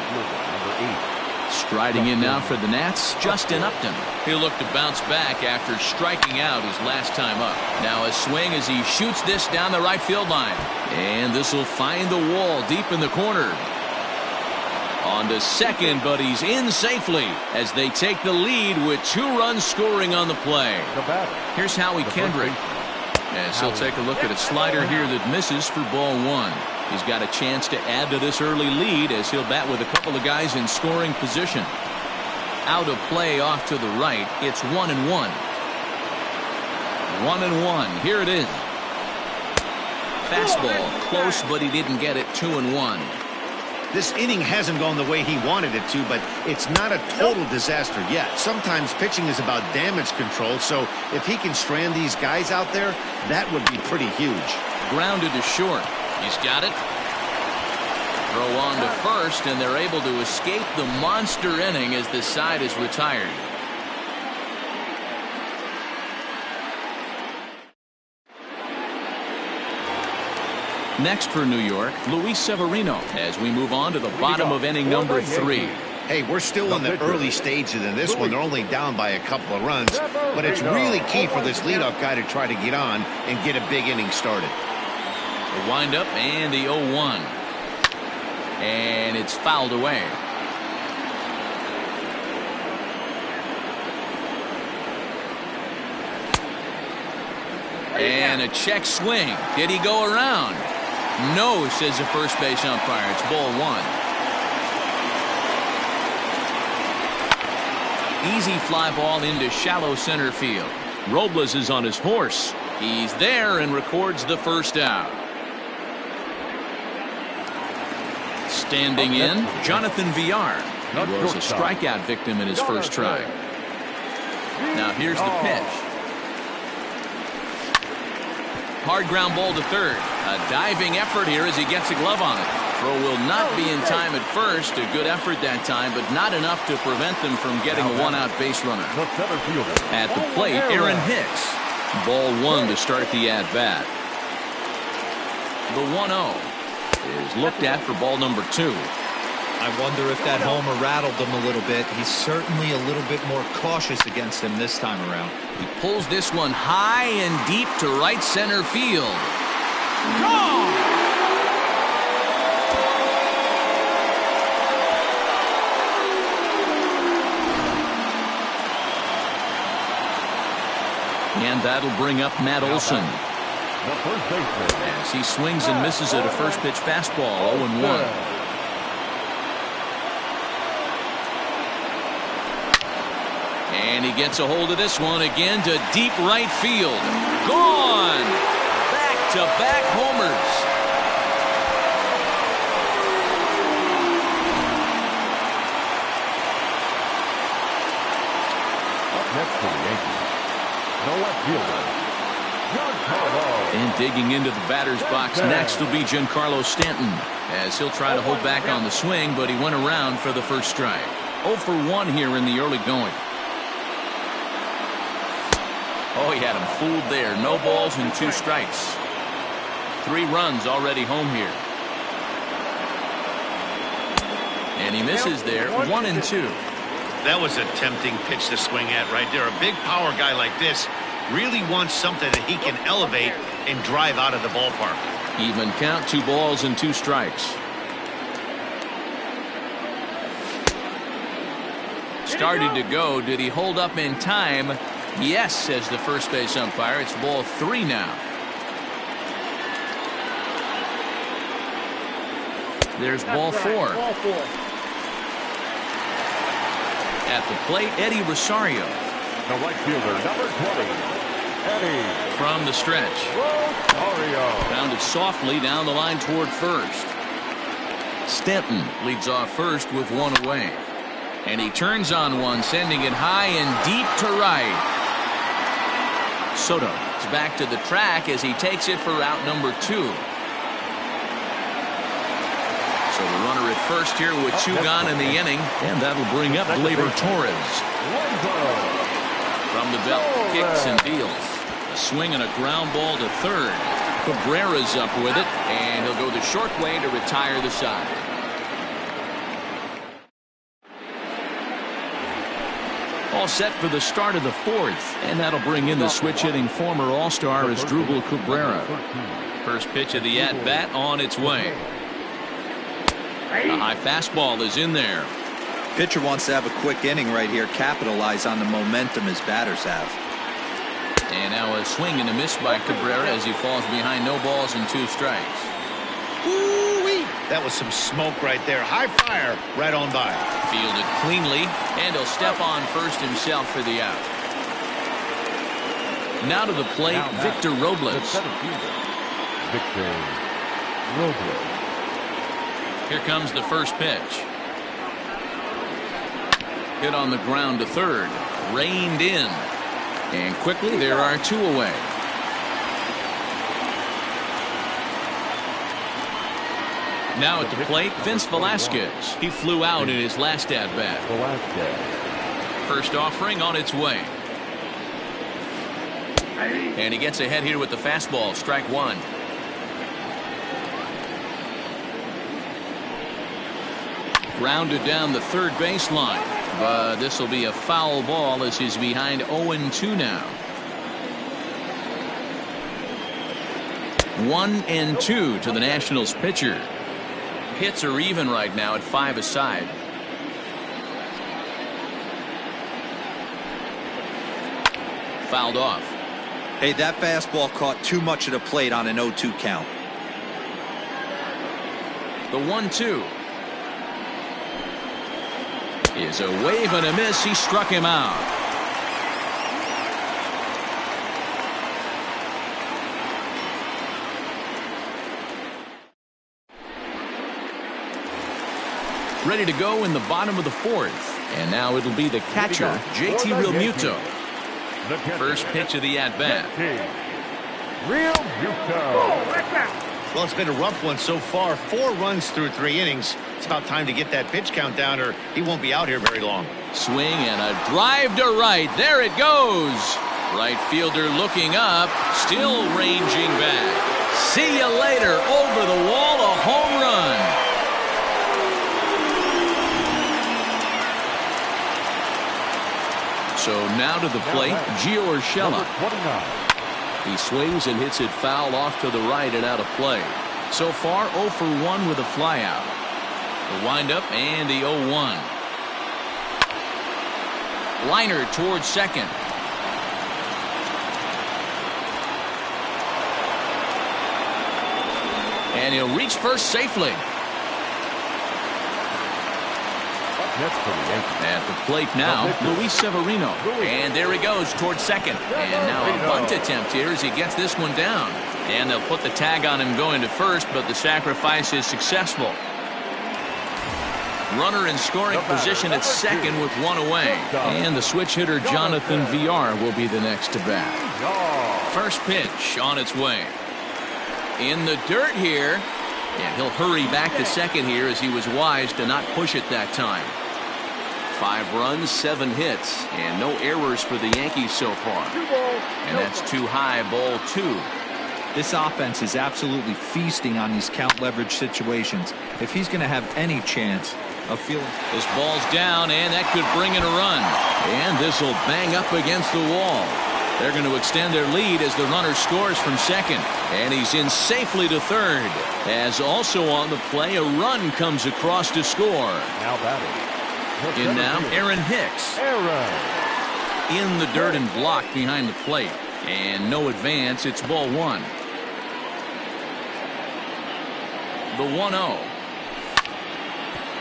Striding in now for the Nats, Justin Upton. He'll look to bounce back after striking out his last time up. Now a swing as he shoots this down the right field line. And this will find the wall deep in the corner. On to second, but he's in safely as they take the lead with 2 runs scoring on the play. Here's Howie Kendrick. As he'll take a look at a slider here that misses for ball 1. He's got a chance to add to this early lead as he'll bat with a couple of guys in scoring position. Out of play off to the right. It's 1-1. 1-1. Here it is. Fastball close, but he didn't get it. 2-1. This inning hasn't gone the way he wanted it to, but it's not a total disaster yet. Sometimes pitching is about damage control, so if he can strand these guys out there, that would be pretty huge. Grounded to short. He's got it. Throw on to first, and they're able to escape the monster inning as this side is retired. Next for New York, Luis Severino, as we move on to the bottom of inning number 3. Hey, we're still in the early stages in this one. They're only down by a couple of runs, but it's really key for this leadoff guy to try to get on and get a big inning started. The windup and the 0-1. And it's fouled away. And a check swing. Did he go around? No, says the first base umpire. It's ball 1. Easy fly ball into shallow center field. Robles is on his horse. He's there and records the first out. Standing in, Jonathan Villar. He was a strikeout victim in his first try. Now here's the pitch. Hard ground ball to third. A diving effort here as he gets a glove on it. Throw will not be in time at first. A good effort that time, but not enough to prevent them from getting a 1-out base runner. At the plate, Aaron Hicks. Ball 1 to start the at-bat. The 1-0 is looked at for ball number 2. I wonder if that homer rattled him a little bit. He's certainly a little bit more cautious against him this time around. He pulls this one high and deep to right center field. Gone! And that'll bring up Matt Olson. As he swings and misses at a first pitch fastball. 0-1. And he gets a hold of this one again to deep right field. Gone! Back-to-back homers. Up next for the Yankees, the left fielder, Giancarlo. And digging into the batter's box next will be Giancarlo Stanton, as he'll try to hold back on the swing, but he went around for the first strike. 0 for 1 here in the early going. Oh, he had him fooled there. No balls and 2 strikes. 3 runs already home here. And he misses there. 1-2. That was a tempting pitch to swing at right there. A big power guy like this really wants something that he can elevate and drive out of the ballpark. Even count, 2 balls and 2 strikes. Started to go. Did he hold up in time? Yes, says the first base umpire. It's ball 3 now. There's That's ball right. four. Ball four. At the plate, Eddie Rosario. The right fielder, number 20, Eddie From the stretch. Rosario. Grounded softly down the line toward first. Stanton leads off first with one away. And he turns on one, sending it high and deep to right. Soto is back to the track as he takes it for route number 2. So the runner at first here with 2 gone in the inning. And that'll bring up Gleyber Torres. From the belt, kicks and deals. A swing and a ground ball to third. Cabrera's up with it, and he'll go the short way to retire the side. All set for the start of the 4th, and that'll bring in the switch-hitting former All-Star Asdrubal Cabrera. First pitch of the at-bat on its way. The high fastball is in there. Pitcher wants to have a quick inning right here, capitalize on the momentum his batters have. And now a swing and a miss by Cabrera as he falls behind no balls and 2 strikes. Woo-wee. That was some smoke right there. High fire right on by. Fielded cleanly, and he'll step on first himself for the out. Now to the plate, Victor Robles. Victor Robles. Here comes the first pitch. Hit on the ground to third. Reined in. And quickly there are 2 away. Now at the plate, Vince Velasquez. He flew out in his last at-bat. First offering on its way. And he gets ahead here with the fastball. Strike 1. Grounded down the third baseline. But this will be a foul ball as he's behind 0-2 now. 1-2 to the Nationals pitcher. Hits are even right now at 5 aside. Fouled off. Hey, that fastball caught too much of the plate on an 0-2 count. The 1-2 is a wave and a miss. He struck him out. Ready to go in the bottom of the 4th. And now it'll be the catcher, JT Realmuto. First pitch of the at-bat. Well, it's been a rough one so far. 4 runs through 3 innings. It's about time to get that pitch count down or he won't be out here very long. Swing and a drive to right. There it goes. Right fielder looking up, still ranging back. See you later. Over the wall, a home run. So now to the plate, Gio Urshela. He swings and hits it foul off to the right and out of play. So far 0 for 1 with a flyout. The windup and the 0-1. Liner towards second. And he'll reach first safely. At the plate now, Luis Severino. And there he goes towards second. And now a bunt attempt here as he gets this one down. And they'll put the tag on him going to first, but the sacrifice is successful. Runner in scoring position at second with 1 away. And the switch hitter Jonathan Villar will be the next to bat. First pitch on its way. In the dirt here. And he'll hurry back to second here as he was wise to not push it that time. 5 runs, 7 hits, and no errors for the Yankees so far. And that's too high, ball 2. This offense is absolutely feasting on these count leverage situations. If he's going to have any chance of feeling. This ball's down, and that could bring in a run. And this will bang up against the wall. They're going to extend their lead as the runner scores from second. And he's in safely to third. As also on the play, a run comes across to score. Now batting. In now, Aaron Hicks. In the dirt and blocked behind the plate. And no advance. It's ball 1. The 1-0.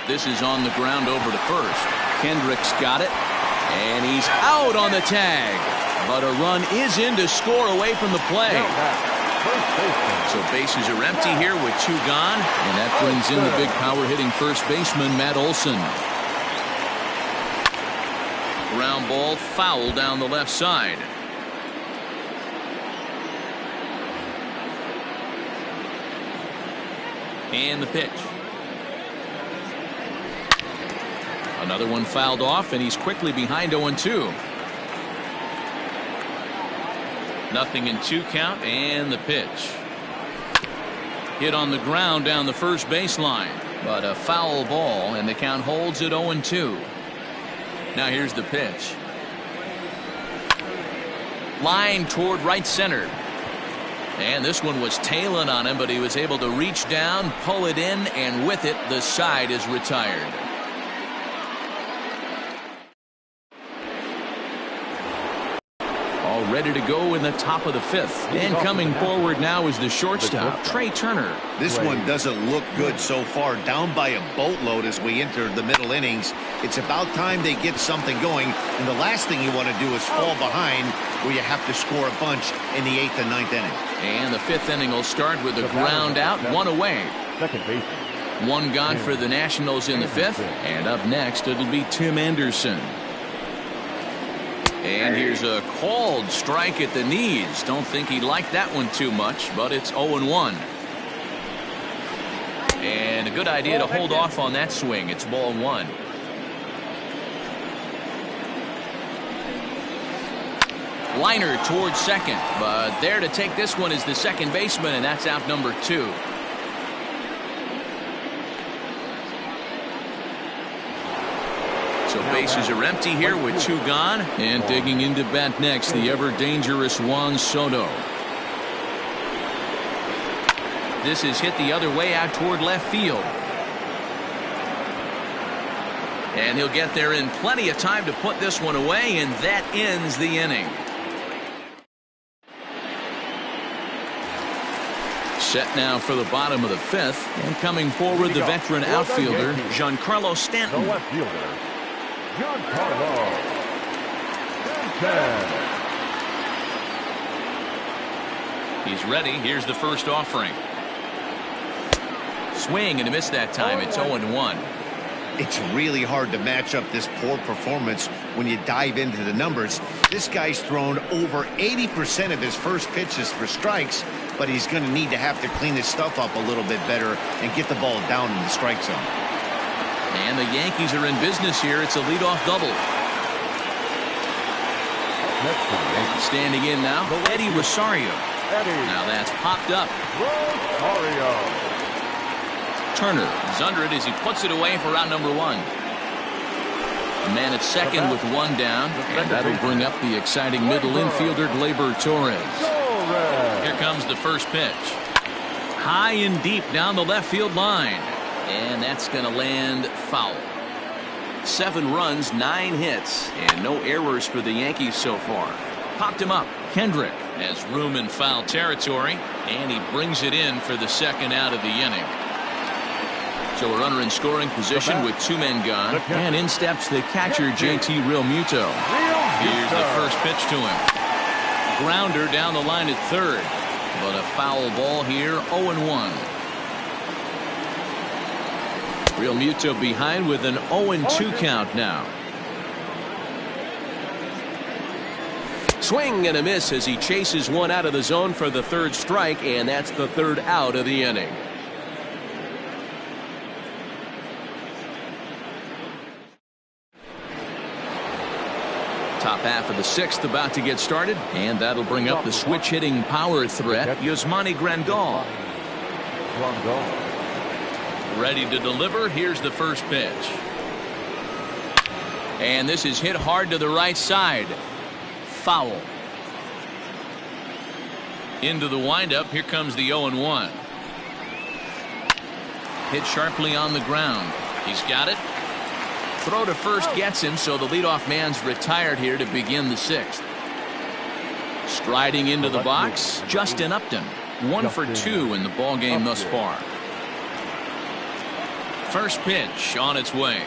this is on the ground over to first. Kendrick's got it, and he's out on the tag. But a run is in to score away from the play. So bases are empty here with 2 gone, and that brings in the big power-hitting first baseman, Matt Olson. Ground ball, foul down the left side. And the pitch. Another one fouled off, and he's quickly behind 0-2. Nothing in 2 count, and the pitch. Hit on the ground down the first baseline, but a foul ball, and the count holds at 0-2. Now here's the pitch. Line toward right center. And this one was tailing on him, but he was able to reach down, pull it in, and with it, the side is retired. All ready to go in the top of the 5th. And coming forward now is the shortstop, Trey Turner. This one doesn't look good so far. Down by a boatload as we enter the middle innings. It's about time they get something going. And the last thing you want to do is fall behind where you have to score a bunch in the 8th and 9th inning. And the 5th inning will start with a ground out, 1 away. Second base. 1 gone for the Nationals in the 5th. And up next, it'll be Tim Anderson. And here's a called strike at the knees. Don't think he liked that one too much, but it's 0-1. And a good idea to hold off on that swing. It's ball 1. Liner towards second, but there to take this one is the second baseman, and that's out number 2. So bases are empty here with 2 gone. And digging into bat next, the ever-dangerous Juan Soto. This is hit the other way out toward left field. And he'll get there in plenty of time to put this one away, and that ends the inning. Set now for the bottom of the 5th, and coming forward the veteran outfielder Giancarlo Stanton. The left fielder, Giancarlo Stanton. He's ready. Here's the first offering. Swing and a miss that time. It's 0-1. It's really hard to match up this poor performance when you dive into the numbers. This guy's thrown over 80% of his first pitches for strikes, but he's going to need to have to clean his stuff up a little bit better and get the ball down in the strike zone. And the Yankees are in business here. It's a leadoff double. Standing in now, Eddie Rosario. Now that's popped up. Rosario. Turner is under it as he puts it away for out number 1. A man at second with 1 down, and that'll bring up the exciting middle infielder Gleyber Torres. Here comes the first pitch. High and deep down the left field line, and that's going to land foul. 7 runs, 9 hits, and no errors for the Yankees so far. Popped him up. Kendrick has room in foul territory, and he brings it in for the second out of the inning. So a runner in scoring position with 2 men gone, and in steps the catcher JT Realmuto. Here's the first pitch to him. Grounder down the line at third, but a foul ball here, 0-1. Realmuto behind with an 0-2 count now. Swing and a miss as he chases one out of the zone for the 3rd strike, and that's the 3rd out of the inning. Top half of the 6th about to get started, and that'll bring up the switch-hitting power threat, Yasmani Grandal. Ready to deliver. Here's the first pitch. And this is hit hard to the right side. Foul. Into the windup. Here comes the 0-1. Hit sharply on the ground. He's got it. Throw to first gets him, so the leadoff man's retired here to begin the 6th. Striding into the box, Justin Upton. 1 for 2 in the ballgame thus far. First pitch on its way.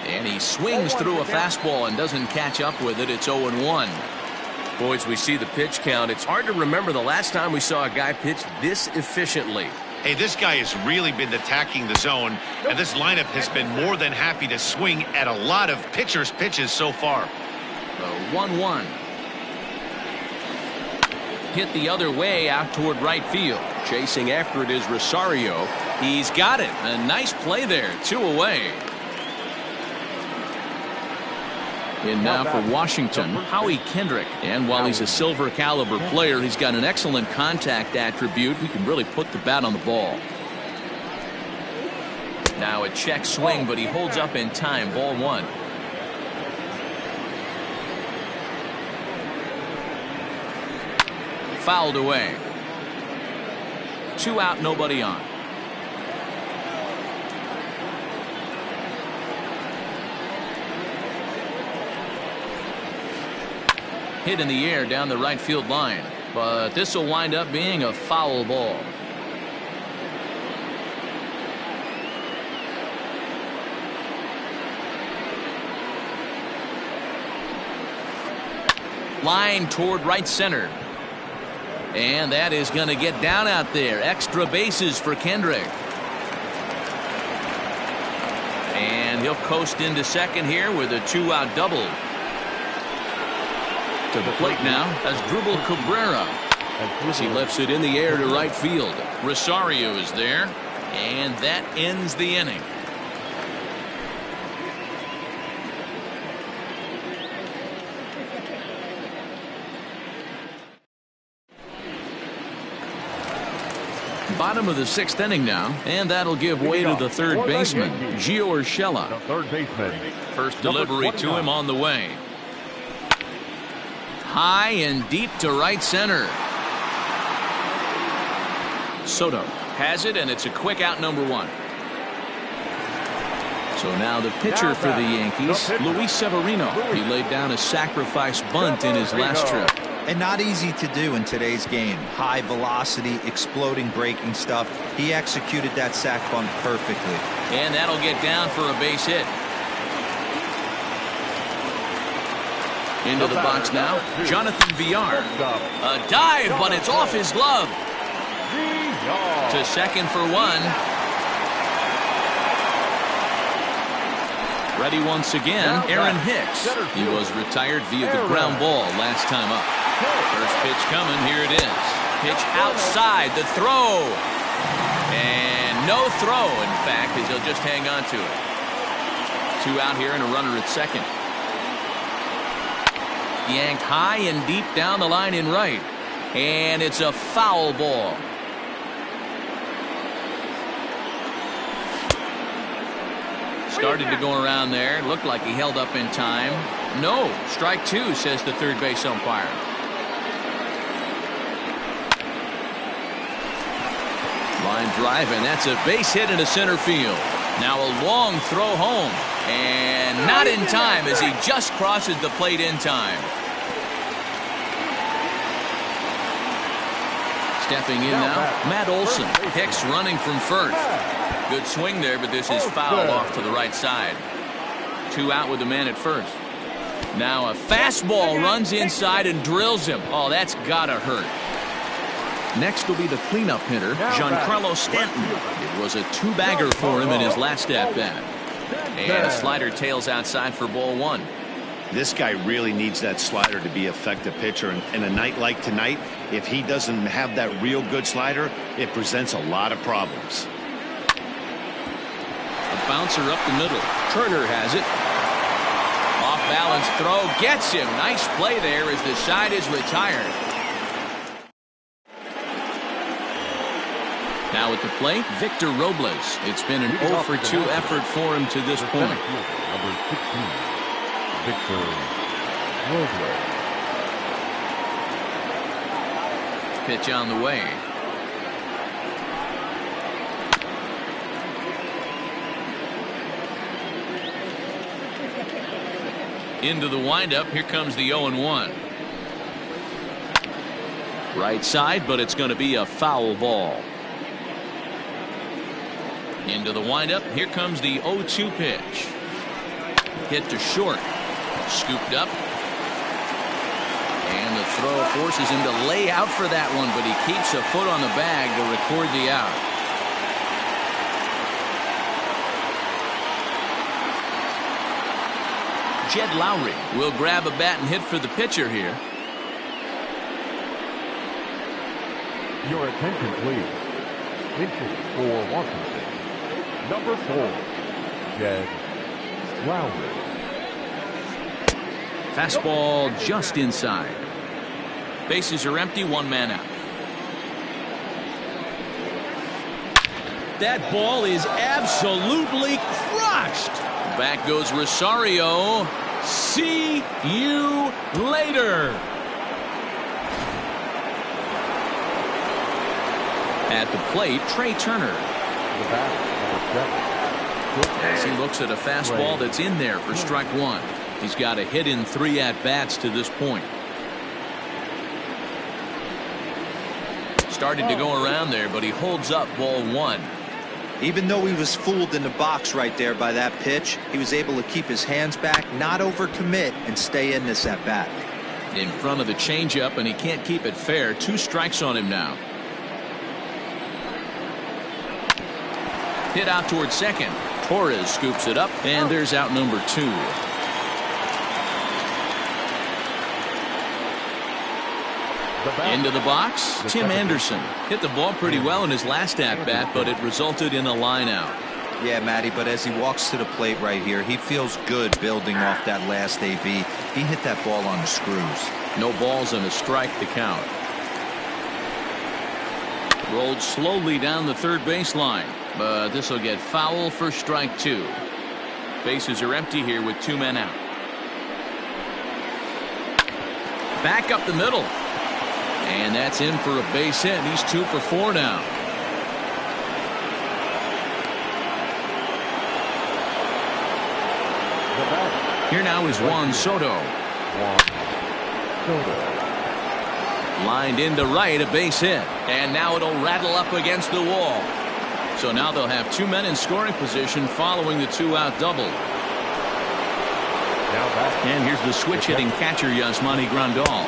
And he swings through a fastball and doesn't catch up with it. It's 0-1. Boys, we see the pitch count. It's hard to remember the last time we saw a guy pitch this efficiently. Hey, this guy has really been attacking the zone, and this lineup has been more than happy to swing at a lot of pitchers' pitches so far. 1-1. Hit the other way out toward right field. Chasing after it is Rosario. He's got it. A nice play there. 2 away. In now for Washington, Howie Kendrick. And while he's a silver caliber player, he's got an excellent contact attribute. He can really put the bat on the ball. Now a check swing, but he holds up in time. Ball 1. Fouled away. 2 out, nobody on. Hit in the air down the right field line, but this will wind up being a foul ball. Line toward right center. And that is going to get down out there. Extra bases for Kendrick. And he'll coast into second here with a 2-out double. To the plate now as Drupal Cabrera. As he lifts it in the air to right field. Rosario is there. And that ends the inning. Bottom of the 6th inning now, and that'll give way to the third baseman, Gio Urshela. The third baseman. First delivery to him on the way. High and deep to right center. Soto has it, and it's a quick out, number 1. So now the pitcher for the Yankees, Luis Severino. He laid down a sacrifice bunt in his last trip. And not easy to do in today's game. High velocity, exploding breaking stuff. He executed that sac bunt perfectly. And that'll get down for a base hit. Into the box now, Jonathan Villar. A dive, but it's off his glove. To second for 1. Ready once again, Aaron Hicks. He was retired via the ground ball last time up. First pitch coming, here it is. Pitch outside, the throw. And no throw, in fact, as he'll just hang on to it. 2 out here and a runner at second. Yanked high and deep down the line in right. And it's a foul ball. Started to go around there. Looked like he held up in time. No. Strike 2, says the third base umpire. Line drive, and that's a base hit into center field. Now a long throw home. And not in time as he just crosses the plate in time. Stepping in now, Matt Olson. Hicks running from first. Good swing there, but this is fouled off to the right side. 2 out with the man at first. Now a fastball runs inside and drills him. Oh, that's gotta hurt. Next will be the cleanup hitter, Giancarlo Stanton. It was a 2-bagger for him in his last at-bat. And a slider tails outside for ball 1. This guy really needs that slider to be an effective pitcher. And a night like tonight, if he doesn't have that real good slider, it presents a lot of problems. A bouncer up the middle. Turner has it. Off balance throw gets him. Nice play there as the side is retired. Now at the plate, Victor Robles. It's been an 0 for 2 effort for him to this point. Number 16, Victor Robles. Pitch on the way. Into the windup. Here comes the 0-1. Right side, but it's going to be a foul ball. Into the windup. Here comes the 0-2 pitch. Hit to short. Scooped up. And the throw forces him to lay out for that one, but he keeps a foot on the bag to record the out. Jed Lowry will grab a bat and hit for the pitcher here. Your attention, please. Pitching for Washington, number 4, Jed Lowry. Fastball just inside. Bases are empty, 1 man out. That ball is absolutely crushed. Back goes Rosario. See you later. At the plate, Trey Turner. The batter, number 7. As he looks at a fastball that's in there for strike 1. He's got a hit in 3 at-bats to this point. Started to go around there, but he holds up ball 1. Even though he was fooled in the box right there by that pitch, he was able to keep his hands back, not overcommit, and stay in this at-bat. In front of the changeup, and he can't keep it fair. 2 strikes on him now. Hit out towards second. Torres scoops it up, and there's out number 2. Into the box, Tim Anderson. Hit the ball pretty well in his last at-bat, but it resulted in a line out. Yeah, Matty, but as he walks to the plate right here, he feels good building off that last AB. He hit that ball on the screws. No balls and a strike to count. Rolled slowly down the third baseline, but this will get foul for strike 2. Bases are empty here with 2 men out. Back up the middle. And that's in for a base hit. He's 2 for 4 now. Here now is Juan Soto. Lined into right, a base hit. And now it'll rattle up against the wall. So now they'll have 2 men in scoring position following the 2-out double. And here's the switch-hitting catcher, Yasmani Grandal.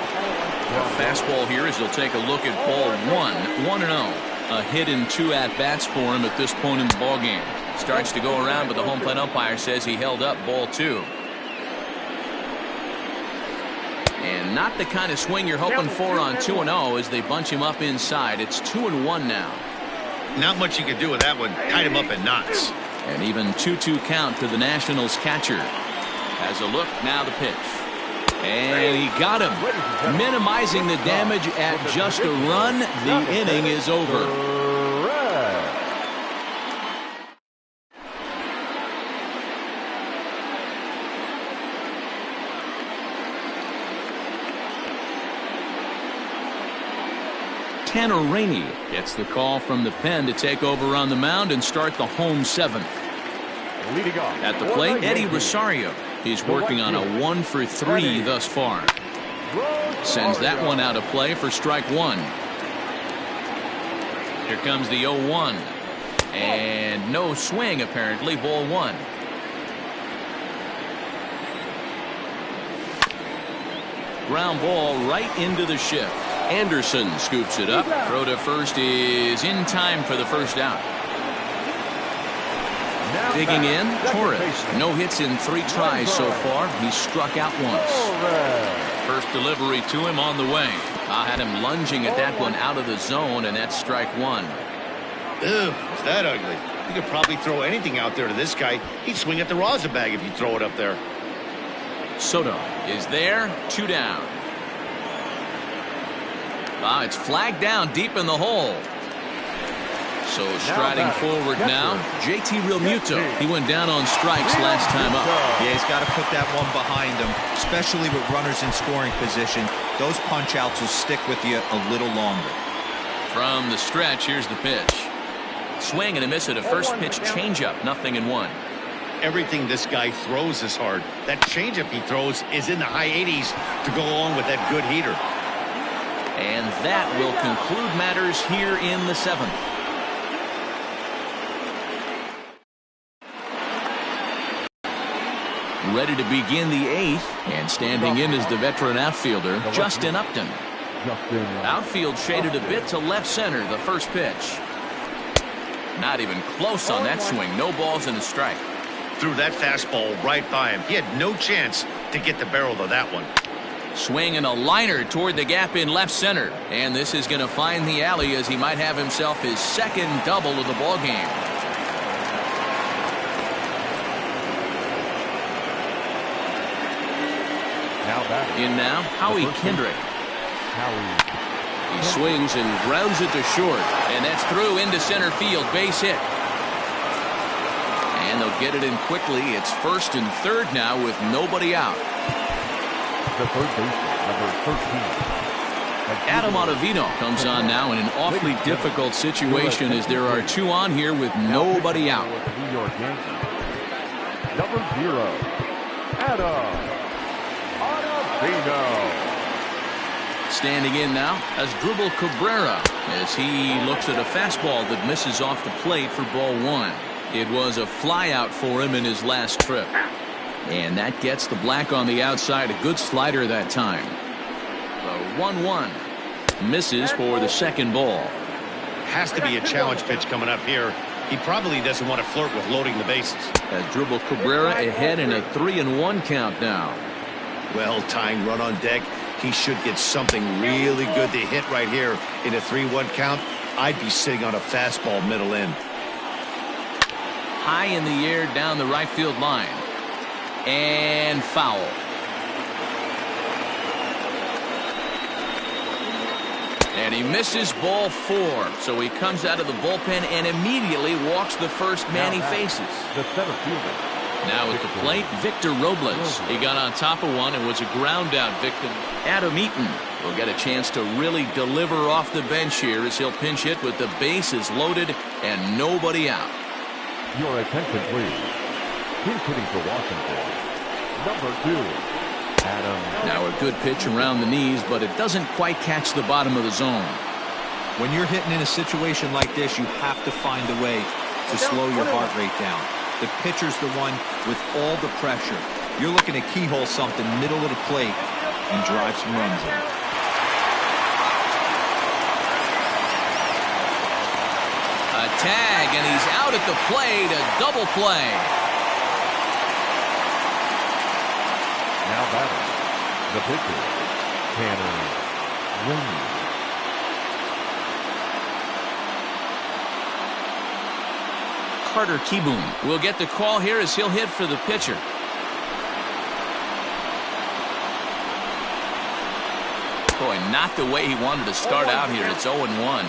A fastball here as he'll take a look at ball 1. 1-0. A hit in 2 at-bats for him at this point in the ballgame. Starts to go around, but the home plate umpire says he held up ball 2. And not the kind of swing you're hoping for on 2-0 as they bunch him up inside. It's 2-1 now. Not much you can do with that one. Tied him up in knots. And even 2-2 count to the Nationals catcher. Has a look, now the pitch. And he got him, minimizing the damage at just a run. The inning is over. Tanner Rainey gets the call from the pen to take over on the mound and start the home 7th. At the plate, Eddie Rosario. He's working on a 1 for 3 thus far. Sends that one out of play for strike 1. Here comes the 0-1. And no swing, apparently, ball 1. Ground ball right into the shift. Anderson scoops it up. Throw to first is in time for the first out. Digging in, Torres. No hits in 3 tries so far. He's struck out once. First delivery to him on the way. I had him lunging at that one out of the zone, and that's strike 1. Ew, is that ugly? You could probably throw anything out there to this guy. He'd swing at the rosin bag if you throw it up there. Soto is there. 2 down. It's flagged down deep in the hole. So striding forward now, JT Realmuto. He went down on strikes last time up. Yeah, he's got to put that one behind him, especially with runners in scoring position. Those punch-outs will stick with you a little longer. From the stretch, here's the pitch. Swing and a miss at a first pitch changeup, 0-1. Everything this guy throws is hard. That changeup he throws is in the high 80s to go along with that good heater. And that will conclude matters here in the 7th. Ready to begin the 8th, and standing in is the veteran outfielder, Justin Upton. Outfield shaded a bit to left center, the first pitch. Not even close on that swing. No balls and a strike. Threw that fastball right by him. He had no chance to get the barrel of that one. Swing and a liner toward the gap in left center. And this is going to find the alley as he might have himself his second double of the ball game. In now, Howie Kendrick. He swings and grounds it to short. And that's through into center field. Base hit. And they'll get it in quickly. It's first and third now with nobody out. The third baseman, number 13. Adam Ottavino comes on now in an awfully difficult situation as there are two on here with nobody out. New York Yankees. Number 0, Adam Ottavino. Standing in now Asdrubal Cabrera as he looks at a fastball that misses off the plate for ball 1. It was a flyout for him in his last trip. And that gets the black on the outside. A good slider that time. The 1-1 misses for the second ball. Has to be a challenge pitch coming up here. He probably doesn't want to flirt with loading the bases. Asdrubal Cabrera ahead in a 3-1 count now. Well, tying run on deck. He should get something really good to hit right here in a 3-1 count. I'd be sitting on a fastball middle in. High in the air down the right field line. And foul. And he misses ball 4. So he comes out of the bullpen and immediately walks the first man he faces. The center fielder. Now at the plate, Victor Robles. He got on top of one and was a ground out victim. Adam Eaton will get a chance to really deliver off the bench here as he'll pinch hit with the bases loaded and nobody out. Your attention, please. He's hitting for Washington. Number 2, Adam. Now a good pitch around the knees, but it doesn't quite catch the bottom of the zone. When you're hitting in a situation like this, you have to find a way to slow your heart rate down. The pitcher's the one with all the pressure. You're looking to keyhole something middle of the plate and drive some runs in. A tag, and he's out at the plate. A double play. Now batting, the pitcher, Tanner Rainey. Carter Kieboom will get the call here as he'll hit for the pitcher. Boy, not the way he wanted to start out here. It's 0-1.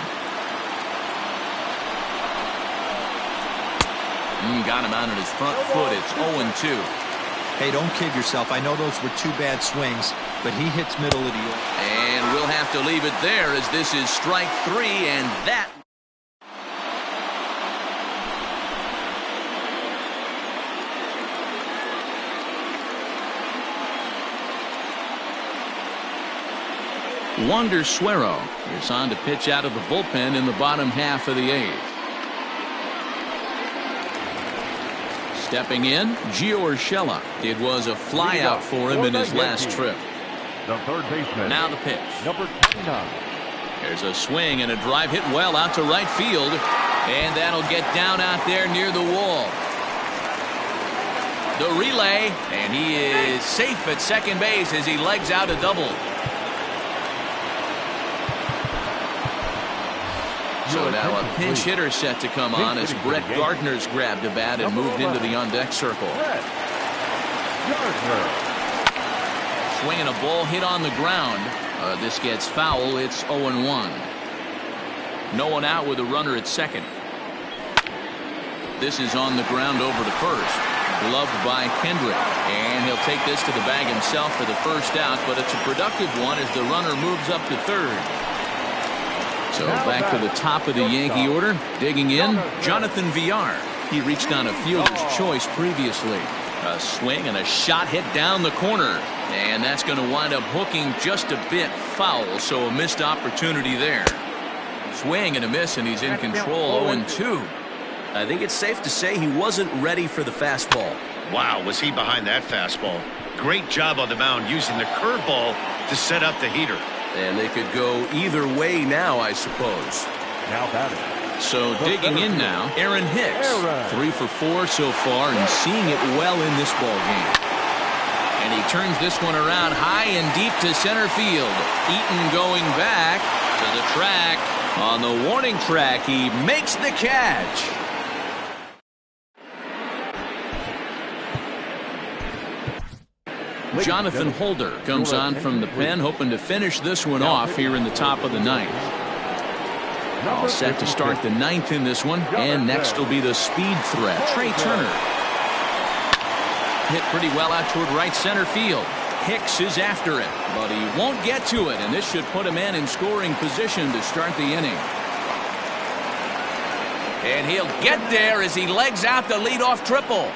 Got him out on his front foot. It's 0-2. Hey, don't kid yourself. I know those were 2 bad swings, but he hits middle of the order. And we'll have to leave it there as this is strike 3, and that. Wander Suero is on to pitch out of the bullpen in the bottom half of the 8th. Stepping in, Gio Urshela. It was a flyout for him in his last trip. The third baseman. Now the pitch. Number 29. There's a swing and a drive hit well out to right field. And that'll get down out there near the wall. The relay, and he is safe at second base as he legs out a double. So now a pinch hitter set to come on as Brett Gardner's grabbed a bat and moved into the on-deck circle. Swinging a ball hit on the ground. This gets foul. It's 0-1. No one out with a runner at second. This is on the ground over to first. Gloved by Kendrick. And he'll take this to the bag himself for the first out, but it's a productive one as the runner moves up to third. So back to the top of the Yankee order. Digging in, Jonathan Villar. He reached on a fielder's choice previously. A swing and a shot hit down the corner. And that's going to wind up hooking just a bit foul, so a missed opportunity there. Swing and a miss, and he's in control. 0-2. I think it's safe to say he wasn't ready for the fastball. Wow, was he behind that fastball. Great job on the mound using the curveball to set up the heater. And they could go either way now, I suppose. Now batting. So digging in now, Aaron Hicks. 3 for 4 so far and seeing it well in this ball game. And he turns this one around high and deep to center field. Eaton going back to the track. On the warning track, he makes the catch. Jonathan Holder comes on from the pen, hoping to finish this one off here in the top of the ninth. All set to start the ninth in this one, and next will be the speed threat, Trey Turner. Hit pretty well out toward right center field. Hicks is after it, but he won't get to it, and this should put a man in scoring position to start the inning. And he'll get there as he legs out the leadoff triple.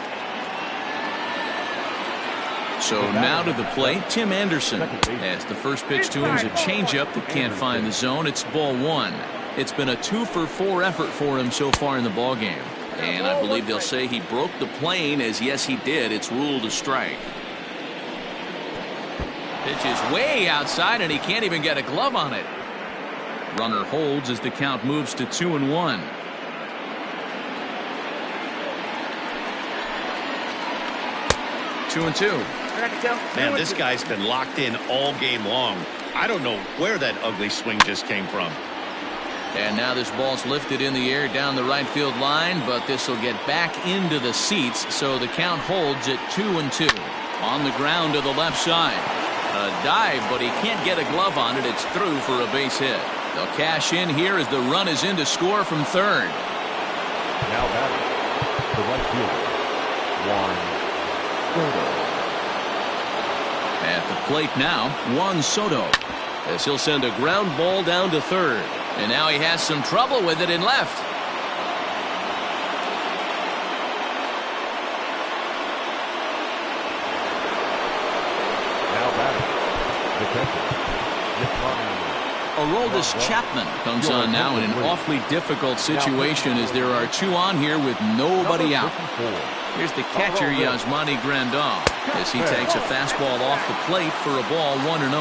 So now to the plate, Tim Anderson. As the first pitch to him is a changeup that can't find the zone. It's ball 1. It's been a 2 for 4 effort for him so far in the ball game. And I believe they'll say he broke the plane, as yes he did. It's ruled a strike. Pitch is way outside and he can't even get a glove on it. Runner holds as the count moves to 2-1. Two and two. Man, this guy's been locked in all game long. I don't know where that ugly swing just came from. And now this ball's lifted in the air down the right field line, but this will get back into the seats, so the count holds at 2-2. On the ground to the left side. A dive, but he can't get a glove on it. It's through for a base hit. They'll cash in here as the run is in to score from third. Now batting, the right fielder, Juan Soto. At the plate now, Juan Soto, as he'll send a ground ball down to third. And now he has some trouble with it in left. Now batting, the catcher, Aroldis Chapman comes on now in an awfully difficult situation as there are two on here with nobody out. Here's the catcher, Yasmani Grandal, as he takes a fastball off the plate for a ball 1-0.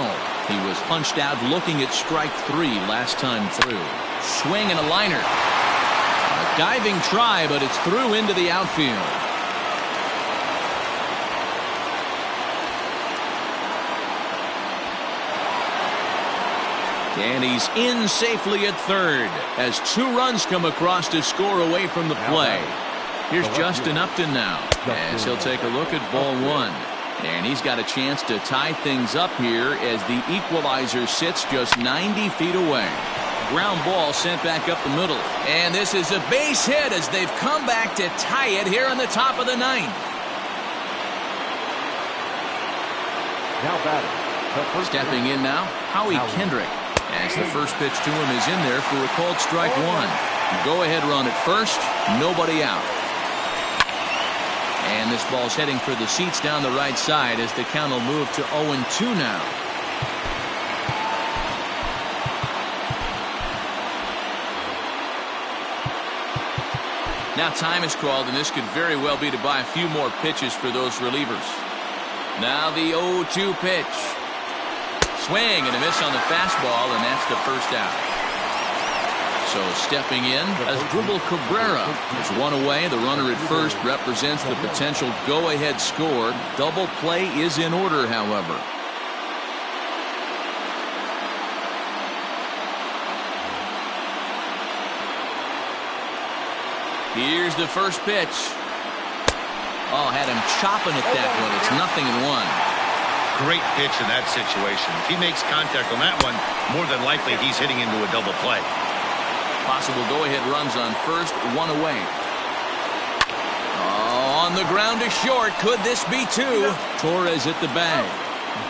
He was punched out looking at strike 3 last time through. Swing and a liner. A diving try, but it's through into the outfield. And he's in safely at third as 2 runs come across to score away from the play. Here's Justin Upton now as he'll take a look at ball 1. And he's got a chance to tie things up here as the equalizer sits just 90 feet away. Ground ball sent back up the middle. And this is a base hit as they've come back to tie it here in the top of the ninth. Now batting. Stepping in now, Howie Kendrick. As the first pitch to him is in there for a called strike 1. Go ahead run at first, nobody out. And this ball's heading for the seats down the right side as the count will move to 0-2 now. Now time is called, and this could very well be to buy a few more pitches for those relievers. Now the 0-2 pitch. Swing and a miss on the fastball, and that's the first out. So stepping in as Asdrubal Cabrera is one away. The runner at first represents the potential go-ahead score. Double play is in order, however. Here's the first pitch. Oh, had him chopping at that one. It's 0-1. Great pitch in that situation. If he makes contact on that one, more than likely he's hitting into a double play. Possible go-ahead runs on first, 1 away. Oh, on the ground to short. Could this be 2? Torres at the bag.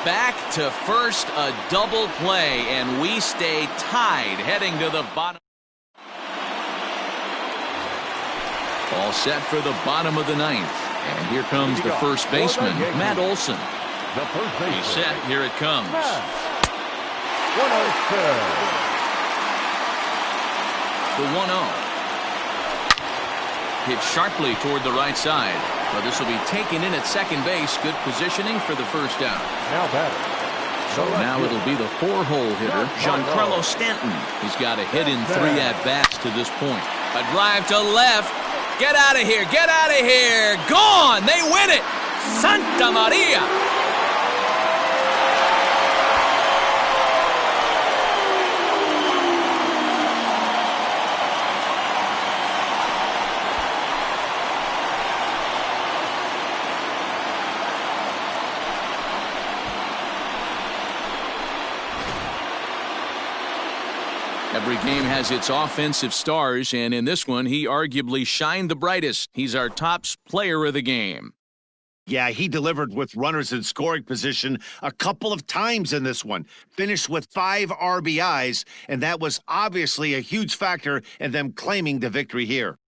Back to first, a double play, and we stay tied heading to the bottom. All set for the bottom of the ninth. And here comes the first baseman, Matt Olson. He's set. Here it comes. The 1-0. Hit sharply toward the right side. Well, this will be taken in at second base. Good positioning for the first down. Now batting. So now it'll be the 4-hole hitter, Giancarlo Stanton. He's got a hit in 3 at-bats to this point. A drive to left. Get out of here. Get out of here. Gone. They win it. Santa Maria. Every game has its offensive stars, and in this one, he arguably shined the brightest. He's our top player of the game. Yeah, he delivered with runners in scoring position a couple of times in this one. Finished with 5 RBIs, and that was obviously a huge factor in them claiming the victory here.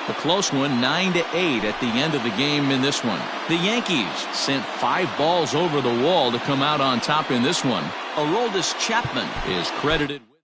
A close one, 9-8 at the end of the game in this one. The Yankees sent 5 balls over the wall to come out on top in this one. Aroldis Chapman is credited with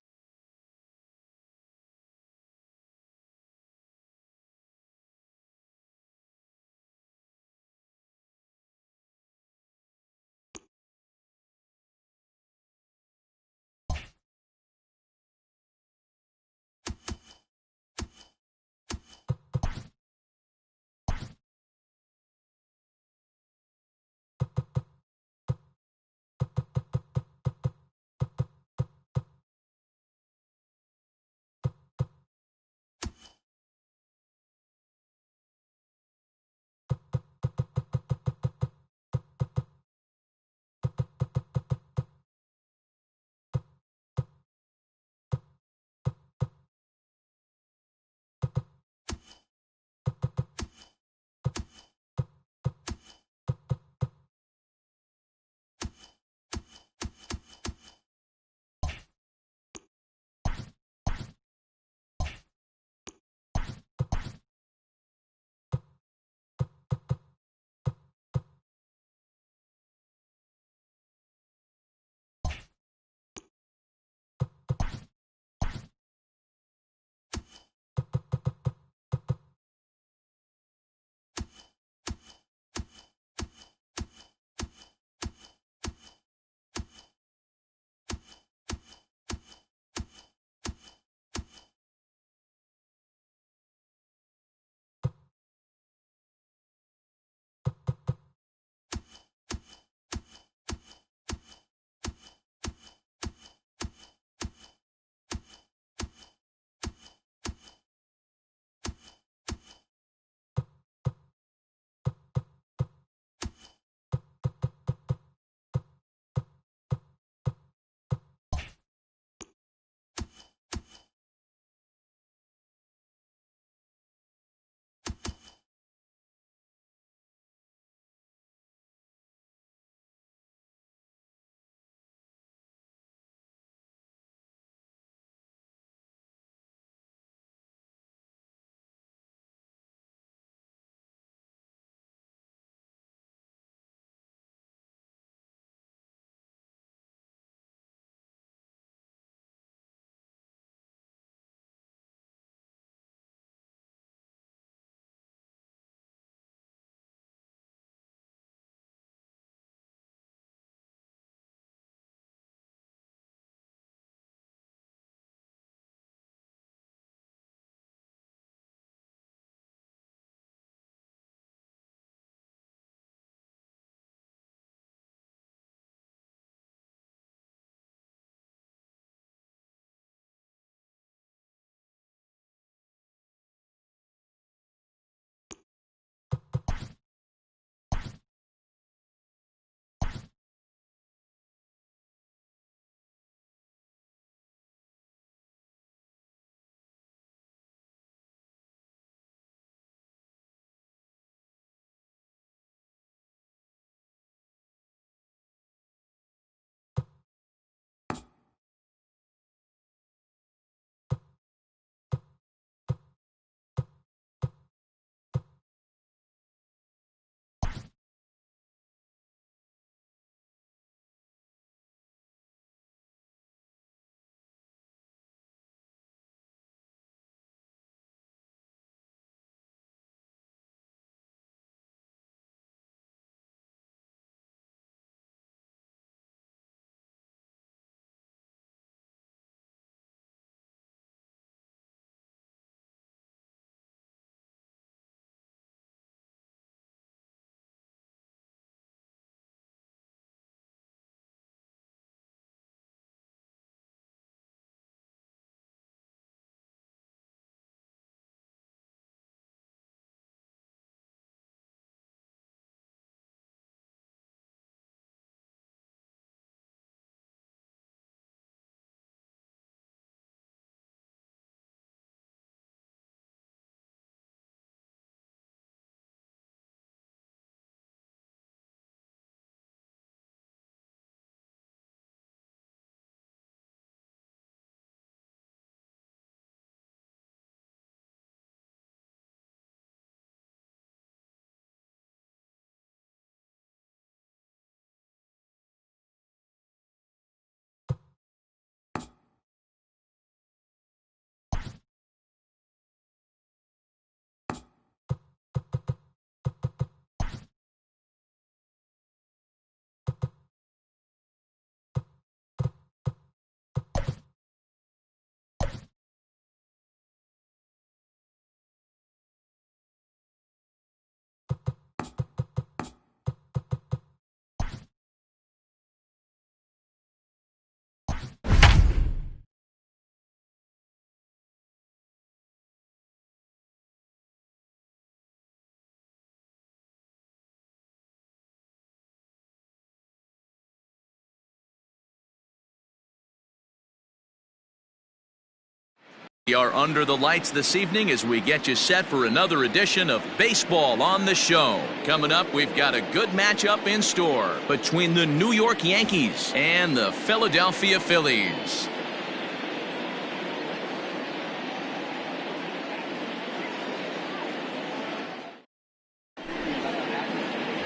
We are under the lights this evening as we get you set for another edition of Baseball on the Show. Coming up, we've got a good matchup in store between the New York Yankees and the Philadelphia Phillies.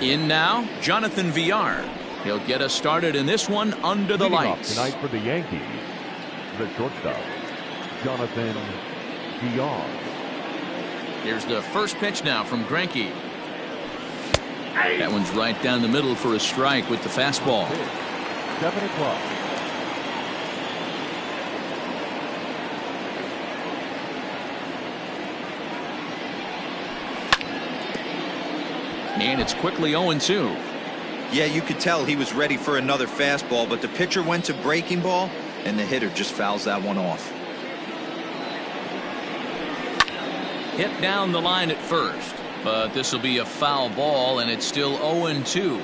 In now, Jonathan Villar. He'll get us started in this one under the lights. Tonight for the Yankees, the shortstop, Jonathan Villar. Here's the first pitch now from Greinke. That one's right down the middle for a strike with the fastball. 7 o'clock. And it's quickly 0-2. Yeah, you could tell he was ready for another fastball, but the pitcher went to breaking ball, and the hitter just fouls that one off. Hit down the line at first, but this will be a foul ball, and it's still 0-2.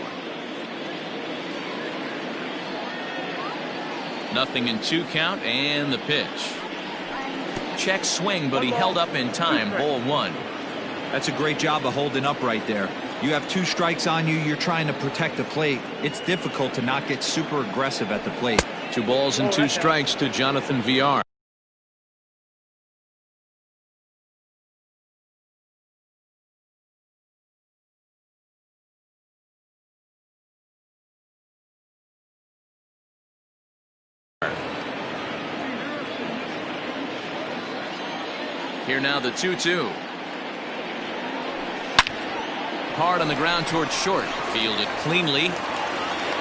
Nothing in 2 count, and the pitch. Check swing, but he held up in time. Ball 1. That's a great job of holding up right there. You have 2 strikes on you. You're trying to protect the plate. It's difficult to not get super aggressive at the plate. 2 balls and 2 strikes to Jonathan Villar. Here now the 2-2. Hard on the ground towards short. Fielded cleanly.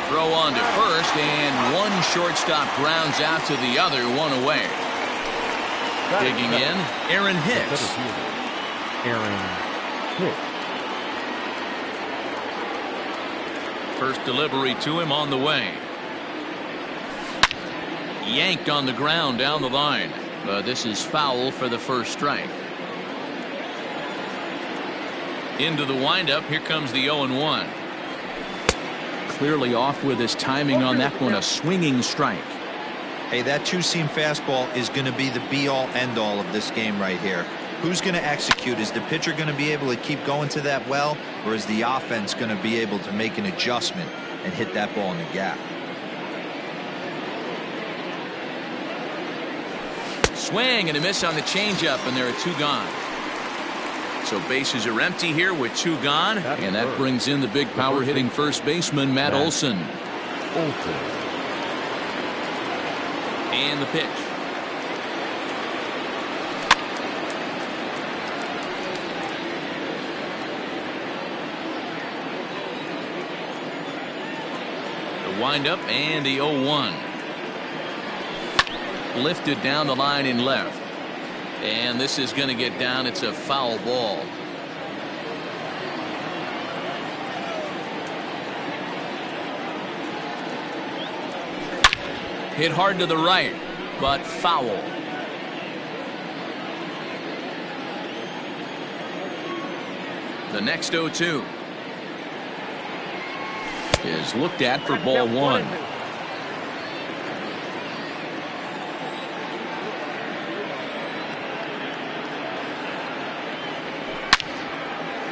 Throw on to first, and one shortstop grounds out to the other, 1 away. Digging in, Aaron Hicks. Aaron Hicks. First delivery to him on the way. Yanked on the ground down the line. But this is foul for the first strike. Into the windup. Here comes the 0-1. Clearly off with his timing on that one. A swinging strike. Hey, that 2-seam fastball is going to be the be-all, end-all of this game right here. Who's going to execute? Is the pitcher going to be able to keep going to that well, or is the offense going to be able to make an adjustment and hit that ball in the gap? Swing and a miss on the changeup, and there are 2 gone. So bases are empty here with 2 gone, and that brings in the big power hitting first baseman Matt Olson. And the pitch. The windup and the 0-1. Lifted down the line in left. And this is going to get down. It's a foul ball. Hit hard to the right, but foul. The next 0-2 is looked at for ball 1.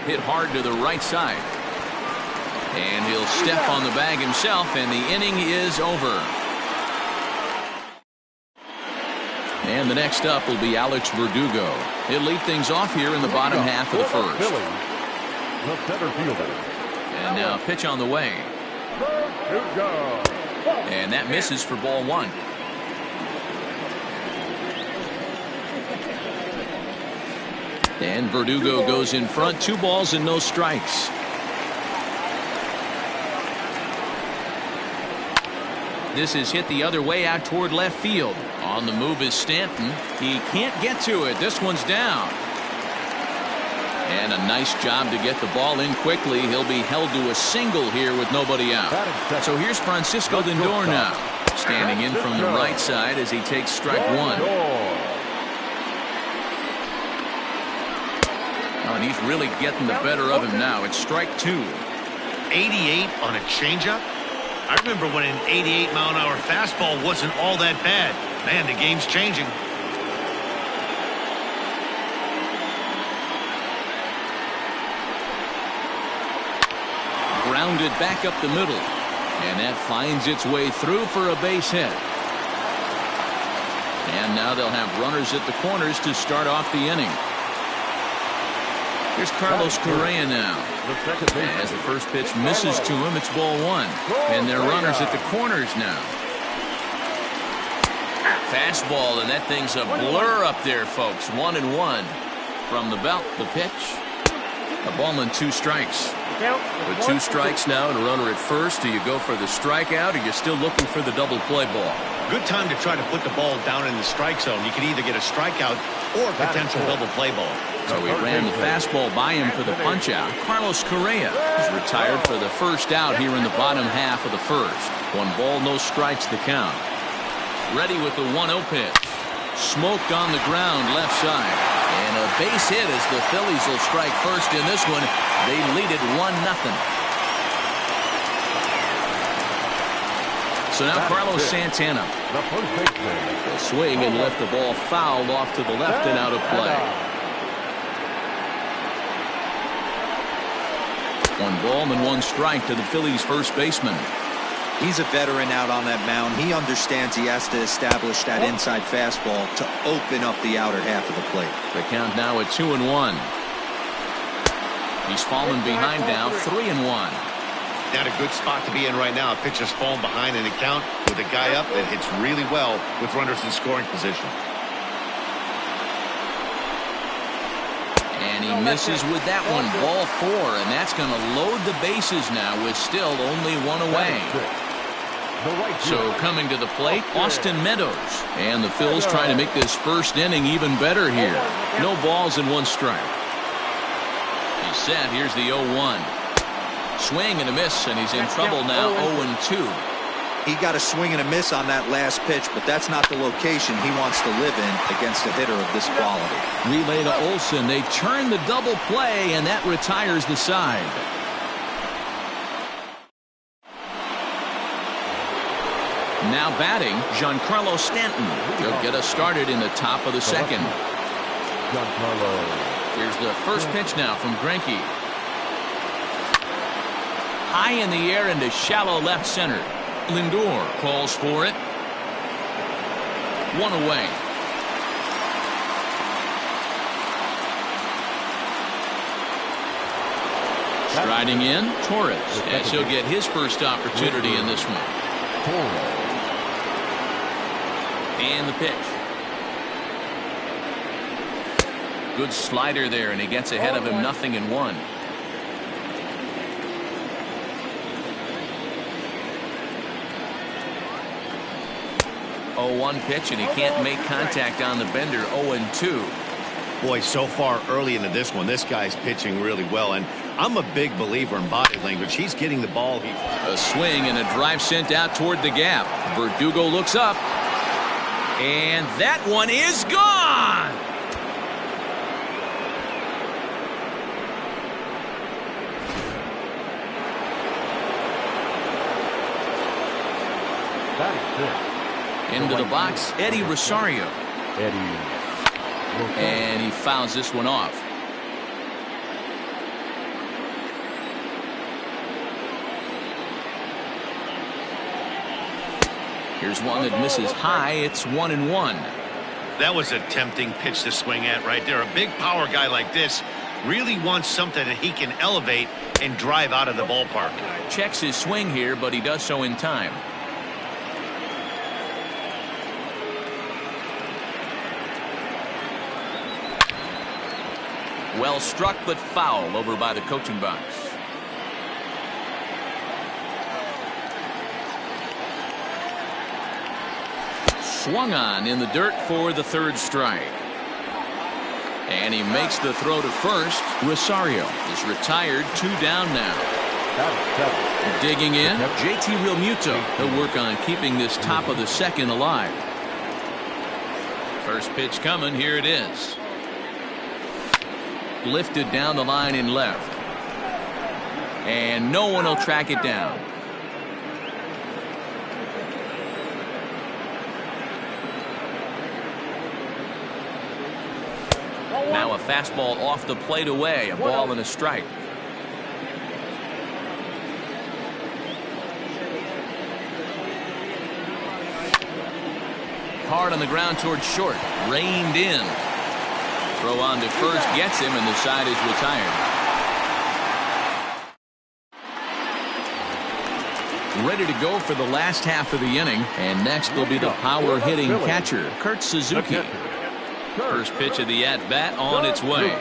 Hit hard to the right side. And he'll step on the bag himself, and the inning is over. And the next up will be Alex Verdugo. He'll lead things off here in the bottom half of the first. The center fielder. And now a pitch on the way. And that misses for ball 1. And Verdugo goes in front. 2 balls and no strikes. This is hit the other way out toward left field. On the move is Stanton. He can't get to it. This one's down. And a nice job to get the ball in quickly. He'll be held to a single here with nobody out. So here's Francisco Lindor now. Standing in from the right side as he takes strike 1. Oh, and he's really getting the better of him now. It's strike 2. 88 on a changeup? I remember when an 88-mile-an-hour fastball wasn't all that bad. Man, the game's changing. grounded back up the middle. And that finds its way through for a base hit. And now they'll have runners at the corners to start off the inning. Here's Carlos Correa now. As the first pitch misses to him, it's ball one. And they're runners at the corners now. Fastball, and that thing's a blur up there, folks. 1-1 from the belt. The pitch. A ball and 2 strikes. With 2 strikes now and a runner at first, do you go for the strikeout, or you're still looking for the double play ball? Good time to try to put the ball down in the strike zone. You can either get a strikeout or a potential double play ball. So he ran the fastball by him for the punch out. Carlos Correa is retired for the first out here in the bottom half of the first. 1 ball, no strikes the count. Ready with the 1-0 pitch. Smoked on the ground left side. And a base hit as the Phillies will strike first in this one. They lead it 1-0. So now Carlos Santana will swing and lift the ball fouled off to the left and out of play. 1 ball and 1 strike to the Phillies first baseman. He's a veteran out on that mound. He understands he has to establish that inside fastball to open up the outer half of the plate. The count now at 2-1. He's fallen behind now, 3-1. Not a good spot to be in right now. A pitcher's falling behind in the count with a guy up that hits really well with runners in scoring position. And he misses with that one. Ball 4, and that's going to load the bases now with still only 1 away. So coming to the plate, Austin Meadows. And the Phils trying to make this first inning even better here. No balls and 1 strike. He's set. Here's the 0-1. Swing and a miss, and he's in trouble now. 0-2. He got a swing and a miss on that last pitch, but that's not the location he wants to live in against a hitter of this quality. Relay to Olson. They turn the double play, and that retires the side. Now batting, Giancarlo Stanton. He'll get us started in the top of the second. Here's the first pitch now from Greinke. High in the air into shallow left center. Lindor calls for it. 1 away. Striding in, Torres, as he'll get his first opportunity in this one. And the pitch. Good slider there, and he gets ahead of him 0-1. One pitch, and he can't make contact on the bender. 0-2. Boy, so far early into this one, this guy's pitching really well, and I'm a big believer in body language. He's getting the ball. A swing and a drive sent out toward the gap. Verdugo looks up, and that one is gone. Into the box, Eddie Rosario. And he fouls this one off. Here's one that misses high. It's 1-1. That was a tempting pitch to swing at right there. A big power guy like this really wants something that he can elevate and drive out of the ballpark. Checks his swing here, but he does so in time. Well struck, but foul over by the coaching box. Swung on in the dirt for the 3rd strike. And he makes the throw to first. Rosario is retired. 2 down now. Digging in, JT Realmuto. He'll work on keeping this top of the second alive. First pitch coming. Here it is. Lifted down the line in left. And no one will track it down. Now a fastball off the plate away. A ball and a strike. hard on the ground towards short. Reined in. Throw on to first gets him, and the side is retired. Ready to go for the last half of the inning, and next will be the power hitting catcher, Kurt Suzuki. First pitch of the at-bat on its way.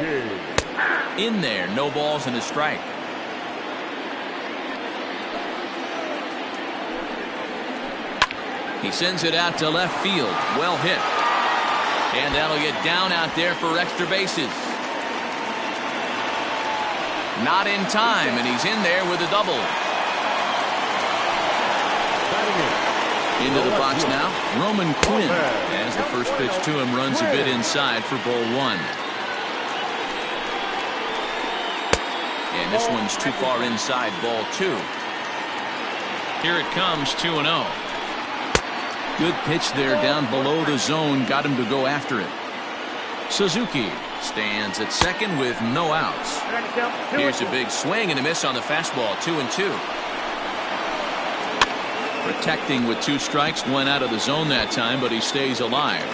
In there, no balls and a strike. He sends it out to left field. Well hit. And that'll get down out there for extra bases. Not in time, and he's in there with a double. Into the box now, Roman Quinn, as the first pitch to him runs a bit inside for ball one. And this one's too far inside, ball two. Here it comes, 2-0. Good pitch there down below the zone, got him to go after it. Suzuki stands at second with no outs. Here's a big swing and a miss on the fastball, 2-2. Protecting with 2 strikes, went out of the zone that time, but he stays alive.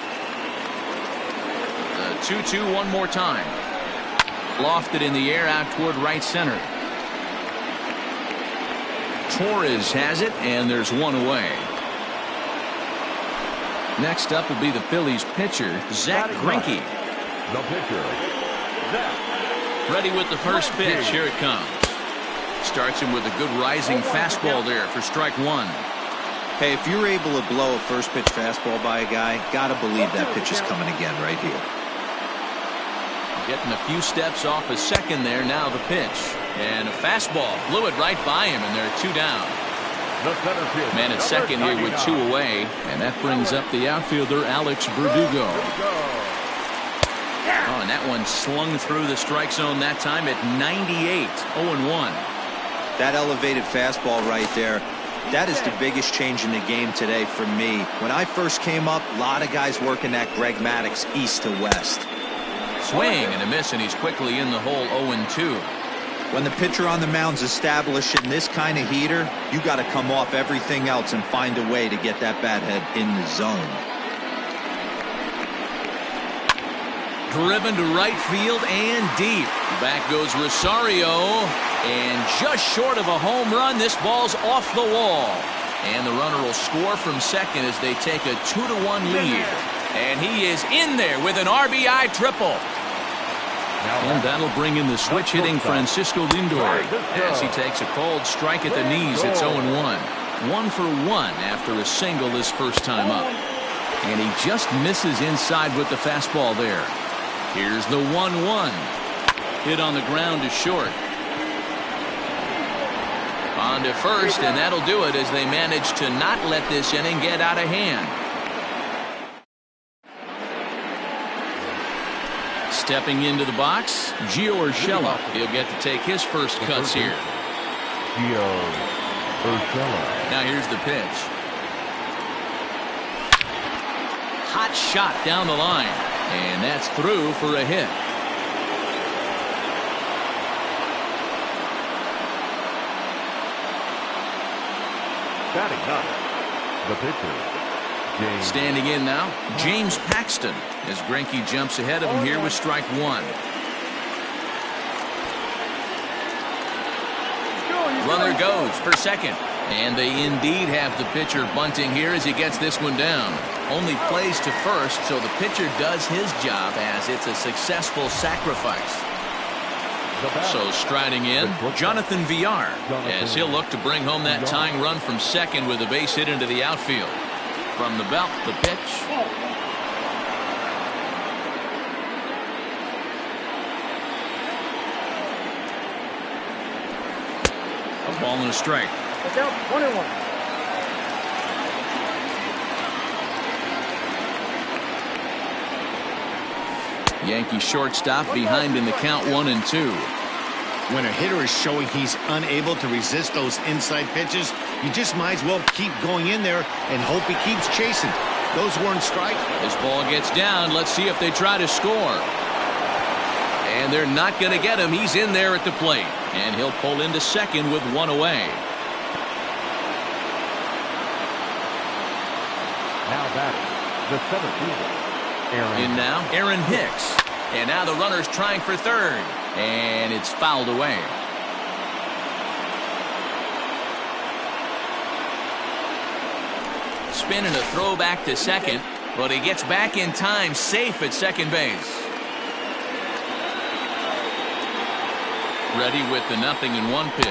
2-2 one more time. Lofted in the air out toward right center. Torres has it, and there's one away. Next up will be the Phillies pitcher, Zack Greinke. The pitcher, Ready with the first pitch. Here it comes. Starts him with a good rising fastball there for strike one. Hey, if you're able to blow a first pitch fastball by a guy, gotta believe that pitch is coming again right here. Getting a few steps off his second there. Now the pitch. And a fastball. Blew it right by him, and there are 2 down. Man at second here with 2 away. And that brings up the outfielder, Alex Verdugo. Oh, and that one slung through the strike zone that time at 98. 0-1. That elevated fastball right there. That is the biggest change in the game today for me. When I first came up, a lot of guys working that Greg Maddux east to west. Swing and a miss, and he's quickly in the hole. 0-2. When the pitcher on the mound's establishing this kind of heater, you got to come off everything else and find a way to get that bat head in the zone. Driven to right field and deep. Back goes Rosario, and just short of a home run. This ball's off the wall, and the runner will score from second as they take a 2-1 lead. And he is in there with an RBI triple. And that'll bring in the switch hitting Francisco Lindor as he takes a cold strike at the knees. It's 0-1. 1 for 1 after a single his first time up. And he just misses inside with the fastball there. Here's the 1-1. Hit on the ground to short. On to first, and that'll do it as they manage to not let this inning get out of hand. Stepping into the box, Gio Urshela. He'll get to take his first cuts here. Gio Urshela. Now here's the pitch. Hot shot down the line, and that's through for a hit. Batting ninth, the pitcher, James. Standing in now, James Paxton, as Greinke jumps ahead of him here with strike one. Runner goes for second, and they indeed have the pitcher bunting here as he gets this one down. Only plays to first, so the pitcher does his job as it's a successful sacrifice. So striding in, Jonathan Villar, as he'll look to bring home that tying run from second with a base hit into the outfield. From the belt, the pitch. A ball and a strike. 1-1. Yankee shortstop behind in the count 1-2. When a hitter is showing he's unable to resist those inside pitches, you just might as well keep going in there and hope he keeps chasing. Those weren't strikes. This ball gets down. Let's see if they try to score. And they're not going to get him. He's in there at the plate. And he'll pull into second with one away. Now batting, The center fielder, In now, Aaron Hicks. And now the runner's trying for third. And it's fouled away. Spin and a throw back to second. But he gets back in time, safe at second base. Ready with the 0-1 pitch.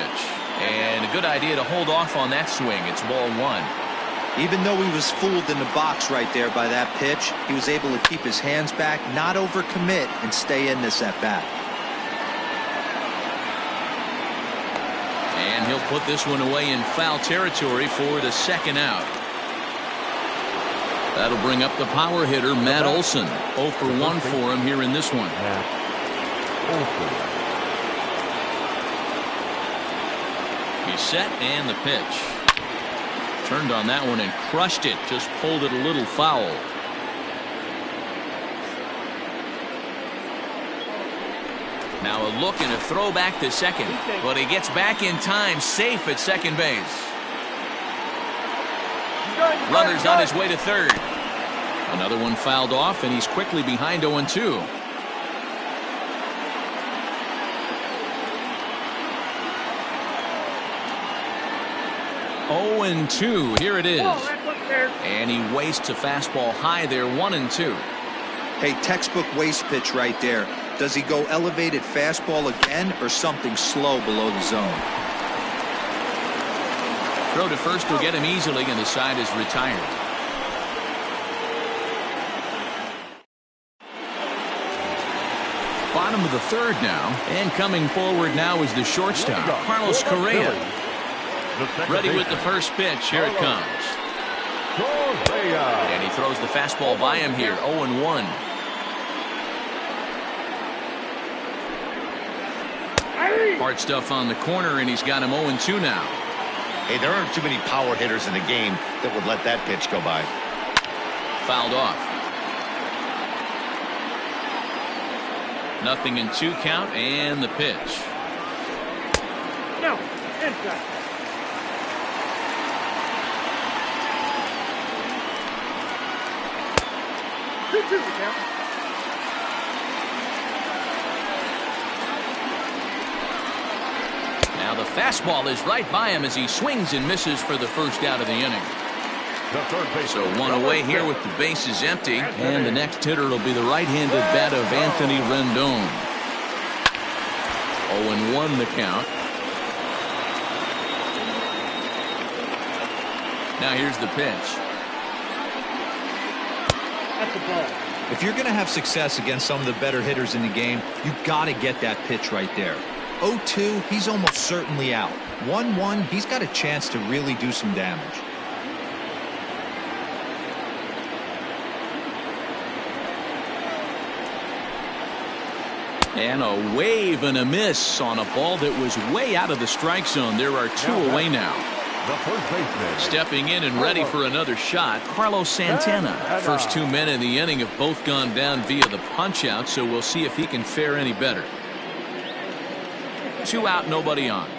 And a good idea to hold off on that swing. It's ball one. Even though he was fooled in the box right there by that pitch, he was able to keep his hands back, not overcommit, and stay in this at bat. And he'll put this one away in foul territory for the second out. That'll bring up the power hitter, Matt Olson. 0 for 1 for him here in this one. He's set and the pitch. Turned on that one and crushed it. Just pulled it a little foul. Now a look and a throw back to second. But he gets back in time, safe at second base. Runner's on his way to third. Another one fouled off, and he's quickly behind 0-2. Oh, and 2. Here it is. And he wastes a fastball high there. 1-2. Hey, textbook waste pitch right there. Does he go elevated fastball again or something slow below the zone? Throw to first will get him easily, and the side is retired. Bottom of the third now, and coming forward now is the shortstop, Carlos Correa. Ready with the first pitch. Here it comes. And he throws the fastball by him here. 0-1. Hard stuff on the corner, and he's got him 0-2 now. Hey, there aren't too many power hitters in the game that would let that pitch go by. Fouled off. 0-2 count, and the pitch. No, inside. Now the fastball is right by him as he swings and misses for the first out of the inning. So one away here with the bases empty, and the next hitter will be the right-handed bat of Anthony Rendon. 0-1 the count. Now here's the pitch. That's the ball. If you're going to have success against some of the better hitters in the game, you've got to get that pitch right there. 0-2, he's almost certainly out. 1-1, he's got a chance to really do some damage. And a wave and a miss on a ball that was way out of the strike zone. There are two away now. The first baseman. Stepping in and ready for another shot, Carlos Santana. First 2 men in the inning have both gone down via the punch-out, so we'll see if he can fare any better. 2 out, nobody on.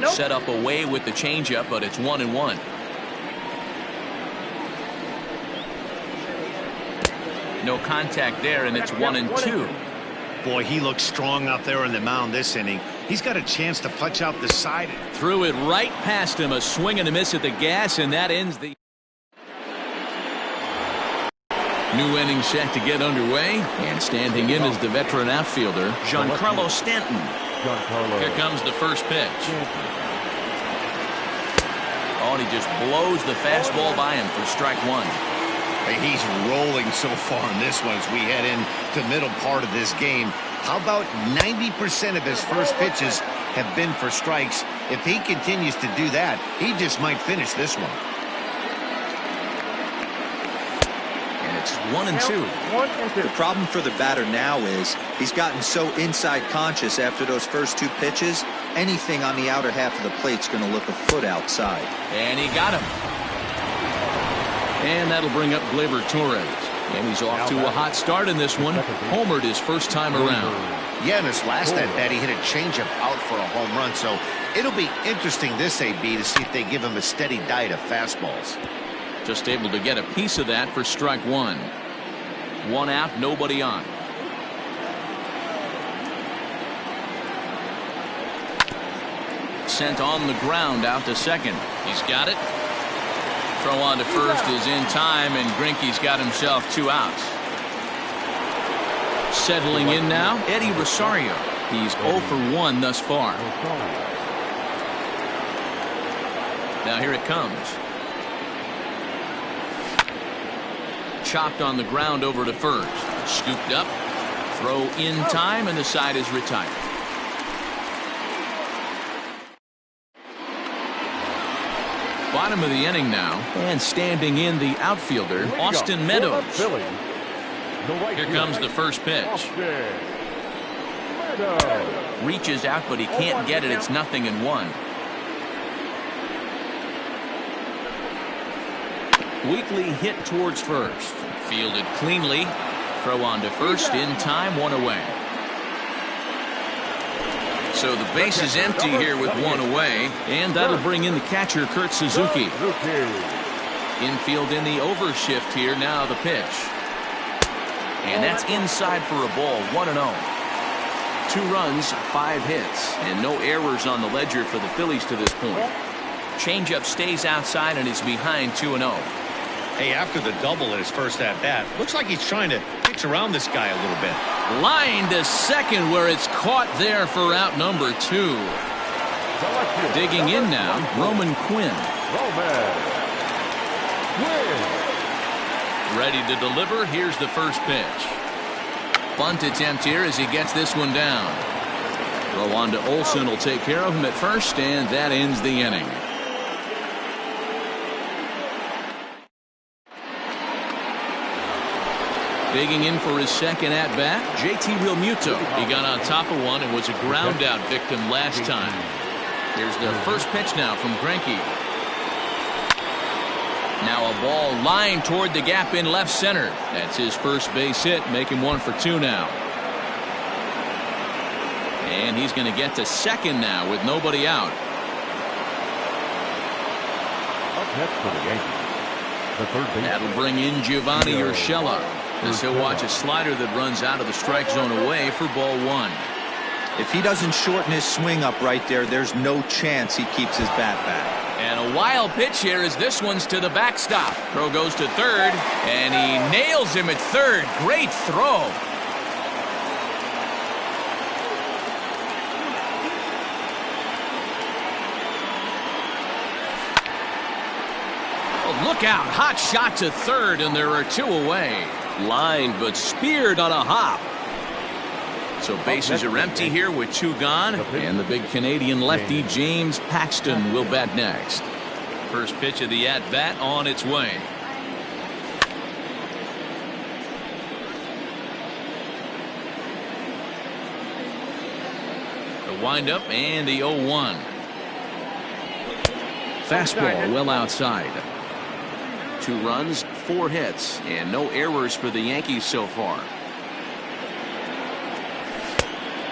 Set up away with the changeup, but it's 1-1. No contact there, and it's 1-2. Boy, he looks strong out there on the mound this inning. He's got a chance to punch out the side. Threw it right past him. A swing and a miss at the gas, and that ends the new inning set to get underway. And standing in is the veteran outfielder, Giancarlo Stanton. Here comes the first pitch. Oh, and he just blows the fastball by him for strike one. He's rolling so far in this one as we head into the middle part of this game. How about 90% of his first pitches have been for strikes? If he continues to do that, he just might finish this one. And it's 1-2. 1-2. The problem for the batter now is he's gotten so inside conscious after those first 2 pitches, anything on the outer half of the plate's going to look a foot outside. And he got him. And that'll bring up Gleyber Torres. And he's off to a hot start in this one. Homered his first time around. Yeah, in his last at bat, he hit a changeup out for a home run. So it'll be interesting this AB to see if they give him a steady diet of fastballs. Just able to get a piece of that for strike one. One out, nobody on. Sent on the ground out to second. He's got it. Throw on to first is in time, and Greinke's got himself 2 outs. Settling in now, Eddie Rosario. He's 0 for 1 thus far. Now here it comes. Chopped on the ground over to first. Scooped up. Throw in time, and the side is retired. Bottom of the inning now, and standing in the outfielder, Austin Meadows. Here comes the first pitch. Reaches out, but he can't get it. It's 0-1. Weekly hit towards first. Fielded cleanly. Throw on to first in time, 1 away. So the base is empty here with 1 away, and that'll bring in the catcher, Kurt Suzuki. Infield in the overshift here. Now the pitch. And that's inside for a ball, 1-0. 2 runs, 5 hits, and no errors on the ledger for the Phillies to this point. Changeup stays outside and is behind 2-0. Hey, after the double in his first at-bat, looks like he's trying to pitch around this guy a little bit. Line to second, where it's caught there for out number 2. Digging in now, Roman Quinn. Ready to deliver. Here's the first pitch. Bunt attempt here as he gets this one down. Throw on to Olsen will take care of him at first, and that ends the inning. Digging in for his second at-bat, JT Realmuto. He got on top of one and was a ground-out victim last time. Here's the first pitch now from Greinke. Now a ball lined toward the gap in left center. That's his first base hit, making 1 for 2 now. And he's going to get to second now with nobody out. Up next for the Yankees, the third baseman. That'll bring in Giovanni Urshela, as he'll watch a slider that runs out of the strike zone away for ball 1. If he doesn't shorten his swing up right there, there's no chance he keeps his bat back. And a wild pitch here as this one's to the backstop. Throw goes to third, and he nails him at third. Great throw. Oh, look out. Hot shot to third, and there are 2 away. Lined but speared on a hop. So bases are empty here with 2 gone, and the big Canadian lefty James Paxton will bat next. First pitch of the at-bat on its way. The windup and the 0-1. Fastball well outside. 2 runs, 4 hits, and no errors for the Yankees so far.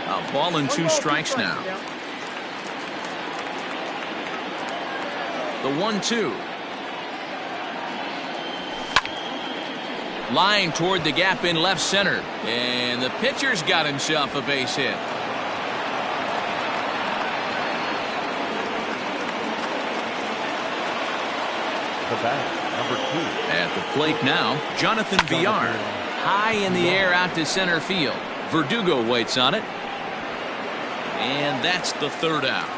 A ball and 2 strikes now. The 1-2. Line toward the gap in left center. And the pitcher's got himself a base hit. The bat, number 2. At the plate now, Jonathan Villar. High in the air out to center field. Verdugo waits on it. And that's the 3rd out.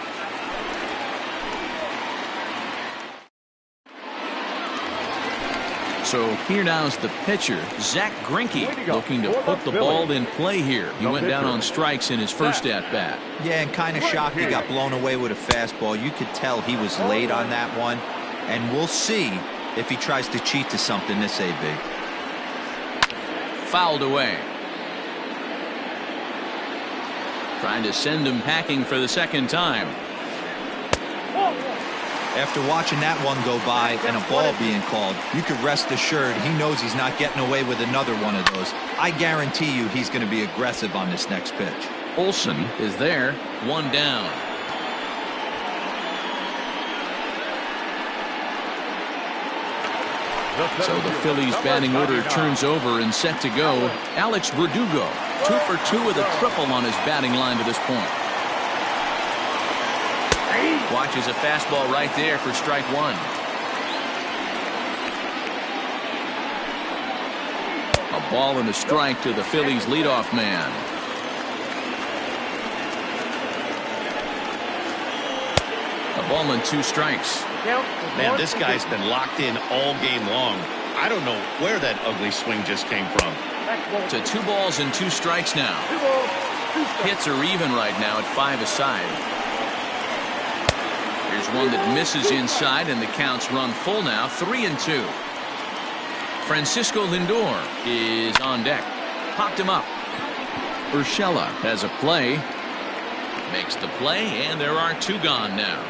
So here now is the pitcher, Zach Greinke, looking to put the ball in play here. He went down on strikes in his first at-bat. Yeah, and kind of shocked he got blown away with a fastball. You could tell he was late on that one. And we'll see if he tries to cheat to something this AB. Fouled away. Trying to send him packing for the second time. After watching that one go by and a ball being called, you could rest assured he knows he's not getting away with another one of those. I guarantee you he's going to be aggressive on this next pitch. Olsen is there, 1 down. So the Phillies batting order turns over and set to go. Alex Verdugo, 2 for 2 with a triple on his batting line to this point. Watches a fastball right there for strike 1. A ball and a strike to the Phillies leadoff man. A ball and 2 strikes. Man, this guy's been locked in all game long. I don't know where that ugly swing just came from. To 2 balls and 2 strikes now. Hits are even right now at 5 aside. Here's one that misses inside, and the count's run full now, 3-2. Francisco Lindor is on deck. Popped him up. Urshela has a play. Makes the play, and there are 2 gone now.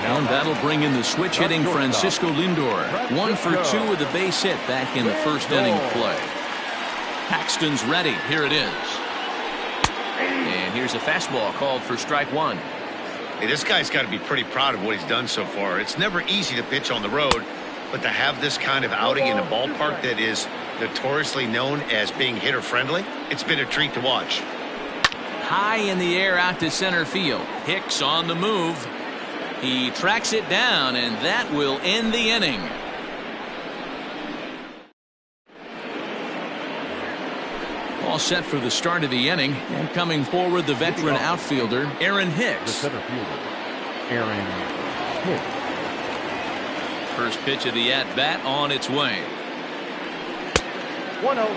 And that'll bring in the switch hitting Francisco Lindor. 1 for 2 with a base hit back in the first inning of play. Paxton's ready. Here it is. And here's a fastball called for strike 1. Hey, this guy's got to be pretty proud of what he's done so far. It's never easy to pitch on the road, but to have this kind of outing in a ballpark that is notoriously known as being hitter friendly, it's been a treat to watch. High in the air out to center field. Hicks on the move. He tracks it down, and that will end the inning. All set for the start of the inning, and coming forward the veteran outfielder Aaron Hicks. The center fielder, Aaron Hicks. First pitch of the at-bat on its way. 1-0.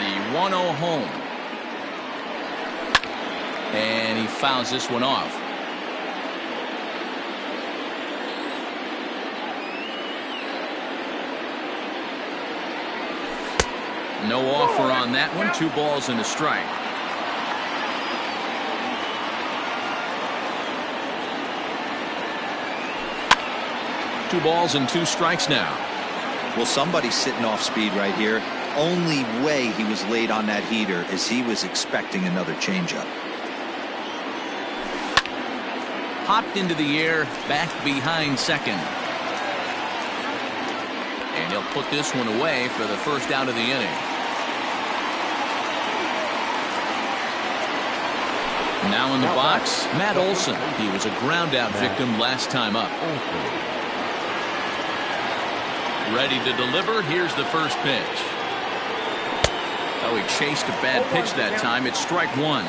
The 1-0 home. And he fouls this one off. No offer on that one. 2 balls and a strike. Two balls and 2 strikes now. Well, somebody's sitting off speed right here. Only way he was late on that heater is he was expecting another changeup. Hopped into the air, back behind second. And he'll put this one away for the first out of the inning. Now in the box, Matt Olson. He was a ground-out victim last time up. Ready to deliver. Here's the first pitch. Oh, he chased a bad pitch that time. It's strike 1.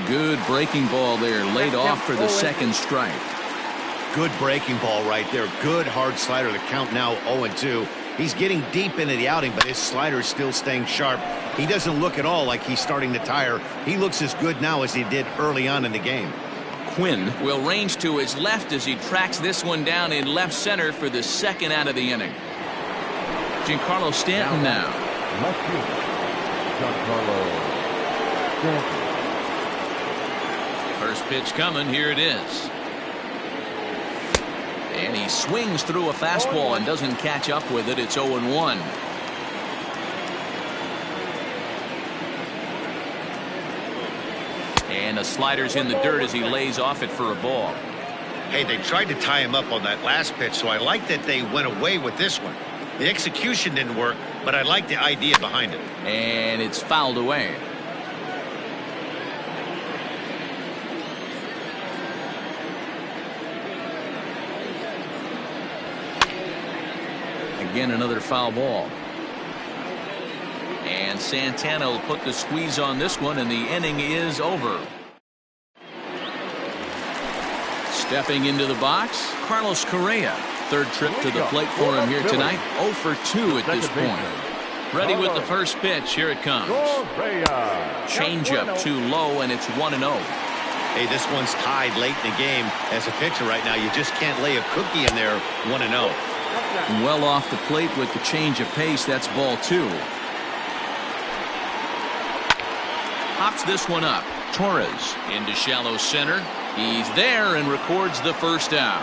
Good breaking ball there, laid off for the second strike. Good breaking ball right there. Good hard slider. The count now 0-2. He's getting deep into the outing, but his slider is still staying sharp. He doesn't look at all like he's starting to tire. He looks as good now as he did early on in the game. Quinn will range to his left as he tracks this one down in left center for the second out of the inning. Giancarlo Stanton now. Left fielder, Giancarlo Stanton. First pitch coming. Here it is. And he swings through a fastball and doesn't catch up with it. It's 0-1. And the slider's in the dirt as he lays off it for a ball. Hey, they tried to tie him up on that last pitch, so I like that they went away with this one. The execution didn't work, but I like the idea behind it. And it's fouled away. Again, another foul ball. And Santana will put the squeeze on this one, and the inning is over. Stepping into the box, Carlos Correa. Third trip to the plate for him here tonight. 0 for 2 at this point. Ready with the first pitch. Here it comes. Changeup too low, and it's 1-0. Hey, this one's tied late in the game. As a pitcher right now, you just can't lay a cookie in there 1-0. Well off the plate with the change of pace. That's ball 2. Hops this one up. Torres into shallow center. He's there and records the first out.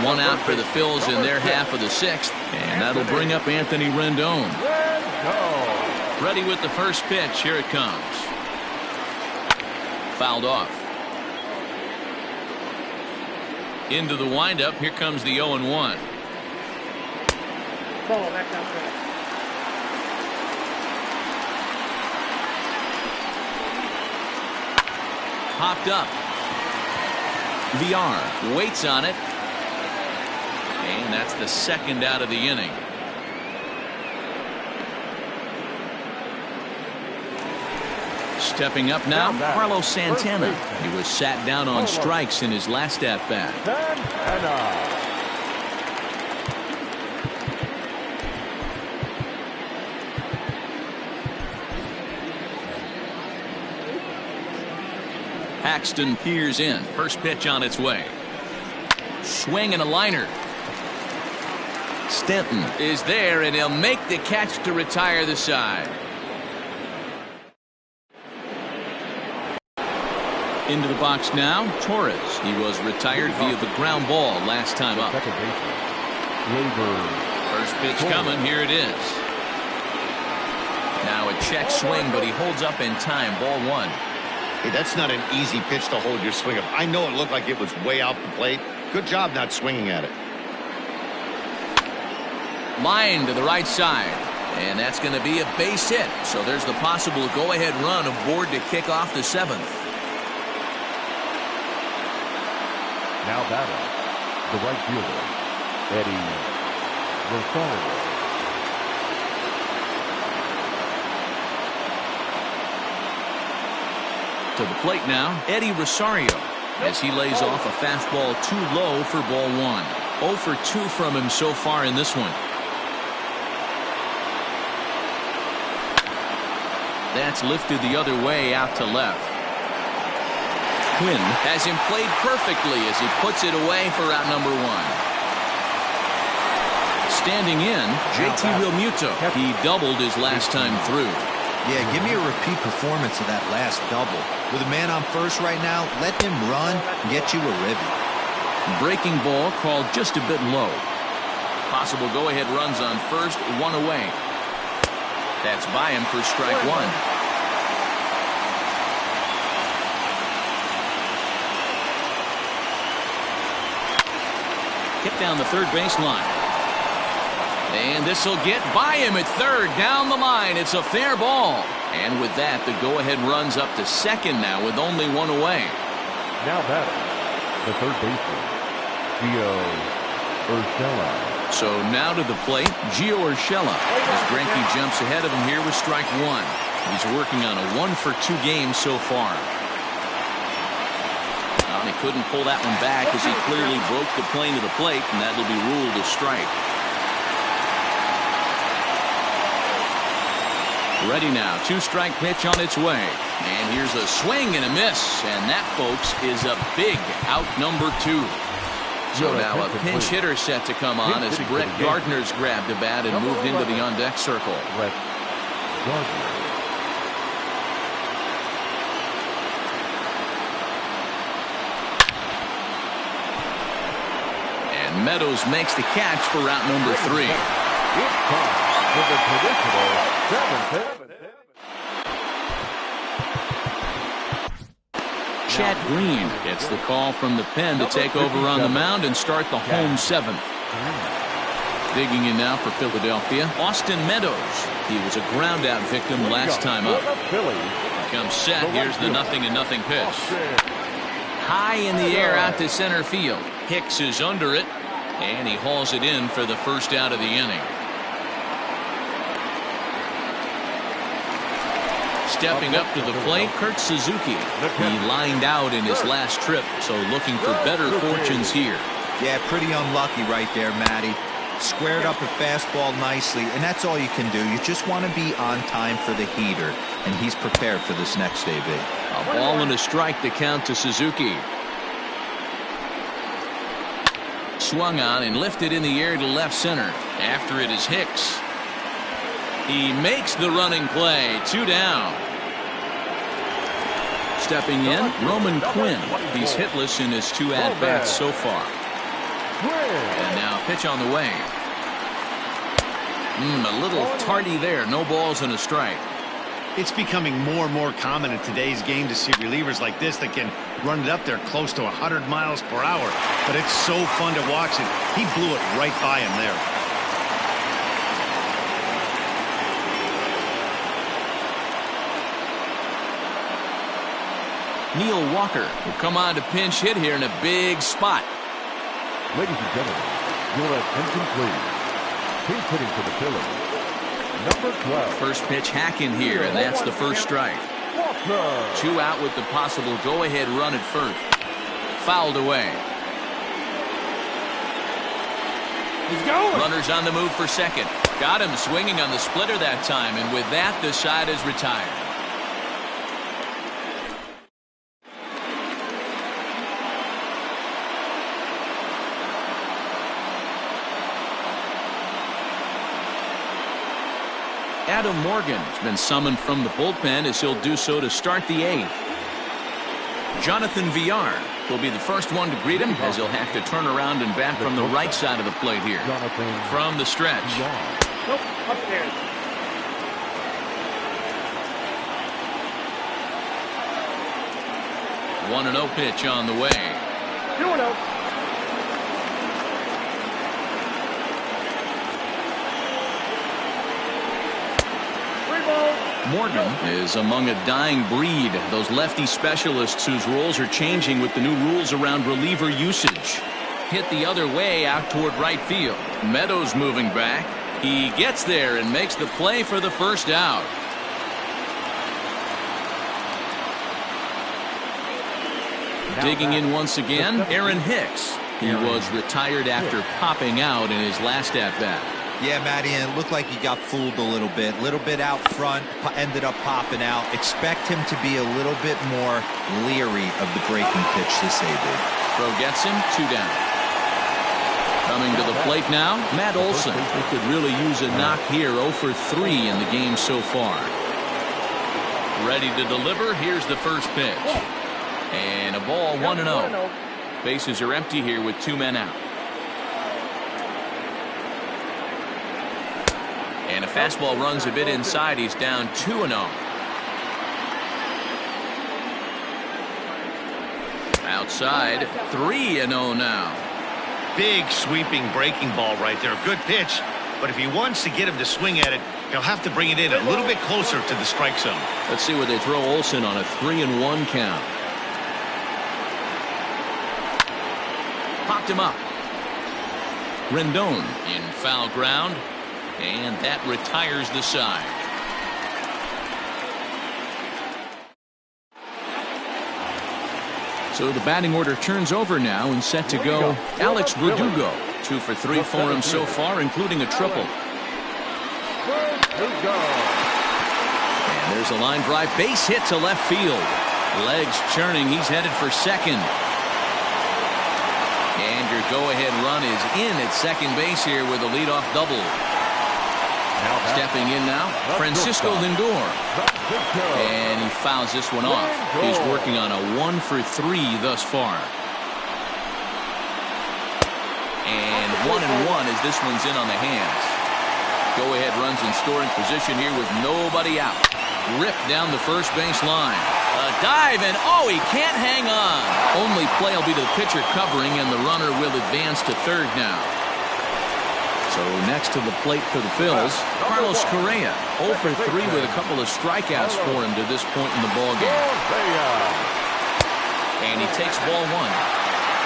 One out for the Phils in their half of the sixth, and that'll bring up Anthony Rendon. Ready with the first pitch. Here it comes. Fouled off. Into the windup. Here comes the 0-1. Ball back outside. Popped up. VR waits on it. And that's the second out of the inning. Stepping up now, Carlos Santana. He was sat down on strikes in his last at-bat. Paxton peers in. First pitch on its way. Swing and a liner. Stanton is there, and he'll make the catch to retire the side. Into the box now, Torres. He was retired via the ground ball last time up. First pitch coming. Here it is. Now a check swing, but he holds up in time. Ball one. Hey, that's not an easy pitch to hold your swing up. I know it looked like it was way off the plate. Good job not swinging at it. Line to the right side, and that's going to be a base hit. So there's the possible go-ahead run aboard to kick off the seventh. Now batting, the right fielder, Eddie Rosario. To the plate now, Eddie Rosario, as he lays off a fastball too low for ball one. 0 for 2 from him so far in this one. That's lifted the other way out to left. Quinn has him played perfectly as he puts it away for out number one. Standing in, JT Realmuto. He doubled his last time through. Yeah, give me a repeat performance of that last double. With a man on first right now, let him run and get you a ribby. Breaking ball called just a bit low. Possible go-ahead runs on first, one away. That's by him for strike one. Hit down the third baseline. And this will get by him at third. Down the line. It's a fair ball. And with that, the go-ahead runs up to second now with only one away. Now batting, the third baseman, Gio Urshela. So now to the plate, Gio Urshela, as Greinke jumps ahead of him here with strike one. He's working on a 1 for 2 game so far. He couldn't pull that one back as he clearly broke the plane of the plate, and that'll be ruled a strike. Ready now, 2-strike pitch on its way. And here's a swing and a miss, and that, folks, is a big out number 2. So now a pinch hitter set to come on as Brett Gardner's grabbed the bat and moved into the on-deck circle. Brett Gardner. And Meadows makes the catch for route number 3. It's time for the traditional 7th. Chad Green gets the call from the pen to take over on the mound and start the home 7th. Digging in now for Philadelphia, Austin Meadows. He was a ground-out victim last time up. Comes set. Here's the 0-0 pitch. High in the air out to center field. Hicks is under it, and he hauls it in for the first out of the inning. Stepping up to the plate, Kurt Suzuki. He lined out in his last trip, so looking for better fortunes here. Yeah, pretty unlucky right there, Matty. Squared up a fastball nicely, and that's all you can do. You just want to be on time for the heater, and he's prepared for this next AB. A ball and a strike to count to Suzuki. Swung on and lifted in the air to left center. After it is Hicks. He makes the running play. 2 down. Stepping in, Roman Quinn. He's hitless in his 2 at-bats so far. And now pitch on the way. A little tardy there. No balls and a strike. It's becoming more and more common in today's game to see relievers like this that can run it up there close to 100 miles per hour. But it's so fun to watch it. He blew it right by him there. Neil Walker will come on to pinch hit here in a big spot. Ladies and gentlemen, your attention please. He's hitting for the Phillies. Number 12. First pitch hacking here, and that's the first strike. 2 out with the possible go-ahead run at first. Fouled away. He's going. Runners on the move for second. Got him swinging on the splitter that time, and with that, the side is retired. Adam Morgan has been summoned from the bullpen as he'll do so to start the 8th. Jonathan Villar will be the first one to greet him as he'll have to turn around and bat from the right side of the plate here. From the stretch. Nope, upstairs. 1-0 pitch on the way. 2-0. Morgan is among a dying breed, those lefty specialists whose roles are changing with the new rules around reliever usage. Hit the other way out toward right field. Meadows moving back. He gets there and makes the play for the first out. Digging in once again, Aaron Hicks. He was retired after popping out in his last at-bat. Yeah, Matty, and it looked like he got fooled a little bit out front, ended up popping out. Expect him to be a little bit more leery of the breaking pitch this AB. Throw gets him, 2 down. Coming to the plate now, Matt Olson. He could really use a knock here, 0 for 3 in the game so far. Ready to deliver, here's the first pitch. And a ball, 1-0. Bases are empty here with 2 men out. And a fastball runs a bit inside. He's down 2-0. Outside, 3-0 now. Big sweeping breaking ball right there. Good pitch. But if he wants to get him to swing at it, he'll have to bring it in a little bit closer to the strike zone. Let's see where they throw Olson on a 3-1 count. Popped him up. Rendon in foul ground. And that retires the side. So the batting order turns over now and set to go. Alex Verdugo, 2 for 3 for him so far, including a triple. And there's a line drive base hit to left field. Legs churning. He's headed for second. And your go-ahead run is in at second base here with a leadoff double. Stepping in now, Francisco Lindor. And he fouls this one off. He's working on a 1 for 3 thus far. And 1-1 as this one's in on the hands. Go-ahead runs in scoring position here with nobody out. Ripped down the first base line. A dive, and oh, he can't hang on. Only play will be to the pitcher covering, and the runner will advance to third now. So next to the plate for the Phils, Carlos Correa, 0 for 3 with a couple of strikeouts for him to this point in the ballgame. And he takes ball 1.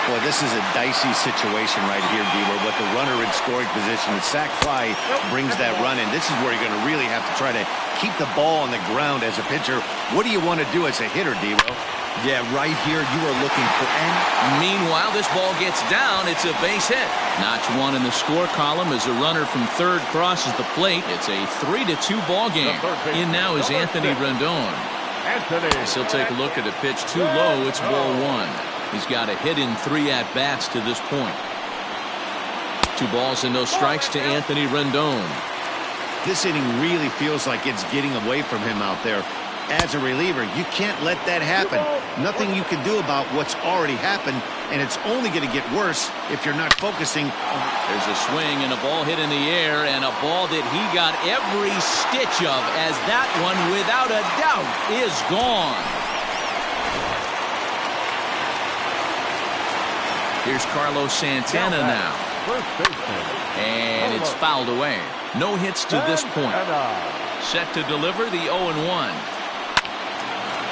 Boy, this is a dicey situation right here, Debo. With the runner in scoring position, the sac fly brings that run in. This is where you're going to really have to try to keep the ball on the ground as a pitcher. What do you want to do as a hitter, Debo? Yeah, right here you are looking for any. Meanwhile, this ball gets down. It's a base hit. Notch 1 in the score column as a runner from third crosses the plate. It's a 3-2 ball game. In now is Anthony Rendon. As he'll take a look at a pitch too low. It's ball 1. He's got a hit in 3 at-bats to this point. 2 balls and no strikes to Anthony Rendon. This inning really feels like it's getting away from him out there. As a reliever, you can't let that happen. Nothing you can do about what's already happened, and it's only going to get worse if you're not focusing. There's a swing and a ball hit in the air, and a ball that he got every stitch of, as that one, without a doubt, is gone. Here's Carlos Santana now. And it's fouled away. No hits to this point. Set to deliver the 0-1.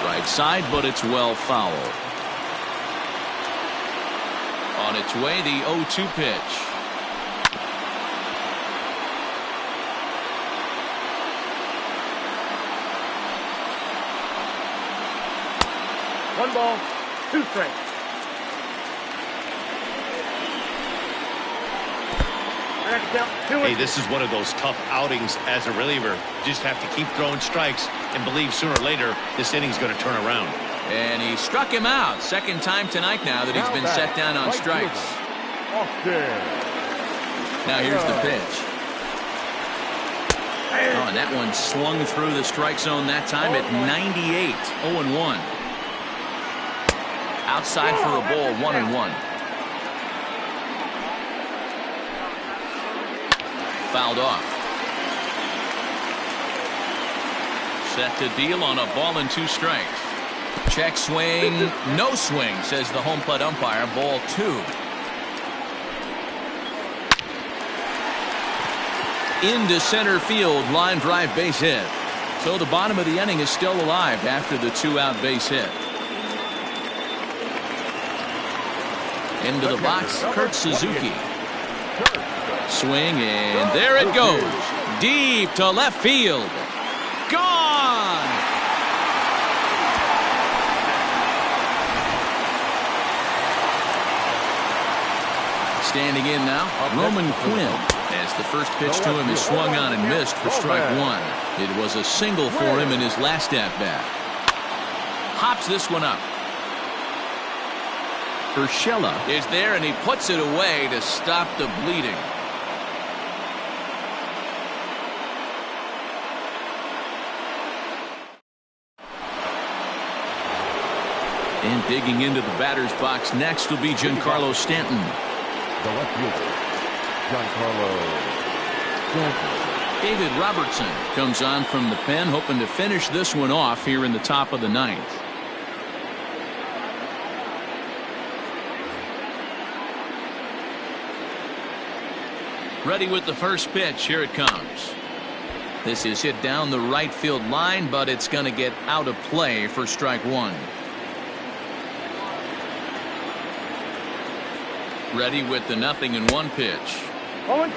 Right side, but it's well fouled. On its way, the 0-2 pitch. One ball, 2 strikes. I got to count 2 and 2. Hey, this is one of those tough outings as a reliever. You just have to keep throwing strikes and believe sooner or later this inning's going to turn around. And he struck him out. Second time tonight now that he's been set down on strikes. Now here's the pitch. Oh, and that one slung through the strike zone that time at 98. 0-1. Outside for a ball, 1-1. Fouled off. Set to deal on a ball and 2 strikes. Check swing, no swing, says the home plate umpire. Ball 2. Into center field, line drive base hit. So the bottom of the inning is still alive after the 2-out base hit. Into the box, Kurt Suzuki. Swing, and there it goes. Deep to left field. Gone! Standing in now, Roman Quinn, as the first pitch to him is swung on and missed for strike 1. It was a single for him in his last at-bat. Hops this one up. Urshela is there, and he puts it away to stop the bleeding. And digging into the batter's box next will be Giancarlo Stanton. The left fielder, Giancarlo Stanton. David Robertson comes on from the pen, hoping to finish this one off here in the top of the 9th. Ready with the first pitch. Here it comes. This is hit down the right field line, but it's going to get out of play for strike 1. Ready with the 0-1 pitch.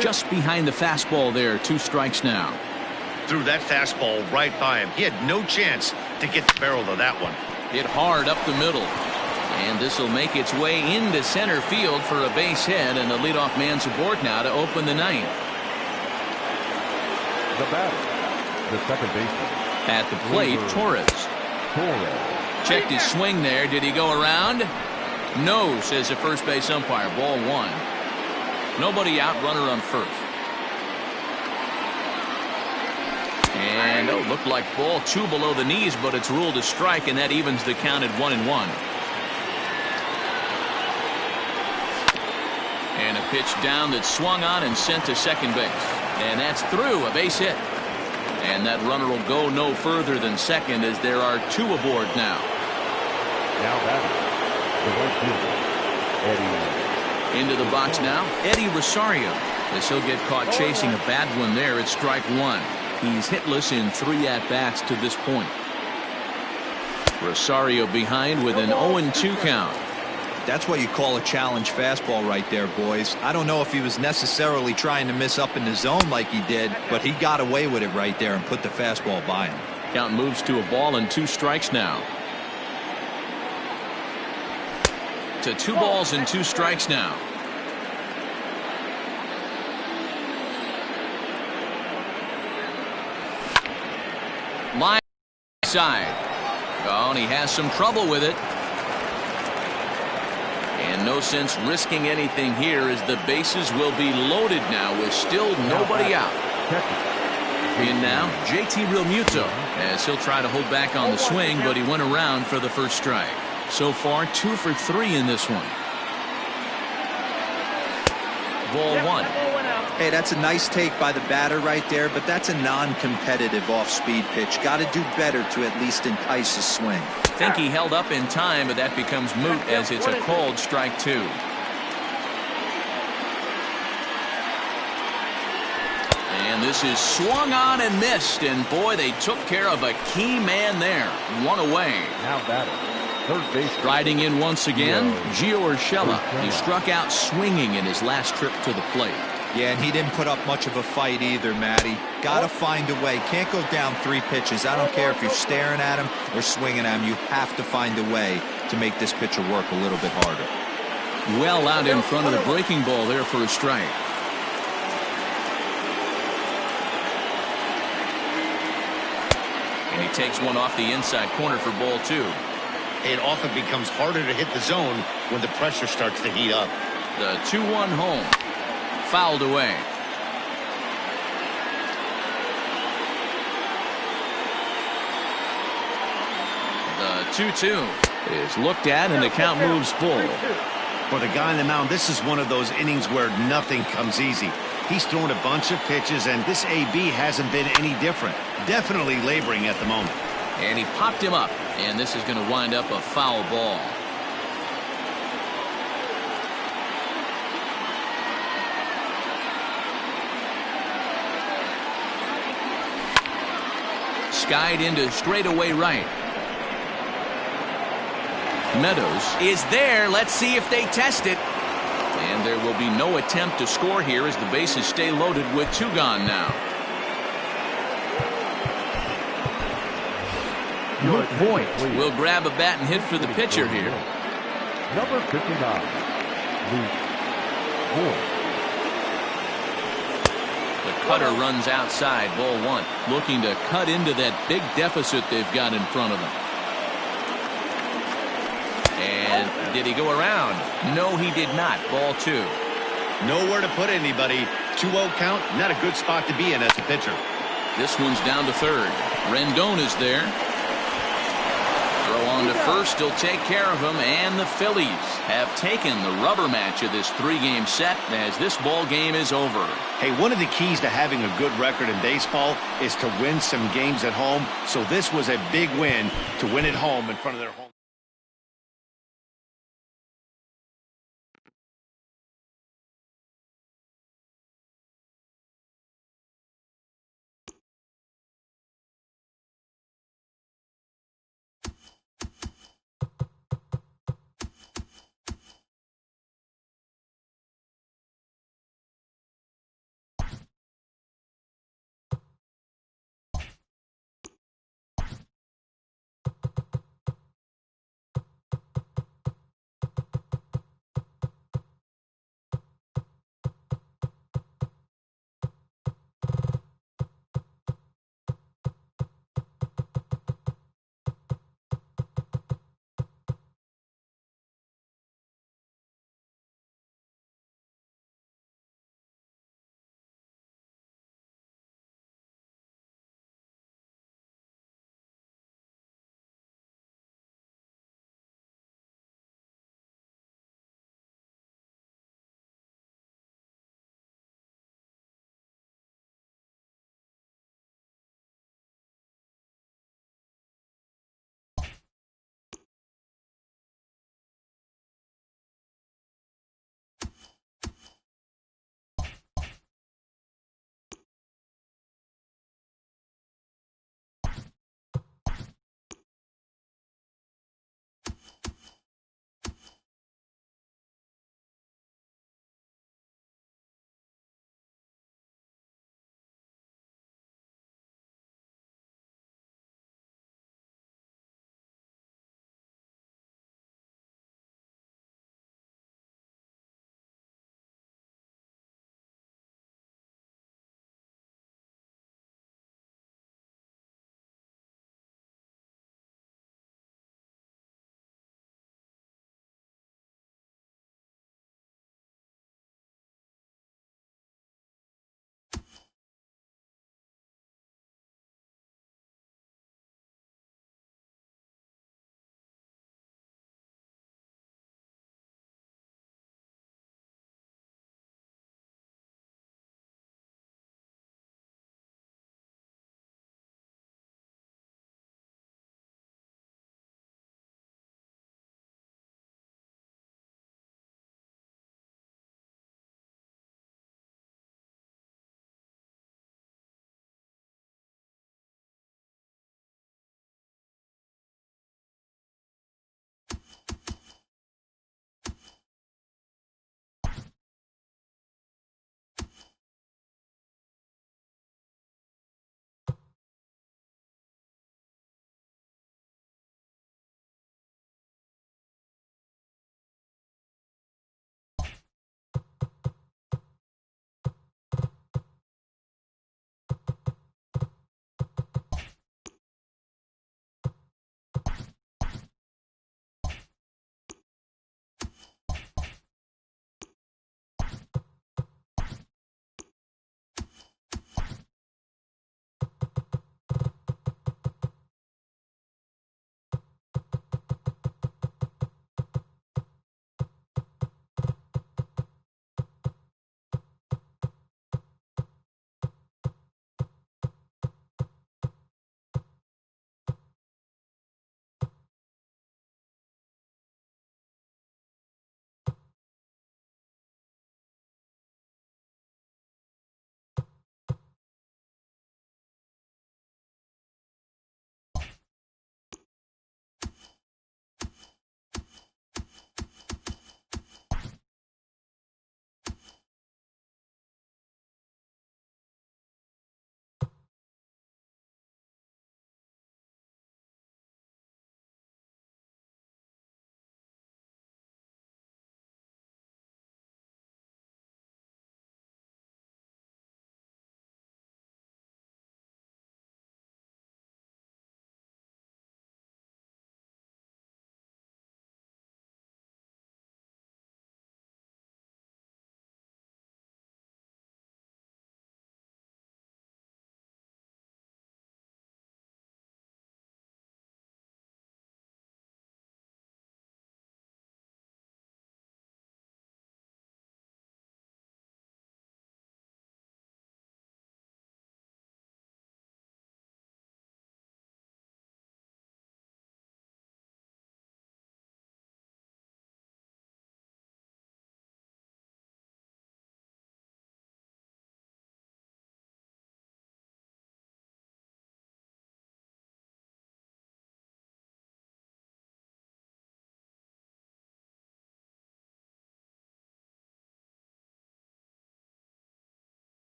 Just behind the fastball there. 2 strikes now. Threw that fastball right by him. He had no chance to get the barrel of that one. Hit hard up the middle. And this will make its way into center field for a base hit, and the leadoff man's aboard now to open the 9th. The batter, the second baseman. At the plate, Torres. Checked his swing there. Did he go around? No, says the first base umpire. Ball 1. Nobody out, runner on first. And looked like ball 2 below the knees, but it's ruled a strike, and that evens the count at 1-1. And a pitch down that's swung on and sent to second base. And that's through, a base hit. And that runner will go no further than second, as there are 2 aboard now. Now batting, the right fielder, Eddie. Into the box now, Eddie Rosario, as he'll get caught chasing a bad one there at strike 1. He's hitless in 3 at-bats to this point. Rosario behind with an 0-2 count. That's what you call a challenge fastball right there, boys. I don't know if he was necessarily trying to miss up in the zone like he did, but he got away with it right there and put the fastball by him. Count moves to a ball and 2 strikes now. To 2 balls and 2 strikes now. Line side. Oh, and he has some trouble with it. And no sense risking anything here, as the bases will be loaded now with still nobody out. In now, JT Realmuto, as he'll try to hold back on the swing, but he went around for the first strike. So far, 2 for 3 in this one. Ball 1. Hey, that's a nice take by the batter right there, but that's a non-competitive off-speed pitch. Got to do better to at least entice a swing. Think he held up in time, but that becomes moot as it's a called strike 2. And this is swung on and missed, and boy, they took care of a key man there. 1 away. Now batting. Third base. Riding in once again, Gio Urshela. He struck out swinging in his last trip to the plate. Yeah, and he didn't put up much of a fight either, Matty. Got to find a way. Can't go down 3 pitches. I don't care if you're staring at him or swinging at him. You have to find a way to make this pitcher work a little bit harder. Well out in front of the breaking ball there for a strike. And he takes one off the inside corner for ball 2. It often becomes harder to hit the zone when the pressure starts to heat up. The 2-1 home. Fouled away. The 2-2 is looked at, and the count moves full. For the guy on the mound, this is one of those innings where nothing comes easy. He's thrown a bunch of pitches, and this AB hasn't been any different. Definitely laboring at the moment. And he popped him up, and this is going to wind up a foul ball. Skied into straightaway right. Meadows is there. Let's see if they test it. And there will be no attempt to score here as the bases stay loaded with 2 gone now. Luke Voigt will grab a bat and hit for the pitcher here. Number 59, Luke Voigt. The cutter runs outside, ball 1. Looking to cut into that big deficit they've got in front of them. And did he go around? No, he did not. Ball 2. Nowhere to put anybody. 2-0 count, not a good spot to be in as a pitcher. This one's down to third. Rendon is there. Throw on to first. He'll take care of him. And the Phillies have taken the rubber match of this 3-game set as this ball game is over. Hey, one of the keys to having a good record in baseball is to win some games at home. So this was a big win to win at home in front of their home.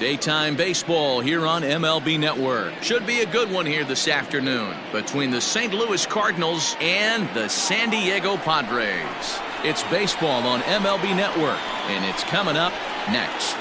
Daytime baseball here on MLB Network. Should be a good one here this afternoon between the St. Louis Cardinals and the San Diego Padres. It's baseball on MLB Network, and it's coming up next.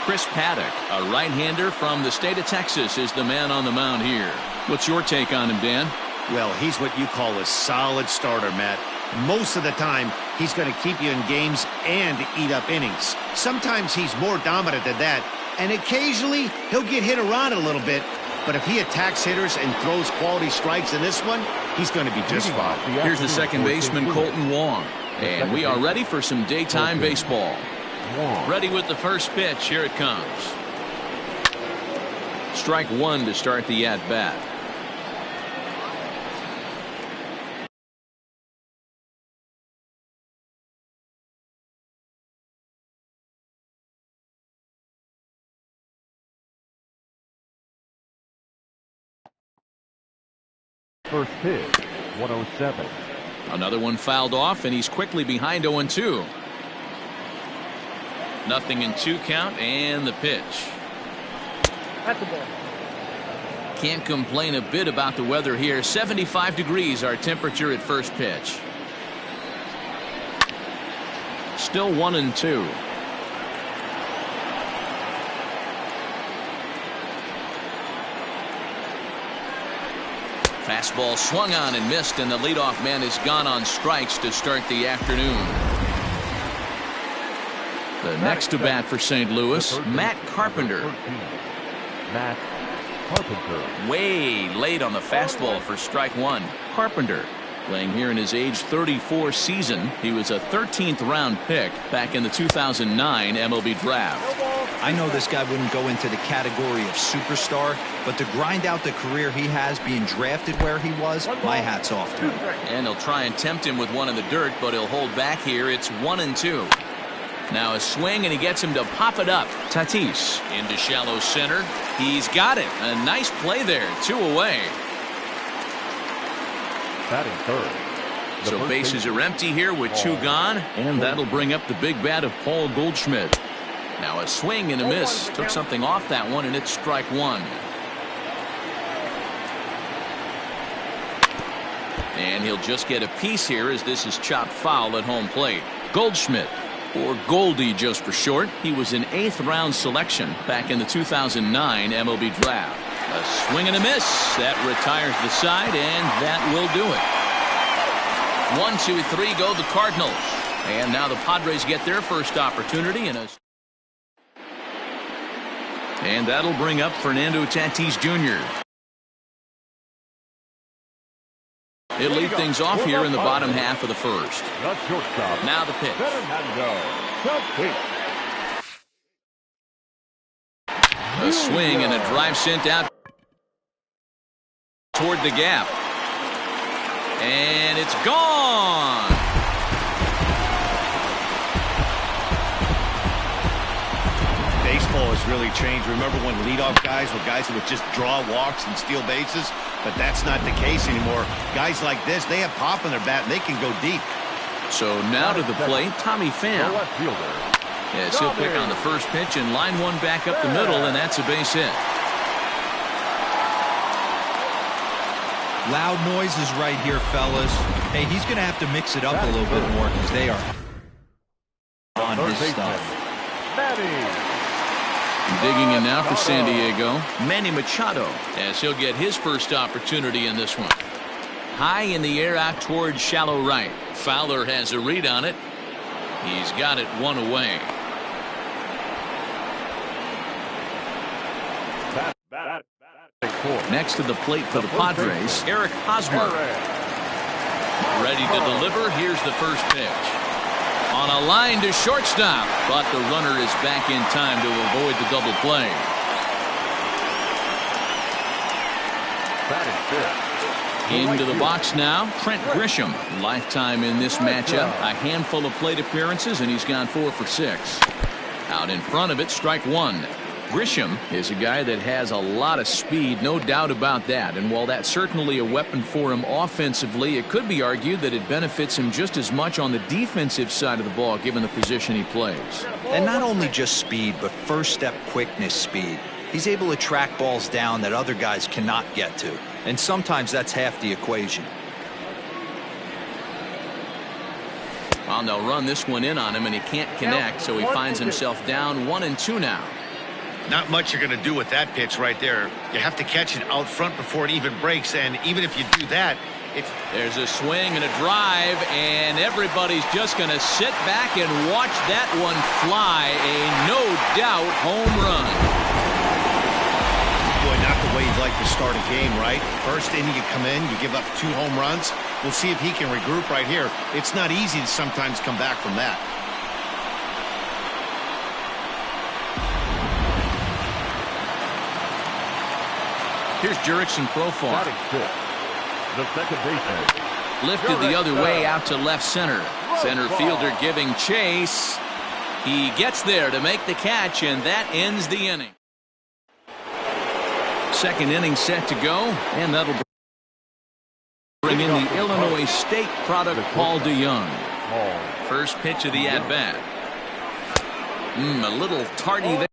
Chris Paddock, a right-hander from the state of Texas, is the man on the mound here. What's your take on him, Dan? Well, he's what you call a solid starter, Matt. Most of the time, he's going to keep you in games and eat up innings. Sometimes he's more dominant than that, and occasionally he'll get hit around a little bit. But if he attacks hitters and throws quality strikes in this one, he's going to be just fine. Here's the second baseman, Colton Wong. And we are ready for some daytime baseball. Ready with the first pitch. Here it comes. Strike one to start the at-bat. First pitch, 107. Another one fouled off, and he's quickly behind 0-2. Nothing in 2 count, and the pitch. That's the ball. Can't complain a bit about the weather here. 75 degrees our temperature at first pitch. Still 1-2. Fastball swung on and missed, and the leadoff man is gone on strikes to start the afternoon. The next to bat for St. Louis, Matt Carpenter. Matt Carpenter. Way late on the fastball for strike one. Carpenter playing here in his age 34 season. He was a 13th round pick back in the 2009 MLB draft. I know this guy wouldn't go into the category of superstar, but to grind out the career he has being drafted where he was, my hat's off to him. And he'll try and tempt him with one in the dirt, but he'll hold back here. It's 1-2. Now a swing, and he gets him to pop it up. Tatis into shallow center. He's got it. A nice play there. 2 away. Batting third. So bases are empty here with 2 gone, and that'll bring up the big bat of Paul Goldschmidt. Now a swing and a miss. Took something off that one, and it's strike one. And he'll just get a piece here as this is chopped foul at home plate. Goldschmidt, or Goldie just for short. He was an 8th round selection back in the 2009 MLB draft. A swing and a miss. That retires the side, and that will do it. 1, 2, 3 go the Cardinals. And now the Padres get their first opportunity. And that'll bring up Fernando Tatis Jr. He'll lead things off here in the bottom half of the first. Now the pitch. A swing and a drive sent out toward the gap. And it's gone. Baseball has really changed. Remember when leadoff guys were guys who would just draw walks and steal bases? But that's not the case anymore. Guys like this, they have pop in their bat, and they can go deep. So now to the plate, Tommy Pham. Yes, he'll pick on the first pitch and line one back up the middle, and that's a base hit. Loud noises right here, fellas. Hey, he's going to have to mix it up a little bit more because they are on his stuff. Digging in now for San Diego, Manny Machado, as he'll get his first opportunity in this one. High in the air out towards shallow right. Fowler has a read on it. He's got it 1 away. Next to the plate for the Padres, Eric Hosmer. Ready to deliver. Here's the first pitch. On a line to shortstop, but the runner is back in time to avoid the double play. Into the box now, Trent Grisham. Lifetime in this matchup. A handful of plate appearances, and he's gone 4 for 6. Out in front of it, strike one. Grisham is a guy that has a lot of speed, no doubt about that. And while that's certainly a weapon for him offensively, it could be argued that it benefits him just as much on the defensive side of the ball, given the position he plays. And not only just speed, but first step quickness speed. He's able to track balls down that other guys cannot get to. And sometimes that's half the equation. Well, they'll run this one in on him, and he can't connect, so he finds himself down 1-2 now. Not much you're going to do with that pitch right there. You have to catch it out front before it even breaks, and even if you do that, there's a swing and a drive, and everybody's just going to sit back and watch that one fly. A no-doubt home run. Boy, not the way you'd like to start a game, right? First inning, you come in, you give up 2 home runs. We'll see if he can regroup right here. It's not easy to sometimes come back from that. Here's Jurickson Profar. Batting fifth, the second baseman. Lifted the other way out to left center. Center fielder giving chase. He gets there to make the catch, and that ends the inning. Second inning set to go, and that'll bring in the Illinois State product, Paul DeJong. First pitch of the at-bat. A little tardy there.